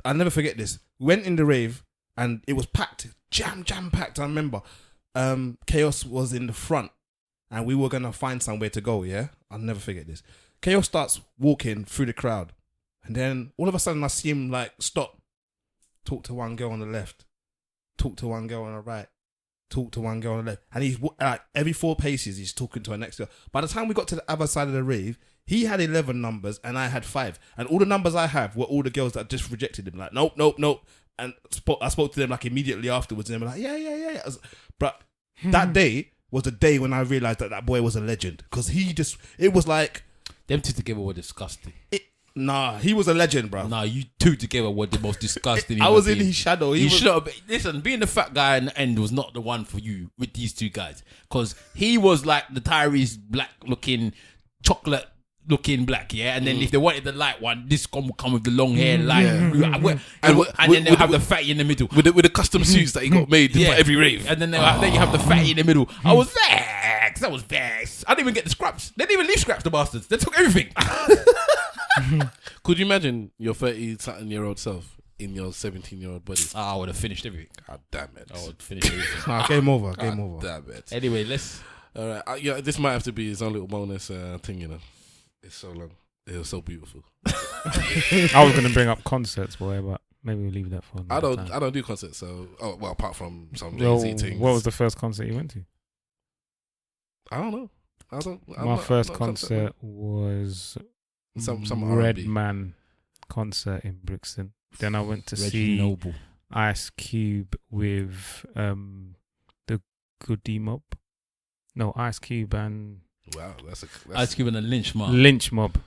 I'll never forget this. We went in the rave and it was packed, jam packed. I remember Chaos was in the front and we were going to find somewhere to go, yeah? I'll never forget this. Chaos starts walking through the crowd and then all of a sudden I see him like stop, talk to one girl on the left, talk to one girl on the right, talk to one girl on the left, and he's like every 4 paces he's talking to her next girl. By the time we got to the other side of the rave, he had 11 numbers and I had 5, and all the numbers I have were all the girls that just rejected him. Like nope. And I spoke to them like immediately afterwards, and they were like, yeah. But that day was the day when I realized that boy was a legend, because it was like them two together were disgusting. He was a legend, bro. Nah, you two together were the most disgusting. I was in his shadow. You should have. Listen, being the fat guy in the end was not the one for you with these two guys, because he was like the Tyrese black looking, chocolate looking black, yeah. And then if they wanted the light one, this one would come with the long hair, light, and then they'll have the fatty in the middle with the custom suits that he got made for every rave. And then then you have the fatty in the middle. I was vexed. I didn't even get the scraps. They didn't even leave scraps, the bastards. They took everything. Could you imagine your 30-something-year-old self in your 17-year-old body? I would have finished everything. God damn it. I would finish everything. Game over. Damn it. Anyway, let's. All right. This might have to be his own little bonus thing, you know. It's so long. It was so beautiful. I was going to bring up concerts, boy, but maybe we'll leave that for another time. I don't do concerts, so apart from some Jay-Z things. What was the first concert you went to? I don't know. My first concert was some Redman concert in Brixton. Then I went to see Noble. Ice Cube with the Goody Mob. No, Ice Cube and wow, that's Ice Cube and a Lynch Mob.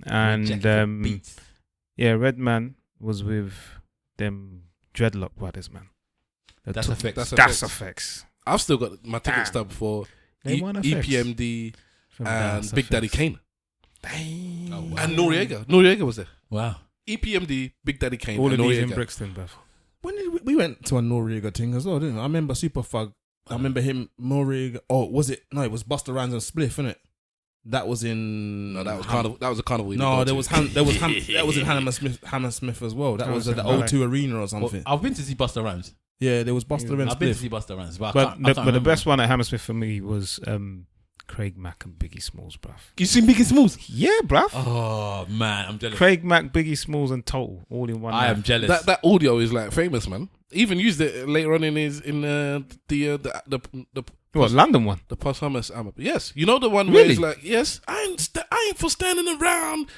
And Redman was with them Dreadlock brothers, man. That's effects. I've still got my ticket stub for EPMD and Big Daddy Kane. Dang. Oh, wow. And Noriega. Noriega was there. Wow. EPMD, Big Daddy Kane, all and of these Noriega. in Brixton, bruv. When did we went to a Noriega thing as well, didn't we? I remember Super Fug. I remember him, Noriega. Oh, was it? No, it was Busta Rhymes and Spliff, innit? That was in. No, that was Carnival. That was a Carnival. No, that was in Hammer Smith as well. That was at the O2 Arena or something. Well, I've been to see Busta Rhymes. Yeah, there was Busta and I've been to Spliff. see Busta Rhymes, but the best one at Hammersmith for me was Craig Mack and Biggie Smalls, bruv. You seen Biggie Smalls? Yeah, bruv. Oh man, I'm jealous. Craig Mack, Biggie Smalls, and Total all in one. I am jealous. That audio is like famous, man. He even used it later on in the London one? The posthumous album. Yes, you know the one where he's like, yes, I ain't for standing around,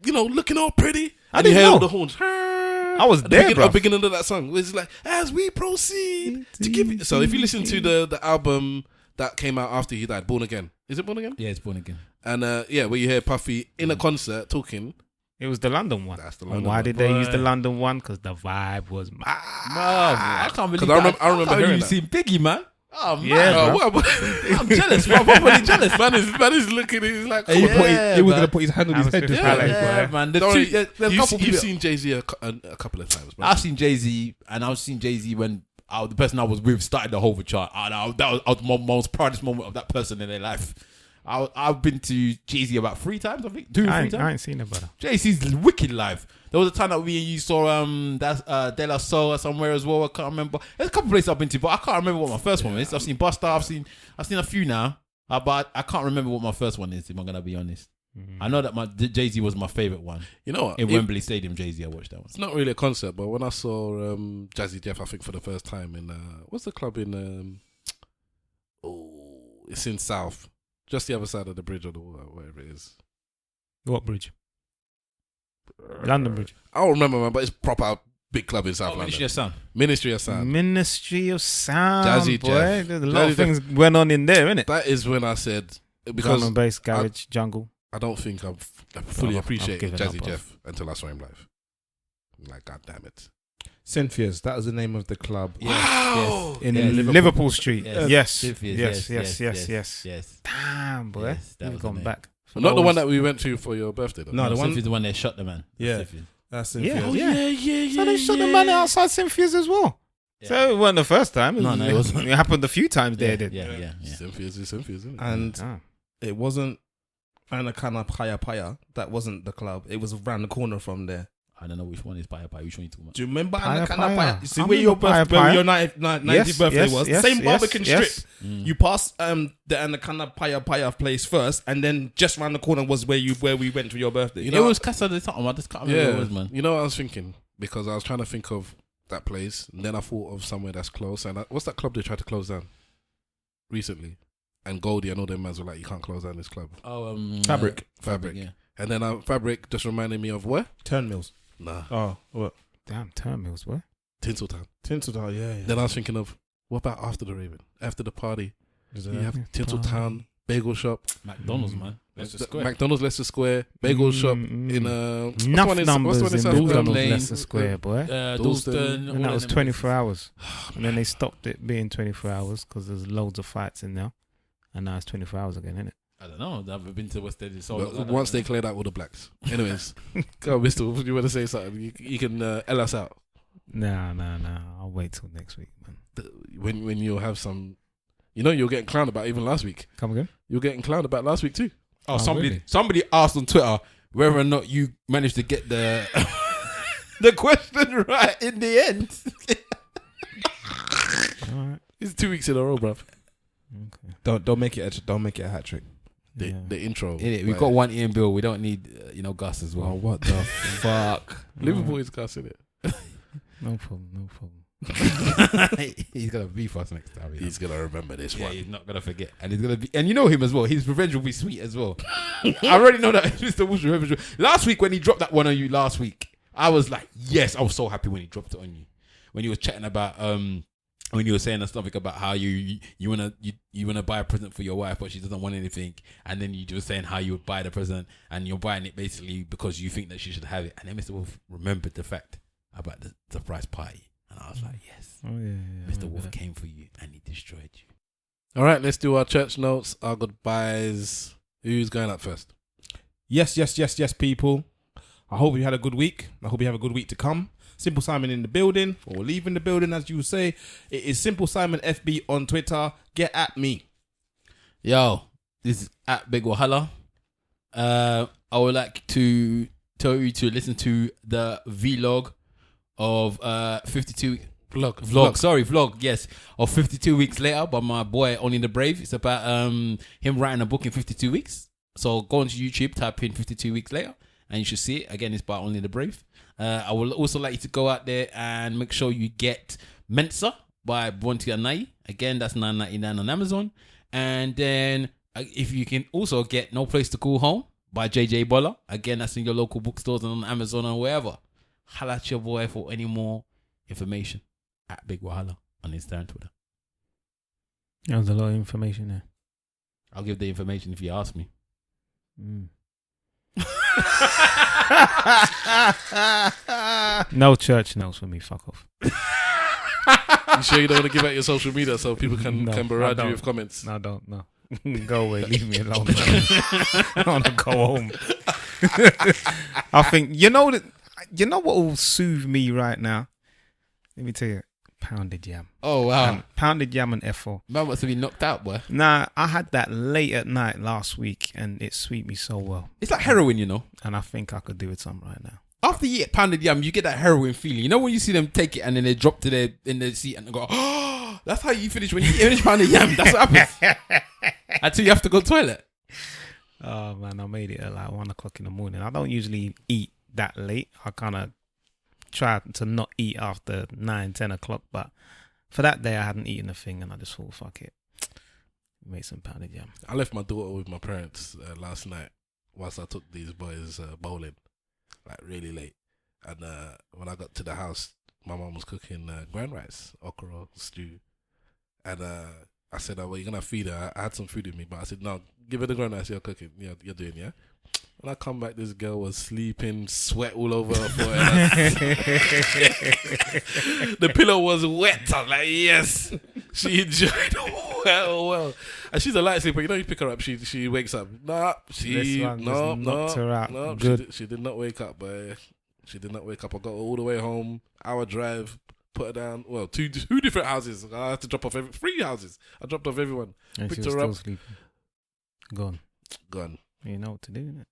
looking all pretty. I didn't hear know all the horns. I was there, At the beginning of that song, it's like, as we proceed to give it. So if you listen to the album that came out after he died, Born Again. Is it Born Again? Yeah, it's Born Again. And where you hear Puffy in a concert talking. It was the London one. That's the London one. Why did they use the London one? Because the vibe was mad. I can't believe that. I remember hearing you seen Biggie, man. Oh man, yeah, I'm jealous, bro. I'm really jealous. Man is looking. He's like, he was gonna put his hand on his head. Yeah, man. You've seen Jay-Z a couple of times, bro. I've seen Jay-Z, and I've seen Jay-Z when the person I was with started the Hover chart. That was my most proudest moment of that person in their life. I've been to Jay-Z about 3 times, I think. 2 or 3 times. I ain't seen it, brother. Jay-Z's wicked live. There was a time that we and you saw De La Soul somewhere as well. I can't remember. There's a couple places I've been to, but I can't remember what my first one is. I've seen Busta. I've seen a few now, but I can't remember what my first one is. If I'm gonna be honest, I know that Jay-Z was my favorite one. You know what? In Wembley Stadium, Jay-Z, I watched that one. It's not really a concert, but when I saw Jazzy Jeff, I think for the first time in what's the club in? It's in South, just the other side of the bridge or the water, whatever it is. What bridge? London Bridge. I don't remember, man, but it's proper big club in South London. Ministry of Sound. Ministry of Sound. Jazzy boy. Jeff. There's a lot of things went on in there, innit? That is when I said, because drum and bass, garage, jungle. I don't think I fully appreciated Jazzy up, Jeff until I saw him live. Like, God damn it. Cynthia's, that was the name of the club. Wow. Yes. In Liverpool Street. Yes. Yes. Damn, boy. That You've gone back. Not the one that we went to for your birthday, though. No, the one that shot the man. Yeah. That's Cynthia's. Yeah. So they shot the man outside Cynthia's as well. Yeah. So it wasn't the first time. No, it wasn't. It happened a few times there. Yeah. Cynthia's, isn't it? And it wasn't Anakana Paya. That wasn't the club. It was around the corner from there. I don't know which one is Paya. Which one are you talking about? Do you remember Paya? You see where your 90th birthday was? Same Barbican strip. You pass the Anakana Paya place first, and then just around the corner was where we went to your birthday. It was Casa de Tom. I just can't remember what it was, man. You know what I was thinking? Because I was trying to think of that place, and then I thought of somewhere that's close. And what's that club they tried to close down? recently, and Goldie and all them mans were like, you can't close down this club. Fabric. Yeah. And then Fabric just reminded me of where? Turnmills. Nah. Oh, what? Damn, Turnmills, what? Tinseltown. Tinseltown, yeah. Then I was thinking of, what about after the raving? After the party? You have Tinseltown, bagel shop. McDonald's, man. Leicester Square. McDonald's, Leicester Square, bagel shop in enough numbers in McDonald's, Leicester Square, boy. Dalston. And that was 24 hours. And then they stopped it being 24 hours because there's loads of fights in there. And now it's 24 hours again, isn't it? I don't know. I've never been to West End. Once they cleared out all the blacks. Anyways, go on, Mr. Wolf, you want to say something? You can L us out. Nah. I'll wait till next week, man. When you'll have some... You know, you're getting clowned about even last week. Come again? You're getting clowned about last week too. Oh, really? somebody asked on Twitter whether or not you managed to get the the question right in the end. All right. It's 2 weeks in a row, bruv. Okay. Don't make it a hat trick. The intro. We've got one Ian Bill. We don't need Gus as well. Oh, what the fuck? Liverpool is Gus, innit? No problem. He's gonna beef us next time. He's gonna remember this one. He's not gonna forget, and he's gonna be. And you know him as well. His revenge will be sweet as well. I already know that Mr. Wolf's revenge. Last week when he dropped that one on you, last week, I was like, yes, I was so happy when he dropped it on you. When he was chatting about when you were saying something about how you wanna buy a present for your wife, but she doesn't want anything, and then you were saying how you would buy the present, and you're buying it basically because you think that she should have it, and then Mr. Wolf remembered the fact about the surprise party. And I was like, yes. Oh, yeah. Mr. Wolf came for you and he destroyed you. All right, let's do our church notes, our goodbyes. Who's going up first? Yes, people. I hope you had a good week. I hope you have a good week to come. Simple Simon in the building, or leaving the building, as you say. It is Simple Simon FB on Twitter. Get at me. Yo, this is at Big Wahala. I would like to tell you to listen to the vlog of 52 vlog, yes, of 52 weeks later by my boy Only the Brave. It's about him writing a book in 52 weeks. So go onto YouTube, type in 52 weeks later, and you should see it. Again, it's by Only the Brave. I would also like you to go out there and make sure you get Mensa by Bonti Anai. Again, that's $9.99 on Amazon. And then if you can also get No Place to Call Home by JJ Bola. Again, that's in your local bookstores and on Amazon and wherever. Holla at your boy for any more information at Big Wahala on Instagram and Twitter. There's a lot of information there. I'll give the information if you ask me. No church notes for me. Fuck off. You sure you don't want to give out your social media so people can barrage you with comments? No, don't. No. Go away. Leave me alone. I want to go home. I think, you know what will soothe me right now? Let me tell you. Pounded yam. Oh, wow. Pounded yam and F4. Man must have been knocked out, boy. Nah, I had that late at night last week and it sweet me so well. It's like heroin, you know. And I think I could do with some right now. After you eat pounded yam, you get that heroin feeling. You know when you see them take it and then they drop in their seat and they go, oh, that's how you finish when you finish pounded yam. That's what happens. Until you have to go to the toilet. Oh, man, I made it at like 1 o'clock in the morning. I don't usually eat that late. I kind of try to not eat after 9, 10 o'clock. But for that day, I hadn't eaten a thing and I just thought, fuck it. Made some pounded yam. I left my daughter with my parents last night whilst I took these boys bowling. Like really late, and when I got to the house, my mum was cooking ground rice, okra stew, and I said, "Oh, well, you're gonna feed her." I had some food with me, but I said, "No, give her the ground rice you're cooking. You're doing, yeah." When I come back, this girl was sleeping, sweat all over her forehead. The pillow was wet. I'm like, yes, she enjoyed well. And she's a light sleeper. You know, you pick her up, she wakes up. She did not wake up, boy. She did not wake up. I got her all the way home, hour drive, put her down. Well, two different houses. I had to drop off 3 houses. I dropped off everyone. And picked she was her still up. sleeping. Gone. You know what to do, innit?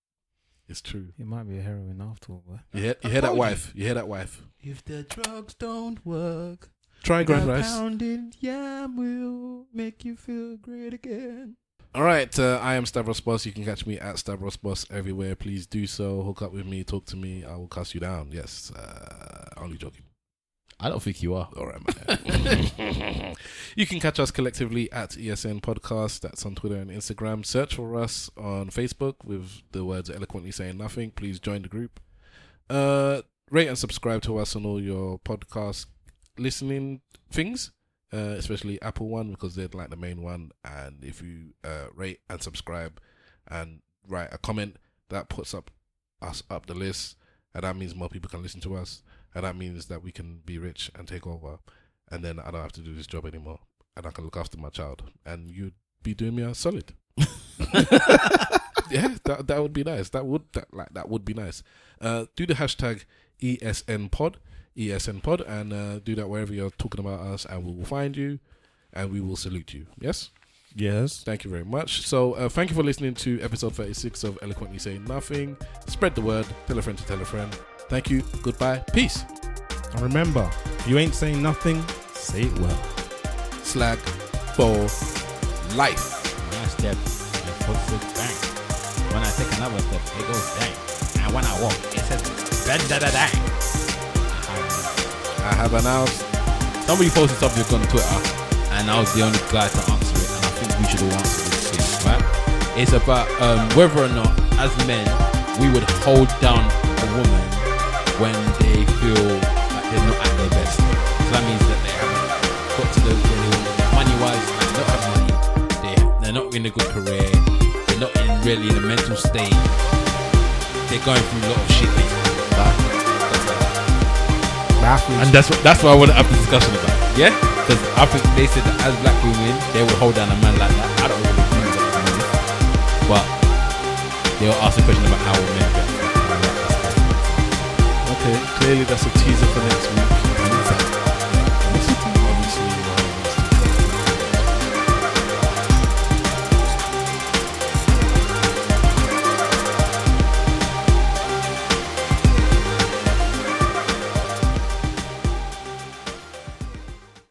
It's true. It might be a heroin after all, boy. You hear that wife? You hear that wife? If the drugs don't work, try ground rice. Pounded yam will make you feel great again. All right, I am Stavros Boss. You can catch me at Stavros Boss everywhere. Please do so. Hook up with me, talk to me. I will cuss you down. Yes, only joking. I don't think you are. All right, man. You can catch us collectively at ESN Podcast. That's on Twitter and Instagram. Search for us on Facebook with the words Eloquently Saying Nothing. Please join the group. Rate and subscribe to us on all your podcast listening things, especially Apple one, because they're like the main one. And if you rate and subscribe and write a comment, that puts us up the list, and that means more people can listen to us, and that means that we can be rich and take over, and then I don't have to do this job anymore, and I can look after my child, and you'd be doing me a solid. Yeah, that would be nice. That would be nice. Do the hashtag ESN pod, and do that wherever you're talking about us, and we will find you, and we will salute you. Yes. Yes. Thank you very much. So thank you for listening to episode 36 of Eloquently Saying Nothing. Spread the word. Tell a friend to tell a friend. Thank you. Goodbye. Peace. And remember, if you ain't saying nothing, say it well. Slag for life. When I step, my foot says bang. When I take another step, it goes bang. And when I walk, it says bang da da dang. I have announced. Somebody posted something on Twitter, and I was the only guy to answer it, and I think we should all answer this thing, right? It's about whether or not, as men, we would hold down a woman when they feel like they're not at their best. So that means that they haven't got to the money-wise, and they don't have money. They're not in a good career. They're not really in a mental state. They're going through a lot of shit. And that's what I want to have the discussion about. Yeah? Because I think they said that as black women, they would hold down a man like that. I don't really agree with that. But they'll ask a question about how men get. Okay, clearly that's a teaser for next week.